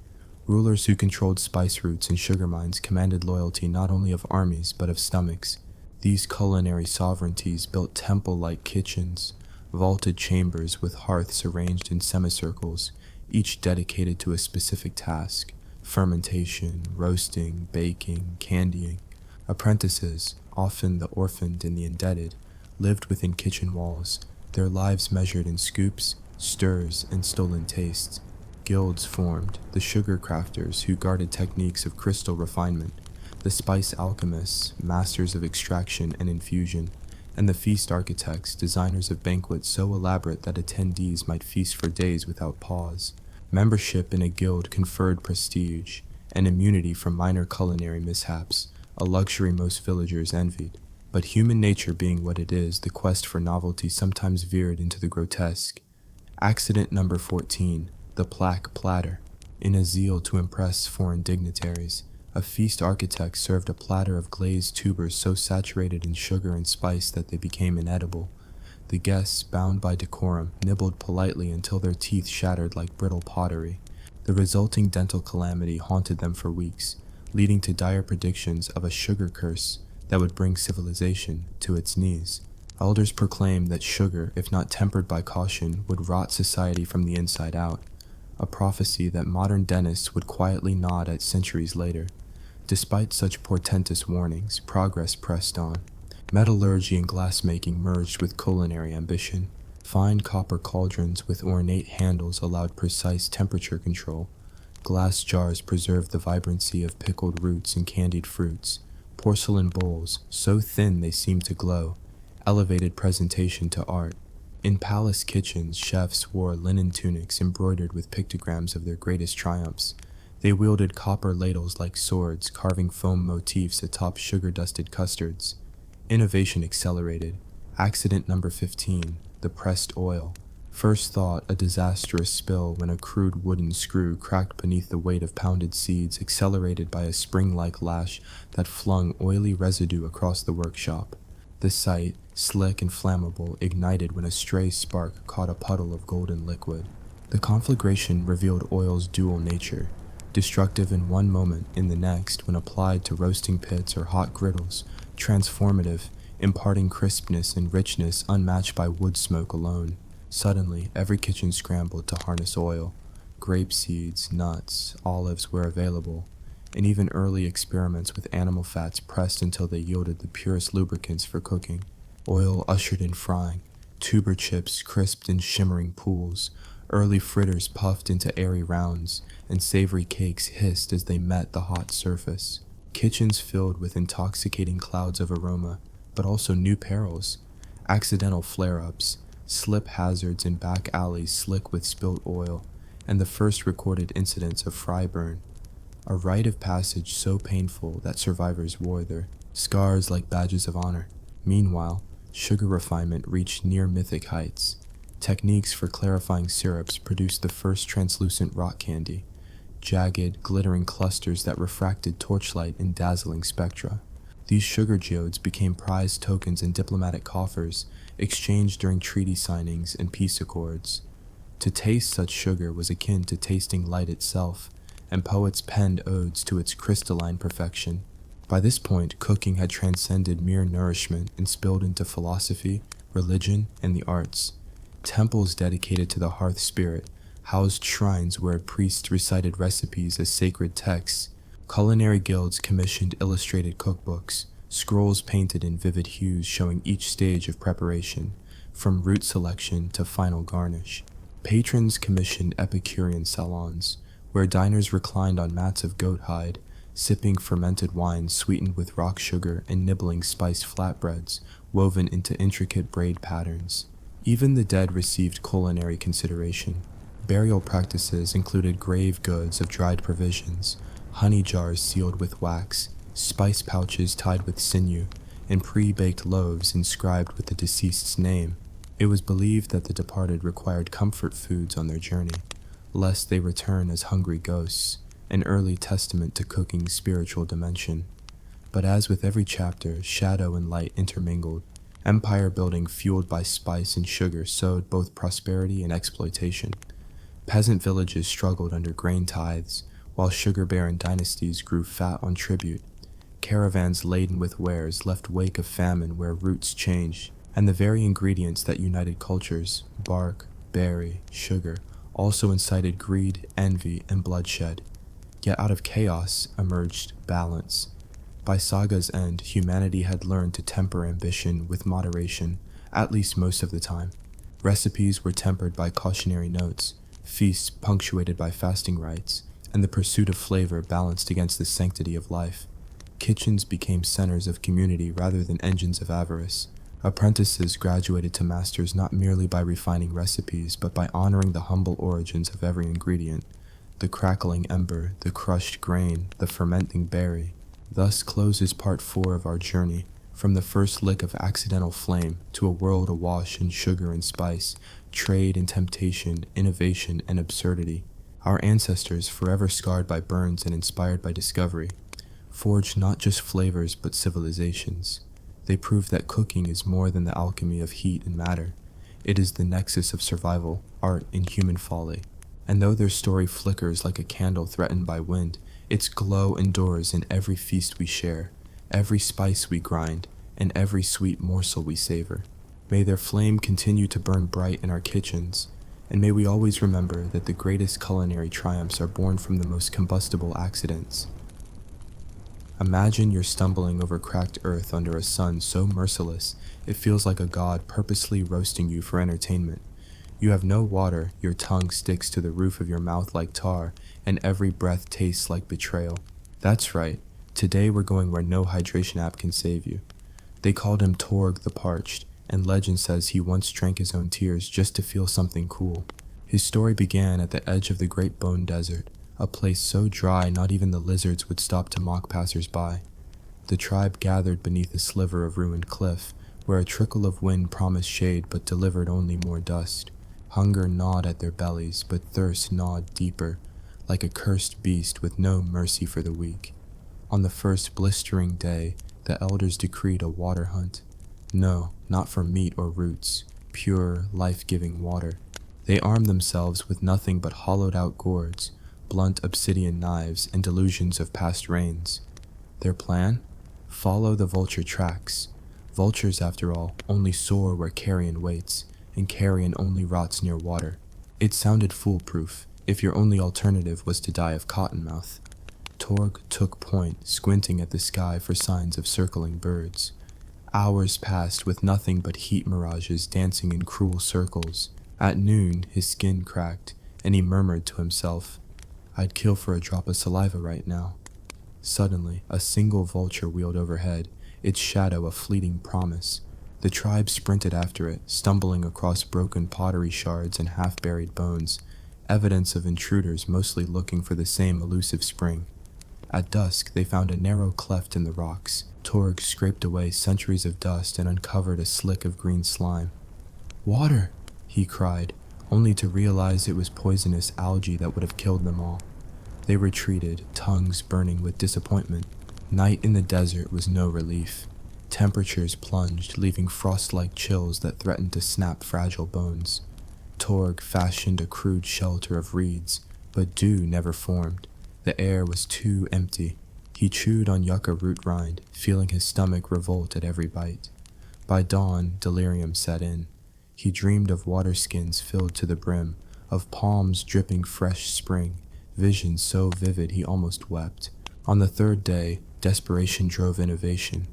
Rulers who controlled spice routes and sugar mines commanded loyalty not only of armies but of stomachs. These culinary sovereignties built temple-like kitchens, vaulted chambers with hearths arranged in semicircles, each dedicated to a specific task: fermentation, roasting, baking, candying. Apprentices, often the orphaned and the indebted, lived within kitchen walls, their lives measured in scoops, stirs, and stolen tastes. Guilds formed, the sugar crafters who guarded techniques of crystal refinement, the spice alchemists, masters of extraction and infusion, and the feast architects, designers of banquets so elaborate that attendees might feast for days without pause. Membership in a guild conferred prestige and immunity from minor culinary mishaps, a luxury most villagers envied. But human nature being what it is, the quest for novelty sometimes veered into the grotesque. Accident number 14, the plaque platter. In a zeal to impress foreign dignitaries, a feast architect served a platter of glazed tubers so saturated in sugar and spice that they became inedible. The guests, bound by decorum, nibbled politely until their teeth shattered like brittle pottery. The resulting dental calamity haunted them for weeks, leading to dire predictions of a sugar curse that would bring civilization to its knees. Elders proclaimed that sugar, if not tempered by caution, would rot society from the inside out, a prophecy that modern dentists would quietly nod at centuries later. Despite such portentous warnings, progress pressed on. Metallurgy and glassmaking merged with culinary ambition. Fine copper cauldrons with ornate handles allowed precise temperature control. Glass jars preserved the vibrancy of pickled roots and candied fruits. Porcelain bowls, so thin they seemed to glow, elevated presentation to art. In palace kitchens, chefs wore linen tunics embroidered with pictograms of their greatest triumphs. They wielded copper ladles like swords, carving foam motifs atop sugar-dusted custards. Innovation accelerated. Accident number 15, the pressed oil. First thought, a disastrous spill when a crude wooden screw cracked beneath the weight of pounded seeds, accelerated by a spring-like lash that flung oily residue across the workshop. The sight, slick and flammable, ignited when a stray spark caught a puddle of golden liquid. The conflagration revealed oil's dual nature, destructive in one moment, in the next, when applied to roasting pits or hot griddles, transformative, imparting crispness and richness unmatched by wood smoke alone. Suddenly, every kitchen scrambled to harness oil. Grape seeds, nuts, olives were available, and even early experiments with animal fats pressed until they yielded the purest lubricants for cooking. Oil ushered in frying, tuber chips crisped in shimmering pools, early fritters puffed into airy rounds, and savory cakes hissed as they met the hot surface. Kitchens filled with intoxicating clouds of aroma, but also new perils, accidental flare-ups, slip hazards in back alleys slick with spilt oil, and the first recorded incidents of fry burn. A rite of passage so painful that survivors wore their scars like badges of honor. Meanwhile, sugar refinement reached near mythic heights. Techniques for clarifying syrups produced the first translucent rock candy, jagged, glittering clusters that refracted torchlight in dazzling spectra. These sugar geodes became prized tokens in diplomatic coffers, exchanged during treaty signings and peace accords. To taste such sugar was akin to tasting light itself, and poets penned odes to its crystalline perfection. By this point, cooking had transcended mere nourishment and spilled into philosophy, religion, and the arts. Temples dedicated to the hearth spirit housed shrines where priests recited recipes as sacred texts. Culinary guilds commissioned illustrated cookbooks, scrolls painted in vivid hues showing each stage of preparation, from root selection to final garnish. Patrons commissioned Epicurean salons, where diners reclined on mats of goat hide, sipping fermented wines sweetened with rock sugar and nibbling spiced flatbreads woven into intricate braid patterns. Even the dead received culinary consideration. Burial practices included grave goods of dried provisions, honey jars sealed with wax, spice pouches tied with sinew, and pre-baked loaves inscribed with the deceased's name. It was believed that the departed required comfort foods on their journey, lest they return as hungry ghosts, an early testament to cooking's spiritual dimension. But as with every chapter, shadow and light intermingled. Empire building fueled by spice and sugar sowed both prosperity and exploitation. Peasant villages struggled under grain tithes, while sugar-baron dynasties grew fat on tribute. Caravans laden with wares left wake of famine where routes changed, and the very ingredients that united cultures, bark, berry, sugar, also incited greed, envy, and bloodshed. Yet out of chaos emerged balance. By saga's end, humanity had learned to temper ambition with moderation, at least most of the time. Recipes were tempered by cautionary notes, feasts punctuated by fasting rites, and the pursuit of flavor balanced against the sanctity of life. Kitchens became centers of community rather than engines of avarice. Apprentices graduated to masters not merely by refining recipes, but by honoring the humble origins of every ingredient: the crackling ember, the crushed grain, the fermenting berry. Thus closes part 4 of our journey, from the first lick of accidental flame to a world awash in sugar and spice, trade and temptation, innovation and absurdity. Our ancestors, forever scarred by burns and inspired by discovery, forged not just flavors but civilizations. They proved that cooking is more than the alchemy of heat and matter. It is the nexus of survival, art, and human folly. And though their story flickers like a candle threatened by wind, its glow endures in every feast we share, every spice we grind, and every sweet morsel we savor. May their flame continue to burn bright in our kitchens, and may we always remember that the greatest culinary triumphs are born from the most combustible accidents. Imagine you're stumbling over cracked earth under a sun so merciless it feels like a god purposely roasting you for entertainment. You have no water, your tongue sticks to the roof of your mouth like tar, and every breath tastes like betrayal. That's right, today we're going where no hydration app can save you. They called him Torg the Parched, and legend says he once drank his own tears just to feel something cool. His story began at the edge of the Great Bone Desert, a place so dry not even the lizards would stop to mock passers-by. The tribe gathered beneath a sliver of ruined cliff, where a trickle of wind promised shade but delivered only more dust. Hunger gnawed at their bellies, but thirst gnawed deeper, like a cursed beast with no mercy for the weak. On the first blistering day, the elders decreed a water hunt. No, not for meat or roots, pure, life-giving water. They armed themselves with nothing but hollowed-out gourds, blunt obsidian knives, and delusions of past rains. Their plan? Follow the vulture tracks. Vultures, after all, only soar where carrion waits, and carrion only rots near water. It sounded foolproof, if your only alternative was to die of cottonmouth. Torg took point, squinting at the sky for signs of circling birds. Hours passed with nothing but heat mirages dancing in cruel circles. At noon, his skin cracked, and he murmured to himself, "I'd kill for a drop of saliva right now." Suddenly, a single vulture wheeled overhead, its shadow a fleeting promise. The tribe sprinted after it, stumbling across broken pottery shards and half-buried bones, evidence of intruders mostly looking for the same elusive spring. At dusk, they found a narrow cleft in the rocks. Torg scraped away centuries of dust and uncovered a slick of green slime. "Water!" he cried, only to realize it was poisonous algae that would have killed them all. They retreated, tongues burning with disappointment. Night in the desert was no relief. Temperatures plunged, leaving frost-like chills that threatened to snap fragile bones. Torg fashioned a crude shelter of reeds, but dew never formed. The air was too empty. He chewed on yucca root rind, feeling his stomach revolt at every bite. By dawn, delirium set in. He dreamed of water skins filled to the brim, of palms dripping fresh spring, visions so vivid he almost wept. On the third day, desperation drove innovation.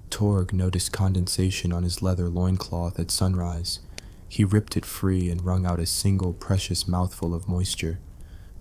Torg noticed condensation on his leather loincloth at sunrise. He ripped it free and wrung out a single precious mouthful of moisture.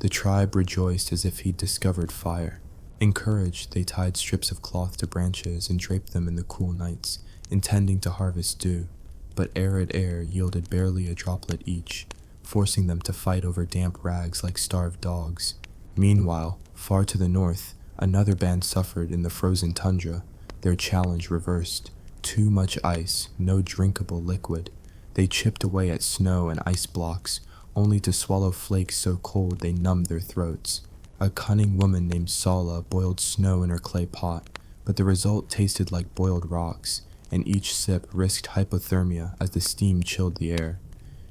The tribe rejoiced as if he'd discovered fire. Encouraged, they tied strips of cloth to branches and draped them in the cool nights, intending to harvest dew. But arid air yielded barely a droplet each, forcing them to fight over damp rags like starved dogs. Meanwhile, far to the north, another band suffered in the frozen tundra, their challenge reversed. Too much ice, no drinkable liquid. They chipped away at snow and ice blocks, only to swallow flakes so cold they numbed their throats. A cunning woman named Sala boiled snow in her clay pot, but the result tasted like boiled rocks, and each sip risked hypothermia as the steam chilled the air.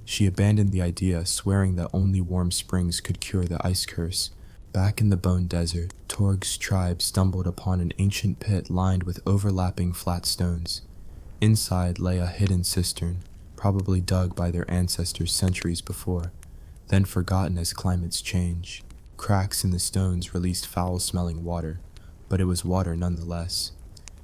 She abandoned the idea, swearing that only warm springs could cure the ice curse. Back in the Bone Desert, Torg's tribe stumbled upon an ancient pit lined with overlapping flat stones. Inside lay a hidden cistern, probably dug by their ancestors centuries before, then forgotten as climates change. Cracks in the stones released foul-smelling water, but it was water nonetheless.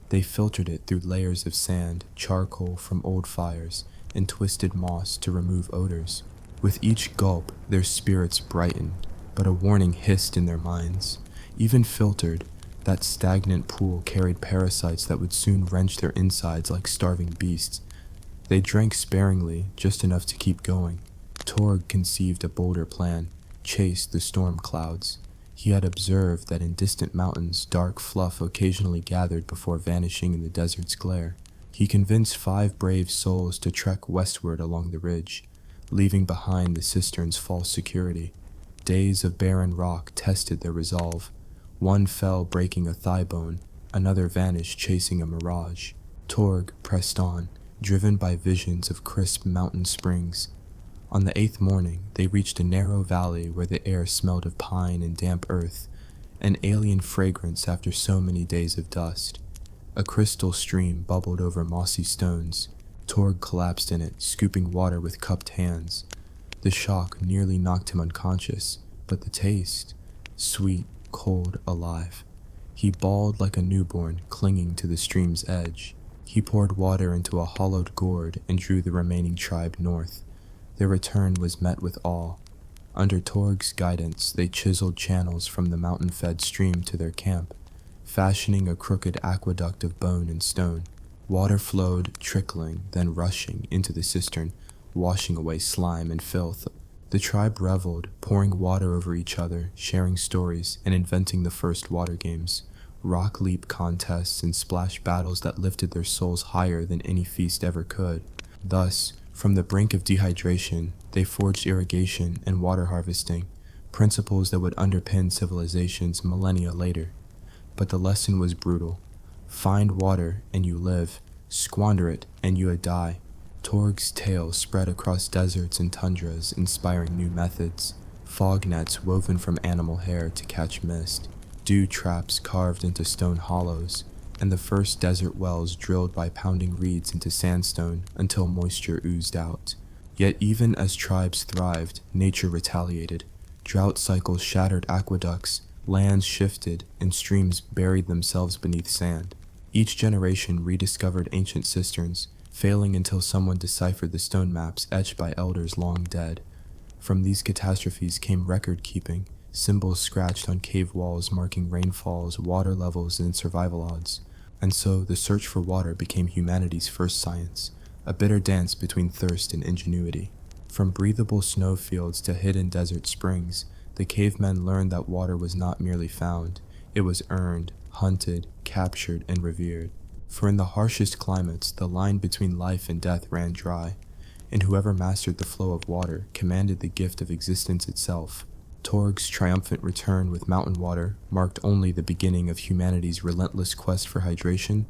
They filtered it through layers of sand, charcoal from old fires, and twisted moss to remove odors. With each gulp, their spirits brightened, but a warning hissed in their minds. Even filtered, that stagnant pool carried parasites that would soon wrench their insides like starving beasts. They drank sparingly, just enough to keep going. Torg conceived a bolder plan, chased the storm clouds. He had observed that in distant mountains, dark fluff occasionally gathered before vanishing in the desert's glare. He convinced 5 brave souls to trek westward along the ridge, leaving behind the cistern's false security. Days of barren rock tested their resolve. One fell breaking a thigh bone, another vanished chasing a mirage. Torg pressed on, driven by visions of crisp mountain springs. On the 8th morning, they reached a narrow valley where the air smelled of pine and damp earth, an alien fragrance after so many days of dust. A crystal stream bubbled over mossy stones. Torg collapsed in it, scooping water with cupped hands. The shock nearly knocked him unconscious, but the taste, sweet, cold, alive. He bawled like a newborn clinging to the stream's edge. He poured water into a hollowed gourd and drew the remaining tribe north. Their return was met with awe. Under Torg's guidance, they chiseled channels from the mountain-fed stream to their camp, fashioning a crooked aqueduct of bone and stone. Water flowed, trickling, then rushing into the cistern, washing away slime and filth. The tribe reveled, pouring water over each other, sharing stories, and inventing the first water games, rock leap contests and splash battles that lifted their souls higher than any feast ever could. Thus, from the brink of dehydration, they forged irrigation and water harvesting, principles that would underpin civilizations millennia later. But the lesson was brutal. Find water and you live, squander it and you die. Torg's tale spread across deserts and tundras, inspiring new methods. Fog nets woven from animal hair to catch mist, dew traps carved into stone hollows, and the first desert wells drilled by pounding reeds into sandstone until moisture oozed out. Yet even as tribes thrived, nature retaliated. Drought cycles shattered aqueducts, lands shifted, and streams buried themselves beneath sand. Each generation rediscovered ancient cisterns, failing until someone deciphered the stone maps etched by elders long dead. From these catastrophes came record-keeping, symbols scratched on cave walls marking rainfalls, water levels, and survival odds. And so the search for water became humanity's first science, a bitter dance between thirst and ingenuity. From breathable snowfields to hidden desert springs, the cavemen learned that water was not merely found, it was earned, hunted, captured, and revered. For in the harshest climates, the line between life and death ran dry, and whoever mastered the flow of water commanded the gift of existence itself. Torg's triumphant return with mountain water marked only the beginning of humanity's relentless quest for hydration,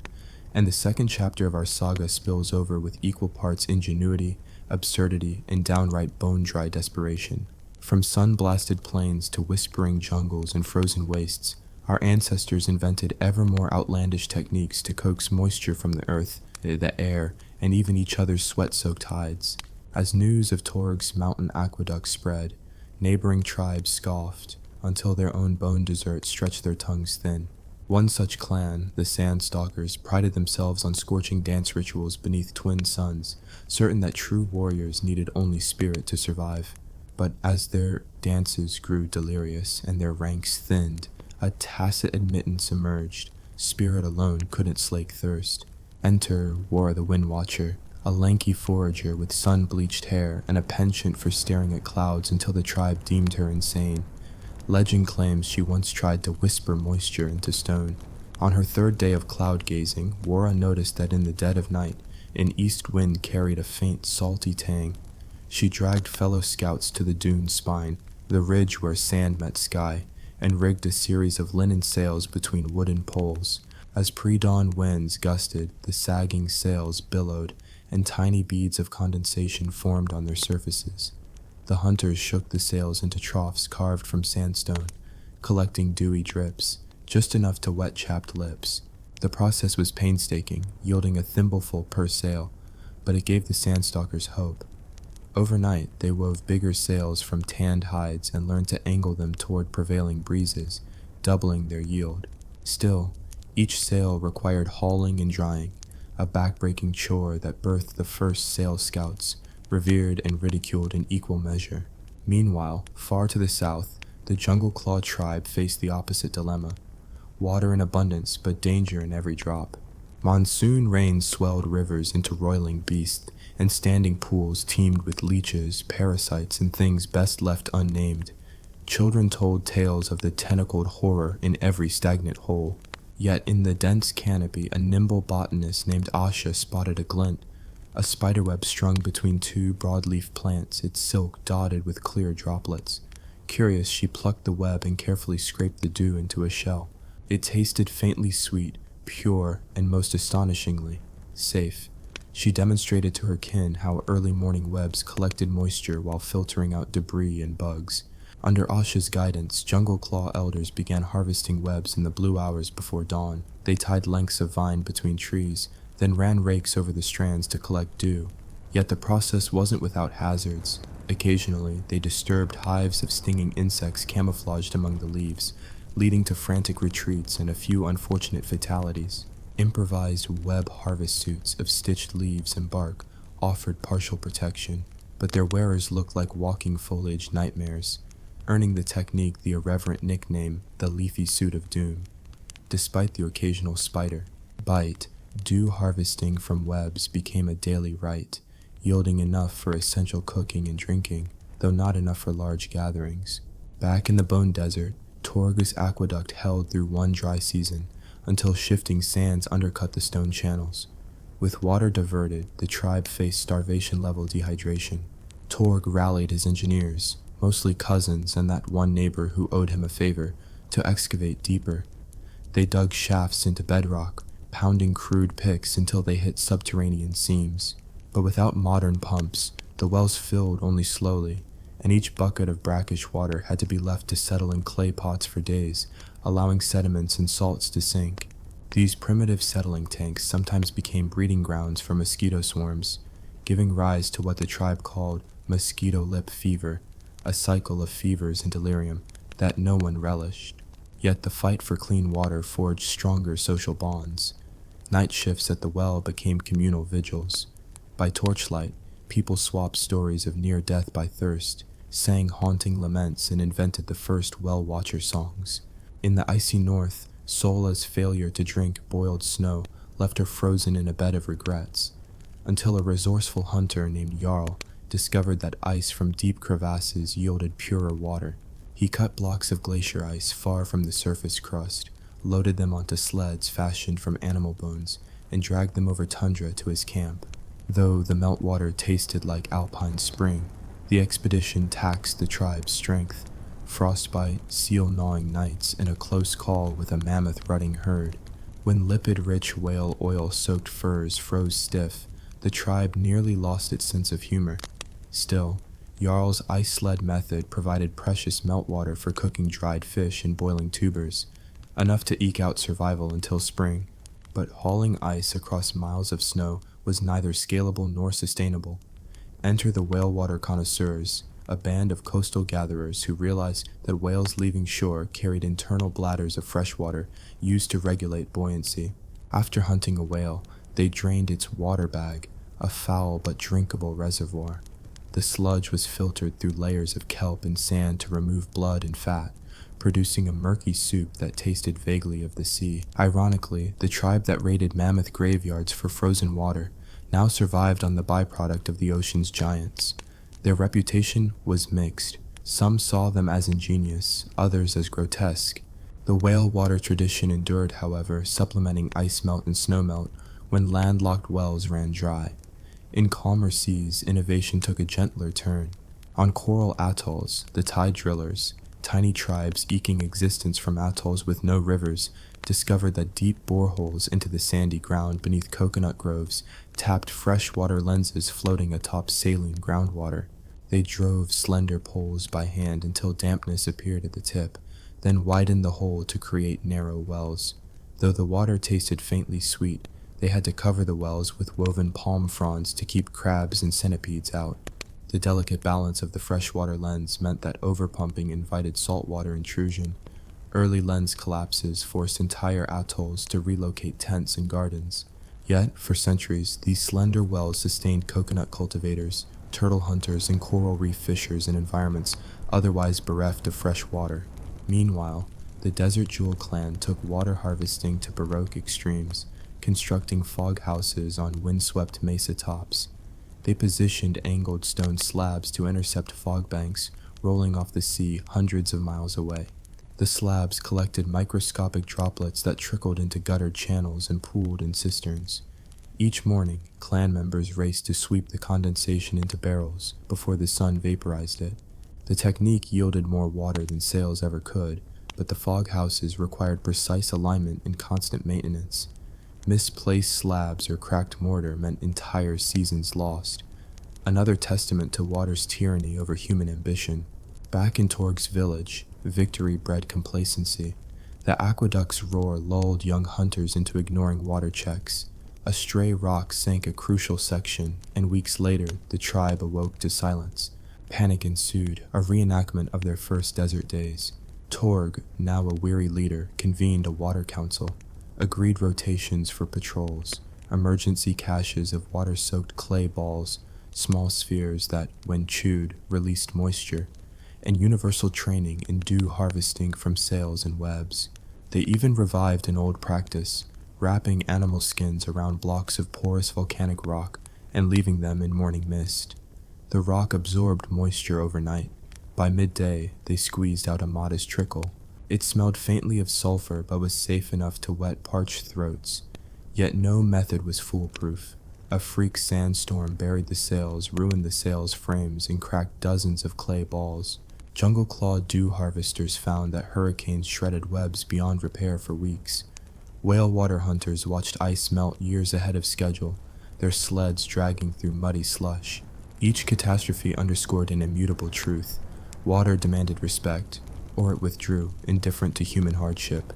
and the second chapter of our saga spills over with equal parts ingenuity, absurdity, and downright bone-dry desperation. From sun-blasted plains to whispering jungles and frozen wastes, our ancestors invented ever more outlandish techniques to coax moisture from the earth, the air, and even each other's sweat-soaked hides. As news of Torg's mountain aqueduct spread, neighboring tribes scoffed, until their own bone deserts stretched their tongues thin. One such clan, the Sandstalkers, prided themselves on scorching dance rituals beneath twin suns, certain that true warriors needed only spirit to survive. But as their dances grew delirious and their ranks thinned, a tacit admittance emerged. Spirit alone couldn't slake thirst. Enter War the Wind Watcher, a lanky forager with sun-bleached hair and a penchant for staring at clouds until the tribe deemed her insane. Legend claims she once tried to whisper moisture into stone. On her third day of cloud gazing, Wara noticed that in the dead of night, an east wind carried a faint, salty tang. She dragged fellow scouts to the dune's spine, the ridge where sand met sky, and rigged a series of linen sails between wooden poles. As pre-dawn winds gusted, the sagging sails billowed, and tiny beads of condensation formed on their surfaces. The hunters shook the sails into troughs carved from sandstone, collecting dewy drips, just enough to wet chapped lips. The process was painstaking, yielding a thimbleful per sail, but it gave the Sandstalkers hope. Overnight, they wove bigger sails from tanned hides and learned to angle them toward prevailing breezes, doubling their yield. Still, each sail required hauling and drying, a backbreaking chore that birthed the first sail scouts, revered and ridiculed in equal measure. Meanwhile, far to the south, the Jungle Claw tribe faced the opposite dilemma: water in abundance, but danger in every drop. Monsoon rains swelled rivers into roiling beasts, and standing pools teemed with leeches, parasites, and things best left unnamed. Children told tales of the tentacled horror in every stagnant hole. Yet in the dense canopy, a nimble botanist named Asha spotted a glint, a spiderweb strung between two broadleaf plants, its silk dotted with clear droplets. Curious, she plucked the web and carefully scraped the dew into a shell. It tasted faintly sweet, pure, and most astonishingly, safe. She demonstrated to her kin how early morning webs collected moisture while filtering out debris and bugs. Under Asha's guidance, Jungle Claw elders began harvesting webs in the blue hours before dawn. They tied lengths of vine between trees, then ran rakes over the strands to collect dew. Yet the process wasn't without hazards. Occasionally, they disturbed hives of stinging insects camouflaged among the leaves, leading to frantic retreats and a few unfortunate fatalities. Improvised web harvest suits of stitched leaves and bark offered partial protection, but their wearers looked like walking foliage nightmares, earning the technique the irreverent nickname the leafy suit of doom. Despite the occasional spider bite, dew harvesting from webs became a daily rite, yielding enough for essential cooking and drinking, though not enough for large gatherings. Back in the Bone Desert, Torg's aqueduct held through one dry season, until shifting sands undercut the stone channels. With water diverted, the tribe faced starvation-level dehydration. Torg rallied his engineers, mostly cousins and that one neighbor who owed him a favor, to excavate deeper. They dug shafts into bedrock, pounding crude picks until they hit subterranean seams. But without modern pumps, the wells filled only slowly, and each bucket of brackish water had to be left to settle in clay pots for days, allowing sediments and salts to sink. These primitive settling tanks sometimes became breeding grounds for mosquito swarms, giving rise to what the tribe called mosquito lip fever, a cycle of fevers and delirium that no one relished. Yet the fight for clean water forged stronger social bonds. Night shifts at the well became communal vigils. By torchlight, people swapped stories of near death by thirst, sang haunting laments, and invented the first well-watcher songs. In the icy north, Sola's failure to drink boiled snow left her frozen in a bed of regrets, until a resourceful hunter named Jarl discovered that ice from deep crevasses yielded purer water. He cut blocks of glacier ice far from the surface crust, loaded them onto sleds fashioned from animal bones, and dragged them over tundra to his camp. Though the meltwater tasted like alpine spring, the expedition taxed the tribe's strength. Frostbite, seal-gnawing nights, and a close call with a mammoth-rutting herd. When lipid-rich whale oil-soaked furs froze stiff, the tribe nearly lost its sense of humor. Still, Jarl's ice sled method provided precious meltwater for cooking dried fish and boiling tubers, enough to eke out survival until spring. But hauling ice across miles of snow was neither scalable nor sustainable. Enter the whale water connoisseurs, a band of coastal gatherers who realized that whales leaving shore carried internal bladders of fresh water used to regulate buoyancy. After hunting a whale, they drained its water bag, a foul but drinkable reservoir. The sludge was filtered through layers of kelp and sand to remove blood and fat, producing a murky soup that tasted vaguely of the sea. Ironically, the tribe that raided mammoth graveyards for frozen water now survived on the byproduct of the ocean's giants. Their reputation was mixed. Some saw them as ingenious, others as grotesque. The whale water tradition endured, however, supplementing ice melt and snow melt when landlocked wells ran dry. In calmer seas, innovation took a gentler turn. On coral atolls, the tide drillers, tiny tribes eking existence from atolls with no rivers, discovered that deep boreholes into the sandy ground beneath coconut groves tapped freshwater lenses floating atop saline groundwater. They drove slender poles by hand until dampness appeared at the tip, then widened the hole to create narrow wells. Though the water tasted faintly sweet, they had to cover the wells with woven palm fronds to keep crabs and centipedes out. The delicate balance of the freshwater lens meant that overpumping invited saltwater intrusion. Early lens collapses forced entire atolls to relocate tents and gardens. Yet, for centuries, these slender wells sustained coconut cultivators, turtle hunters, and coral reef fishers in environments otherwise bereft of fresh water. Meanwhile, the Desert Jewel clan took water harvesting to Baroque extremes, constructing fog houses on windswept mesa tops. They positioned angled stone slabs to intercept fog banks rolling off the sea hundreds of miles away. The slabs collected microscopic droplets that trickled into guttered channels and pooled in cisterns. Each morning, clan members raced to sweep the condensation into barrels before the sun vaporized it. The technique yielded more water than sails ever could, but the fog houses required precise alignment and constant maintenance. Misplaced slabs or cracked mortar meant entire seasons lost, another testament to water's tyranny over human ambition. Back in Torg's village, victory bred complacency. The aqueduct's roar lulled young hunters into ignoring water checks. A stray rock sank a crucial section, and weeks later, the tribe awoke to silence. Panic ensued, a reenactment of their first desert days. Torg, now a weary leader, convened a water council, agreed rotations for patrols, emergency caches of water-soaked clay balls, small spheres that, when chewed, released moisture, and universal training in dew harvesting from sails and webs. They even revived an old practice, wrapping animal skins around blocks of porous volcanic rock and leaving them in morning mist. The rock absorbed moisture overnight. By midday, they squeezed out a modest trickle. It smelled faintly of sulfur but was safe enough to wet parched throats. Yet no method was foolproof. A freak sandstorm buried the sails, ruined the sails' frames, and cracked dozens of clay balls. Jungle-clawed dew harvesters found that hurricanes shredded webs beyond repair for weeks. Whale water hunters watched ice melt years ahead of schedule, their sleds dragging through muddy slush. Each catastrophe underscored an immutable truth. Water demanded respect, or it withdrew, indifferent to human hardship.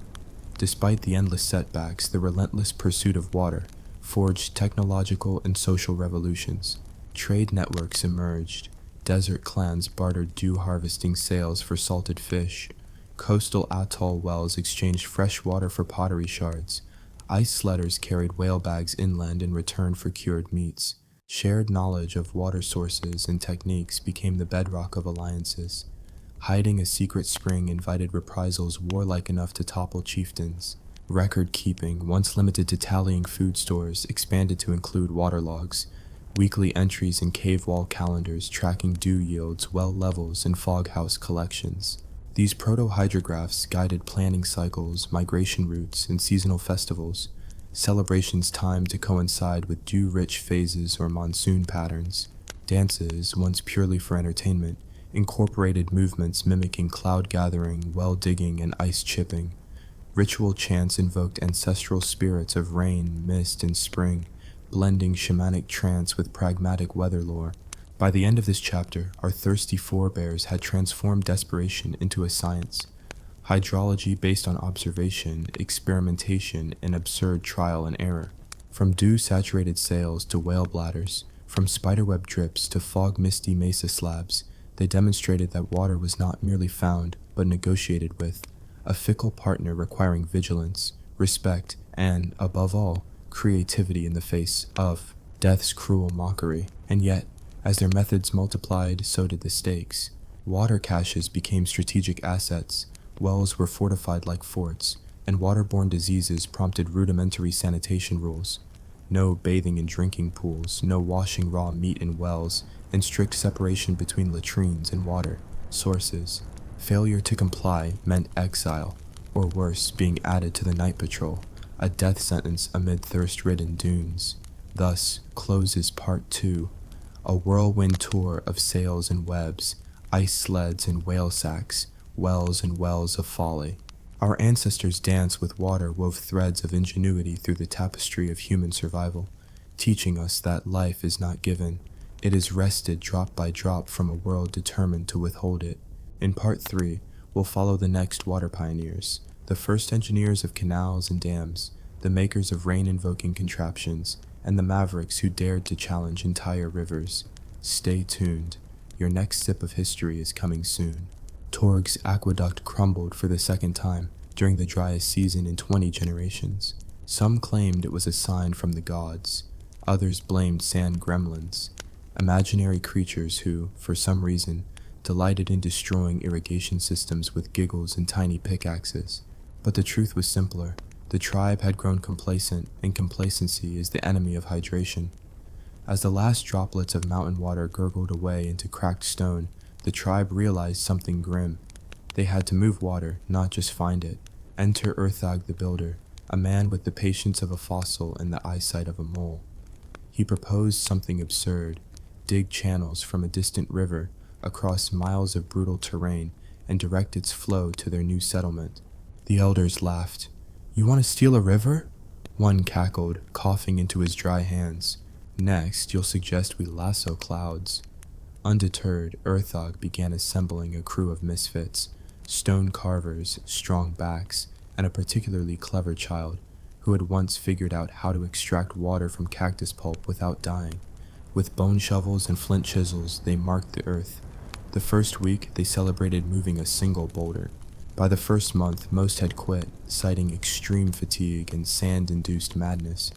Despite the endless setbacks, the relentless pursuit of water forged technological and social revolutions. Trade networks emerged. Desert clans bartered dew-harvesting sails for salted fish. Coastal atoll wells exchanged fresh water for pottery shards. Ice sledders carried whale bags inland in return for cured meats. Shared knowledge of water sources and techniques became the bedrock of alliances. Hiding a secret spring invited reprisals warlike enough to topple chieftains. Record-keeping, once limited to tallying food stores, expanded to include water logs. Weekly entries in cave wall calendars tracking dew yields, well levels, and foghouse collections. These proto-hydrographs guided planning cycles, migration routes, and seasonal festivals, celebrations timed to coincide with dew-rich phases or monsoon patterns. Dances, once purely for entertainment, incorporated movements mimicking cloud gathering, well digging, and ice chipping. Ritual chants invoked ancestral spirits of rain, mist, and spring, blending shamanic trance with pragmatic weather lore. By the end of this chapter, our thirsty forebears had transformed desperation into a science. Hydrology based on observation, experimentation, and absurd trial and error. From dew-saturated sails to whale bladders, from spiderweb drips to fog-misty mesa slabs, they demonstrated that water was not merely found, but negotiated with, a fickle partner requiring vigilance, respect, and, above all, creativity in the face of death's cruel mockery. And yet, as their methods multiplied, so did the stakes. Water caches became strategic assets, wells were fortified like forts, and waterborne diseases prompted rudimentary sanitation rules. No bathing in drinking pools, no washing raw meat in wells, and strict separation between latrines and water sources. Failure to comply meant exile, or worse, being added to the night patrol, a death sentence amid thirst-ridden dunes. Thus closes Part 2, a whirlwind tour of sails and webs, ice sleds and whale sacks, wells and wells of folly. Our ancestors' dance with water wove threads of ingenuity through the tapestry of human survival, teaching us that life is not given. It is wrested drop by drop from a world determined to withhold it. In Part 3, we'll follow the next water pioneers, the first engineers of canals and dams, the makers of rain-invoking contraptions, and the mavericks who dared to challenge entire rivers. Stay tuned. Your next sip of history is coming soon. Torg's aqueduct crumbled for the second time during the driest season in 20 generations. Some claimed it was a sign from the gods. Others blamed sand gremlins, imaginary creatures who, for some reason, delighted in destroying irrigation systems with giggles and tiny pickaxes. But the truth was simpler. The tribe had grown complacent, and complacency is the enemy of hydration. As the last droplets of mountain water gurgled away into cracked stone, the tribe realized something grim. They had to move water, not just find it. Enter Urthag the Builder, a man with the patience of a fossil and the eyesight of a mole. He proposed something absurd: dig channels from a distant river across miles of brutal terrain and direct its flow to their new settlement. The elders laughed. "You want to steal a river?" One cackled, coughing into his dry hands. "Next, you'll suggest we lasso clouds." Undeterred, Urthag began assembling a crew of misfits, stone carvers, strong backs, and a particularly clever child who had once figured out how to extract water from cactus pulp without dying. With bone shovels and flint chisels, they marked the earth. The first week, they celebrated moving a single boulder. By the first month, most had quit, citing extreme fatigue and sand-induced madness.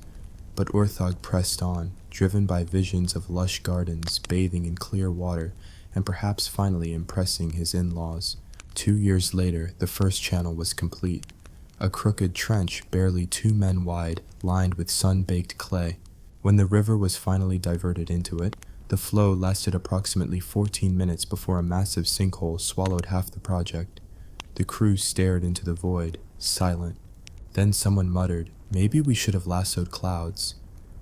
But Orthog pressed on, driven by visions of lush gardens, bathing in clear water, and perhaps finally impressing his in-laws. 2 years later, the first channel was complete. A crooked trench barely 2 men wide, lined with sun-baked clay. When the river was finally diverted into it, the flow lasted approximately 14 minutes before a massive sinkhole swallowed half the project. The crew stared into the void, silent. Then someone muttered, "Maybe we should have lassoed clouds."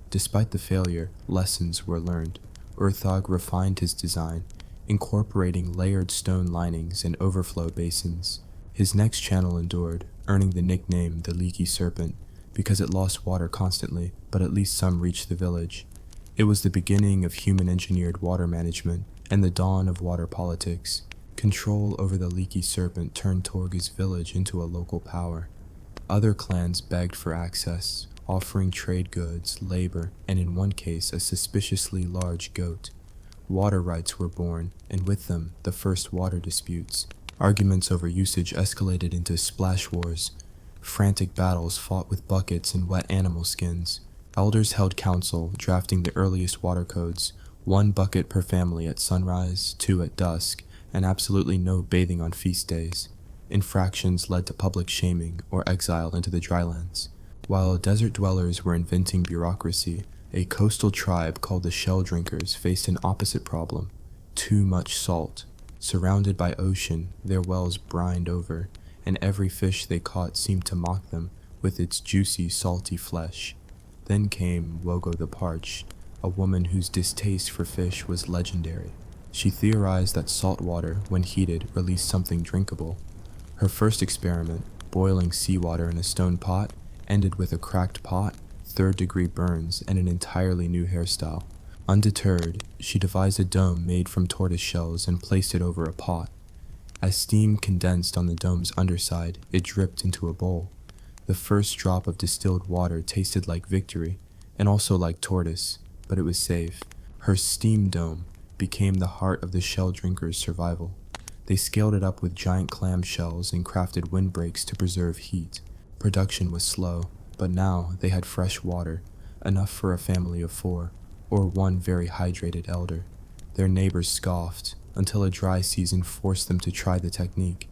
Despite the failure, lessons were learned. Orthog refined his design, incorporating layered stone linings and overflow basins. His next channel endured, earning the nickname the Leaky Serpent, because it lost water constantly, but at least some reached the village. It was the beginning of human-engineered water management and the dawn of water politics. Control over the Leaky Serpent turned Torge's village into a local power. Other clans begged for access, offering trade goods, labor, and in one case a suspiciously large goat. Water rights were born, and with them, the first water disputes. Arguments over usage escalated into splash wars. Frantic battles fought with buckets and wet animal skins. Elders held council, drafting the earliest water codes, 1 bucket per family at sunrise, 2 at dusk, and absolutely no bathing on feast days. Infractions led to public shaming or exile into the drylands. While desert dwellers were inventing bureaucracy, a coastal tribe called the Shell Drinkers faced an opposite problem: too much salt. Surrounded by ocean, their wells brined over, and every fish they caught seemed to mock them with its juicy, salty flesh. Then came Wogo the Parched, a woman whose distaste for fish was legendary. She theorized that salt water, when heated, released something drinkable. Her first experiment, boiling seawater in a stone pot, ended with a cracked pot, third-degree burns, and an entirely new hairstyle. Undeterred, she devised a dome made from tortoise shells and placed it over a pot. As steam condensed on the dome's underside, it dripped into a bowl. The first drop of distilled water tasted like victory, and also like tortoise, but it was safe. Her steam dome became the heart of the Shell Drinkers' survival. They scaled it up with giant clam shells and crafted windbreaks to preserve heat. Production was slow, but now they had fresh water, enough for a family of 4, or 1 very hydrated elder. Their neighbors scoffed, until a dry season forced them to try the technique.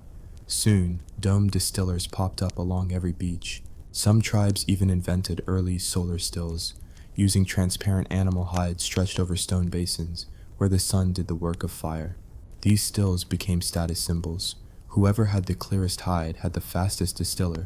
Soon, dome distillers popped up along every beach. Some tribes even invented early solar stills, using transparent animal hides stretched over stone basins, where the sun did the work of fire. These stills became status symbols. Whoever had the clearest hide had the fastest distiller,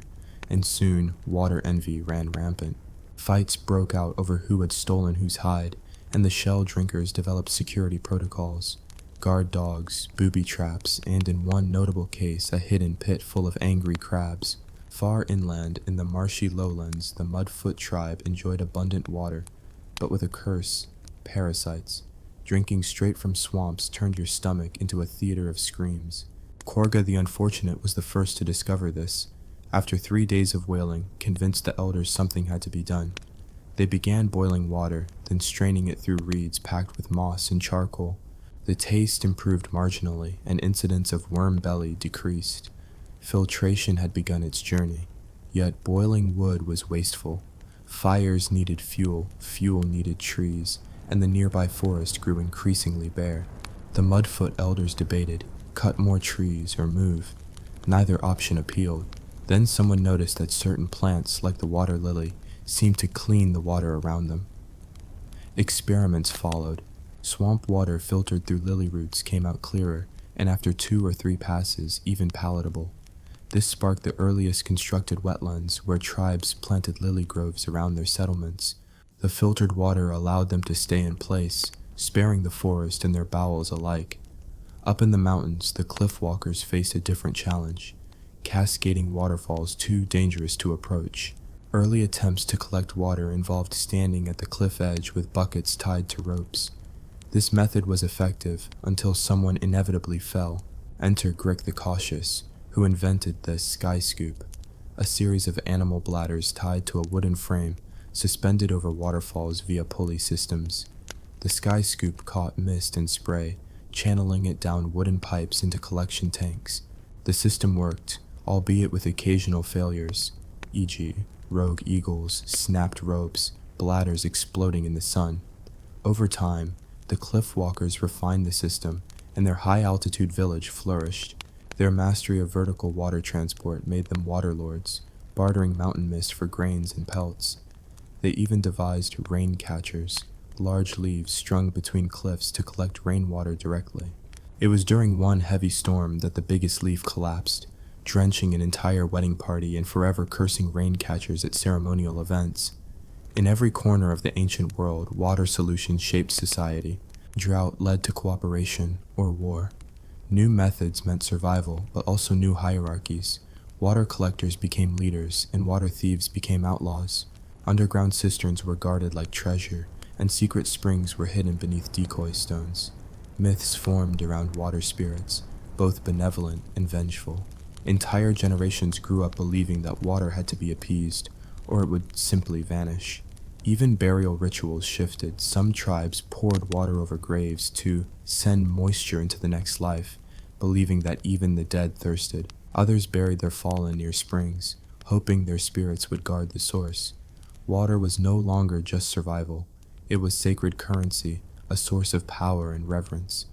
and soon water envy ran rampant. Fights broke out over who had stolen whose hide, and the Shell Drinkers developed security protocols. Guard dogs, booby traps, and in one notable case, a hidden pit full of angry crabs. Far inland, in the marshy lowlands, the Mudfoot tribe enjoyed abundant water, but with a curse: parasites. Drinking straight from swamps turned your stomach into a theater of screams. Korga the Unfortunate was the first to discover this. After 3 days of wailing, convinced the elders something had to be done. They began boiling water, then straining it through reeds packed with moss and charcoal. The taste improved marginally, and incidents of worm belly decreased. Filtration had begun its journey, yet boiling wood was wasteful. Fires needed fuel, fuel needed trees, and the nearby forest grew increasingly bare. The Mudfoot elders debated, cut more trees or move. Neither option appealed. Then someone noticed that certain plants, like the water lily, seemed to clean the water around them. Experiments followed. Swamp water filtered through lily roots came out clearer, and after 2 or 3 passes, even palatable. This sparked the earliest constructed wetlands, where tribes planted lily groves around their settlements. The filtered water allowed them to stay in place, sparing the forest and their bowels alike. Up in the mountains, the cliff walkers faced a different challenge: cascading waterfalls too dangerous to approach. Early attempts to collect water involved standing at the cliff edge with buckets tied to ropes. This method was effective until someone inevitably fell. Enter Grick the Cautious, who invented the sky scoop, a series of animal bladders tied to a wooden frame suspended over waterfalls via pulley systems. The sky scoop caught mist and spray, channeling it down wooden pipes into collection tanks. The system worked. albeit with occasional failures, e.g., rogue eagles, snapped ropes, bladders exploding in the sun. Over time, the cliff walkers refined the system, and their high-altitude village flourished. Their mastery of vertical water transport made them water lords, bartering mountain mist for grains and pelts. They even devised rain catchers, large leaves strung between cliffs to collect rainwater directly. It was during one heavy storm that the biggest leaf collapsed, drenching an entire wedding party and forever cursing rain catchers at ceremonial events. In every corner of the ancient world, water solutions shaped society. Drought led to cooperation or war. New methods meant survival, but also new hierarchies. Water collectors became leaders, and water thieves became outlaws. Underground cisterns were guarded like treasure, and secret springs were hidden beneath decoy stones. Myths formed around water spirits, both benevolent and vengeful. Entire generations grew up believing that water had to be appeased, or it would simply vanish. Even burial rituals shifted. Some tribes poured water over graves to send moisture into the next life, believing that even the dead thirsted. Others buried their fallen near springs, hoping their spirits would guard the source. Water was no longer just survival. It was sacred currency, a source of power and reverence.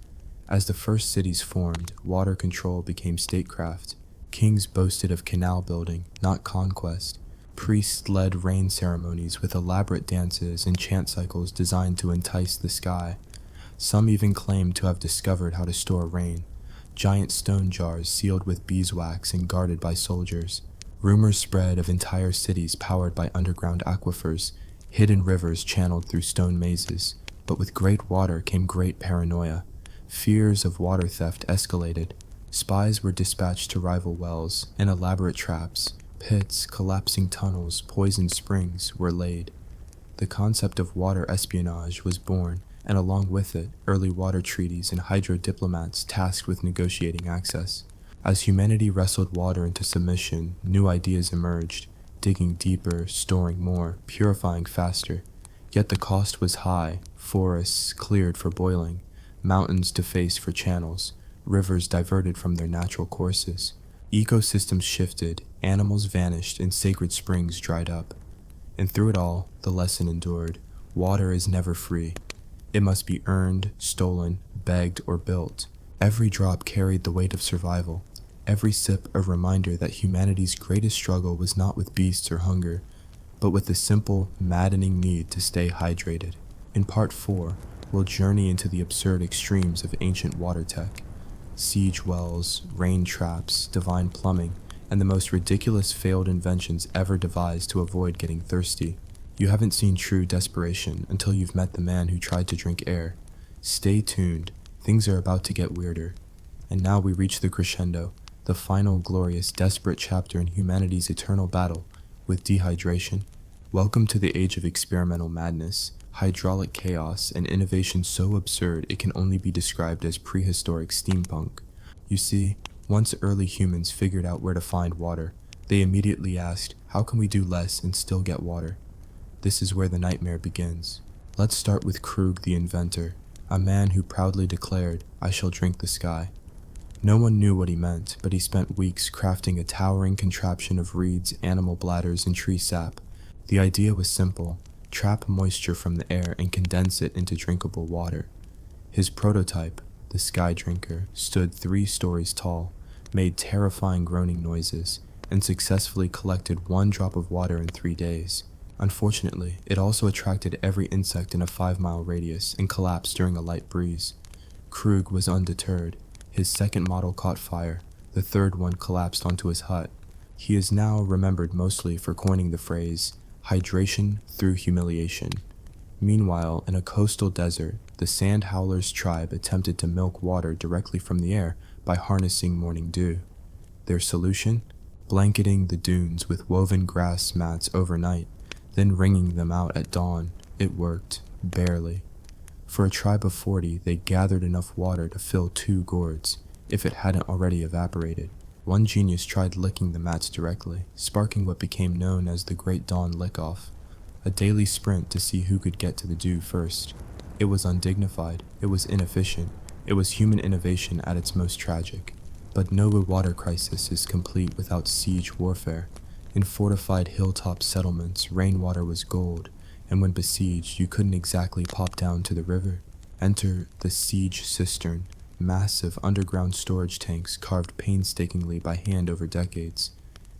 As the first cities formed, water control became statecraft. Kings boasted of canal building, not conquest. Priests led rain ceremonies with elaborate dances and chant cycles designed to entice the sky. Some even claimed to have discovered how to store rain. Giant stone jars sealed with beeswax and guarded by soldiers. Rumors spread of entire cities powered by underground aquifers, hidden rivers channeled through stone mazes. But with great water came great paranoia. Fears of water theft escalated. Spies were dispatched to rival wells, and elaborate traps, pits, collapsing tunnels, poisoned springs were laid. The concept of water espionage was born, and along with it, early water treaties and hydro diplomats tasked with negotiating access. As humanity wrestled water into submission, new ideas emerged, digging deeper, storing more, purifying faster. Yet the cost was high, forests cleared for boiling, mountains defaced for channels, rivers diverted from their natural courses. Ecosystems shifted, animals vanished, and sacred springs dried up. And through it all, the lesson endured. Water is never free. It must be earned, stolen, begged, or built. Every drop carried the weight of survival. Every sip a reminder that humanity's greatest struggle was not with beasts or hunger, but with the simple, maddening need to stay hydrated. In Part 4, we'll journey into the absurd extremes of ancient water tech. Siege wells, rain traps, divine plumbing, and the most ridiculous failed inventions ever devised to avoid getting thirsty. You haven't seen true desperation until you've met the man who tried to drink air. Stay tuned, things are about to get weirder. And now we reach the crescendo, the final glorious, desperate chapter in humanity's eternal battle with dehydration. Welcome to the age of experimental madness, hydraulic chaos, and innovation so absurd it can only be described as prehistoric steampunk. You see, once early humans figured out where to find water, they immediately asked, how can we do less and still get water? This is where the nightmare begins. Let's start with Krug the inventor, a man who proudly declared, I shall drink the sky. No one knew what he meant, but he spent weeks crafting a towering contraption of reeds, animal bladders, and tree sap. The idea was simple. Trap moisture from the air and condense it into drinkable water. His prototype, the Sky Drinker, stood 3 stories tall, made terrifying groaning noises, and successfully collected 1 drop of water in 3 days. Unfortunately, it also attracted every insect in a 5-mile radius and collapsed during a light breeze. Krug was undeterred. His second model caught fire. The third one collapsed onto his hut. He is now remembered mostly for coining the phrase, hydration through humiliation. Meanwhile, in a coastal desert, the Sand Howlers tribe attempted to milk water directly from the air by harnessing morning dew. Their solution? Blanketing the dunes with woven grass mats overnight, then wringing them out at dawn. It worked, barely. For a tribe of 40, they gathered enough water to fill 2 gourds, if it hadn't already evaporated. One genius tried licking the mats directly, sparking what became known as the Great Dawn Lick-Off, a daily sprint to see who could get to the dew first. It was undignified, it was inefficient, it was human innovation at its most tragic. But no water crisis is complete without siege warfare. In fortified hilltop settlements, rainwater was gold, and when besieged, you couldn't exactly pop down to the river. Enter the siege cistern, massive underground storage tanks carved painstakingly by hand over decades.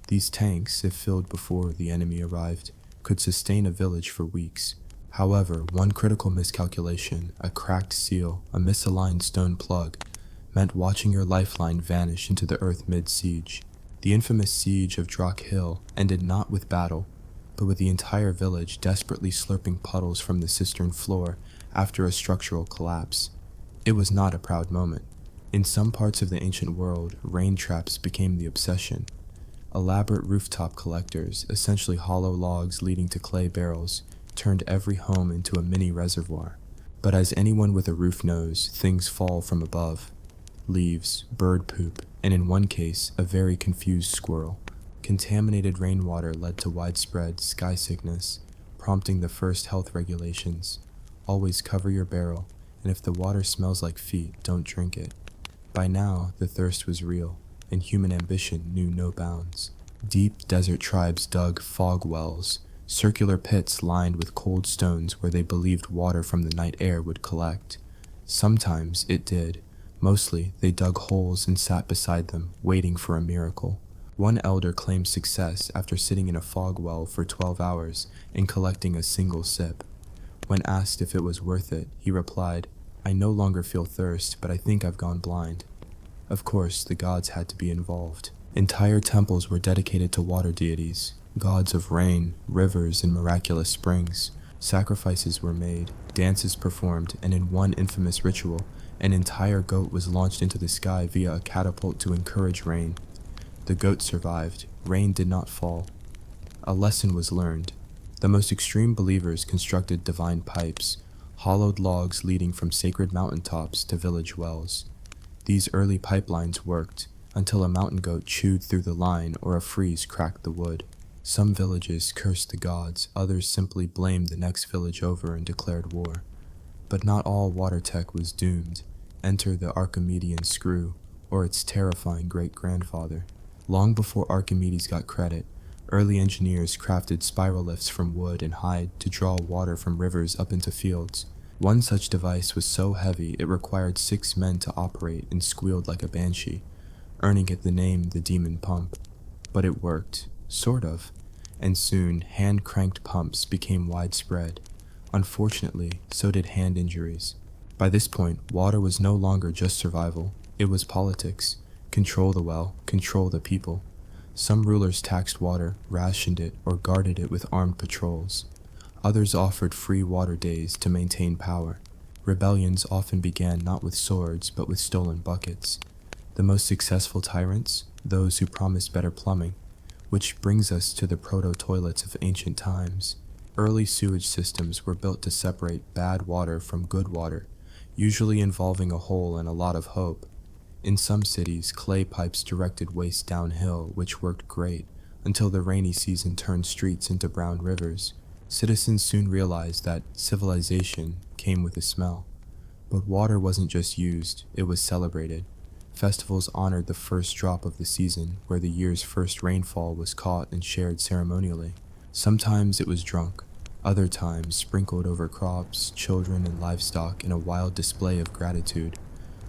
These tanks, if filled before the enemy arrived, could sustain a village for weeks. However, one critical miscalculation, a cracked seal, a misaligned stone plug, meant watching your lifeline vanish into the earth mid-siege. The infamous siege of Drock Hill ended not with battle, but with the entire village desperately slurping puddles from the cistern floor after a structural collapse. It was not a proud moment. In some parts of the ancient world, rain traps became the obsession. Elaborate rooftop collectors, essentially hollow logs leading to clay barrels, turned every home into a mini reservoir. But as anyone with a roof knows, things fall from above. Leaves, bird poop, and in one case, a very confused squirrel. Contaminated rainwater led to widespread sky sickness, prompting the first health regulations. Always cover your barrel, and if the water smells like feet, don't drink it. By now, the thirst was real, and human ambition knew no bounds. Deep desert tribes dug fog wells, circular pits lined with cold stones where they believed water from the night air would collect. Sometimes it did. Mostly, they dug holes and sat beside them, waiting for a miracle. One elder claimed success after sitting in a fog well for 12 hours and collecting a single sip. When asked if it was worth it, he replied, "I no longer feel thirst, but I think I've gone blind." Of course, the gods had to be involved. Entire temples were dedicated to water deities, gods of rain, rivers, and miraculous springs. Sacrifices were made, dances performed, and in one infamous ritual, an entire goat was launched into the sky via a catapult to encourage rain. The goat survived. Rain did not fall. A lesson was learned. The most extreme believers constructed divine pipes, hollowed logs leading from sacred mountaintops to village wells. These early pipelines worked, until a mountain goat chewed through the line or a freeze cracked the wood. Some villages cursed the gods, others simply blamed the next village over and declared war. But not all water tech was doomed. Enter the Archimedean screw, or its terrifying great-grandfather. Long before Archimedes got credit, early engineers crafted spiral lifts from wood and hide to draw water from rivers up into fields. One such device was so heavy it required 6 men to operate and squealed like a banshee, earning it the name the Demon Pump. But it worked, sort of, and soon hand-cranked pumps became widespread. Unfortunately, so did hand injuries. By this point, water was no longer just survival, it was politics. Control the well, control the people. Some rulers taxed water, rationed it, or guarded it with armed patrols. Others offered free water days to maintain power. Rebellions often began not with swords, but with stolen buckets. The most successful tyrants, those who promised better plumbing, which brings us to the proto-toilets of ancient times. Early sewage systems were built to separate bad water from good water, usually involving a hole and a lot of hope. In some cities, clay pipes directed waste downhill, which worked great, until the rainy season turned streets into brown rivers. Citizens soon realized that civilization came with a smell. But water wasn't just used, it was celebrated. Festivals honored the first drop of the season, where the year's first rainfall was caught and shared ceremonially. Sometimes it was drunk, other times sprinkled over crops, children, and livestock in a wild display of gratitude.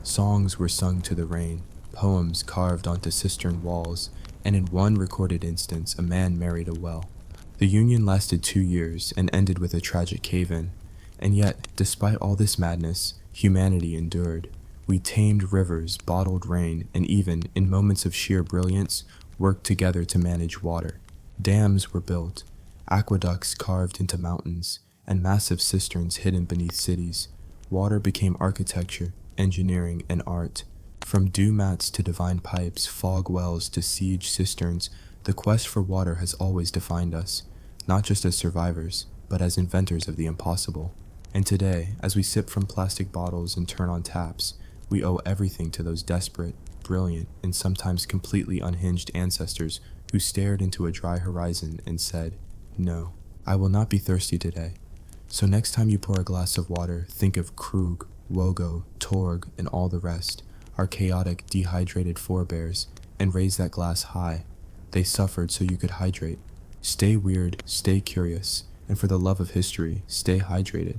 Songs were sung to the rain, poems carved onto cistern walls, and in one recorded instance, a man married a well. The union lasted 2 years and ended with a tragic cave-in. And yet, despite all this madness, humanity endured. We tamed rivers, bottled rain, and even, in moments of sheer brilliance, worked together to manage water. Dams were built, aqueducts carved into mountains, and massive cisterns hidden beneath cities. Water became architecture, engineering, and art. From dew mats to divine pipes, fog wells to siege cisterns, the quest for water has always defined us, not just as survivors, but as inventors of the impossible. And today, as we sip from plastic bottles and turn on taps, we owe everything to those desperate, brilliant, and sometimes completely unhinged ancestors who stared into a dry horizon and said, "No, I will not be thirsty today." So next time you pour a glass of water, think of Krug, Wogo, Torg, and all the rest. our chaotic, dehydrated forebears, and raise that glass high. They suffered so you could hydrate. Stay weird, stay curious, and for the love of history, stay hydrated.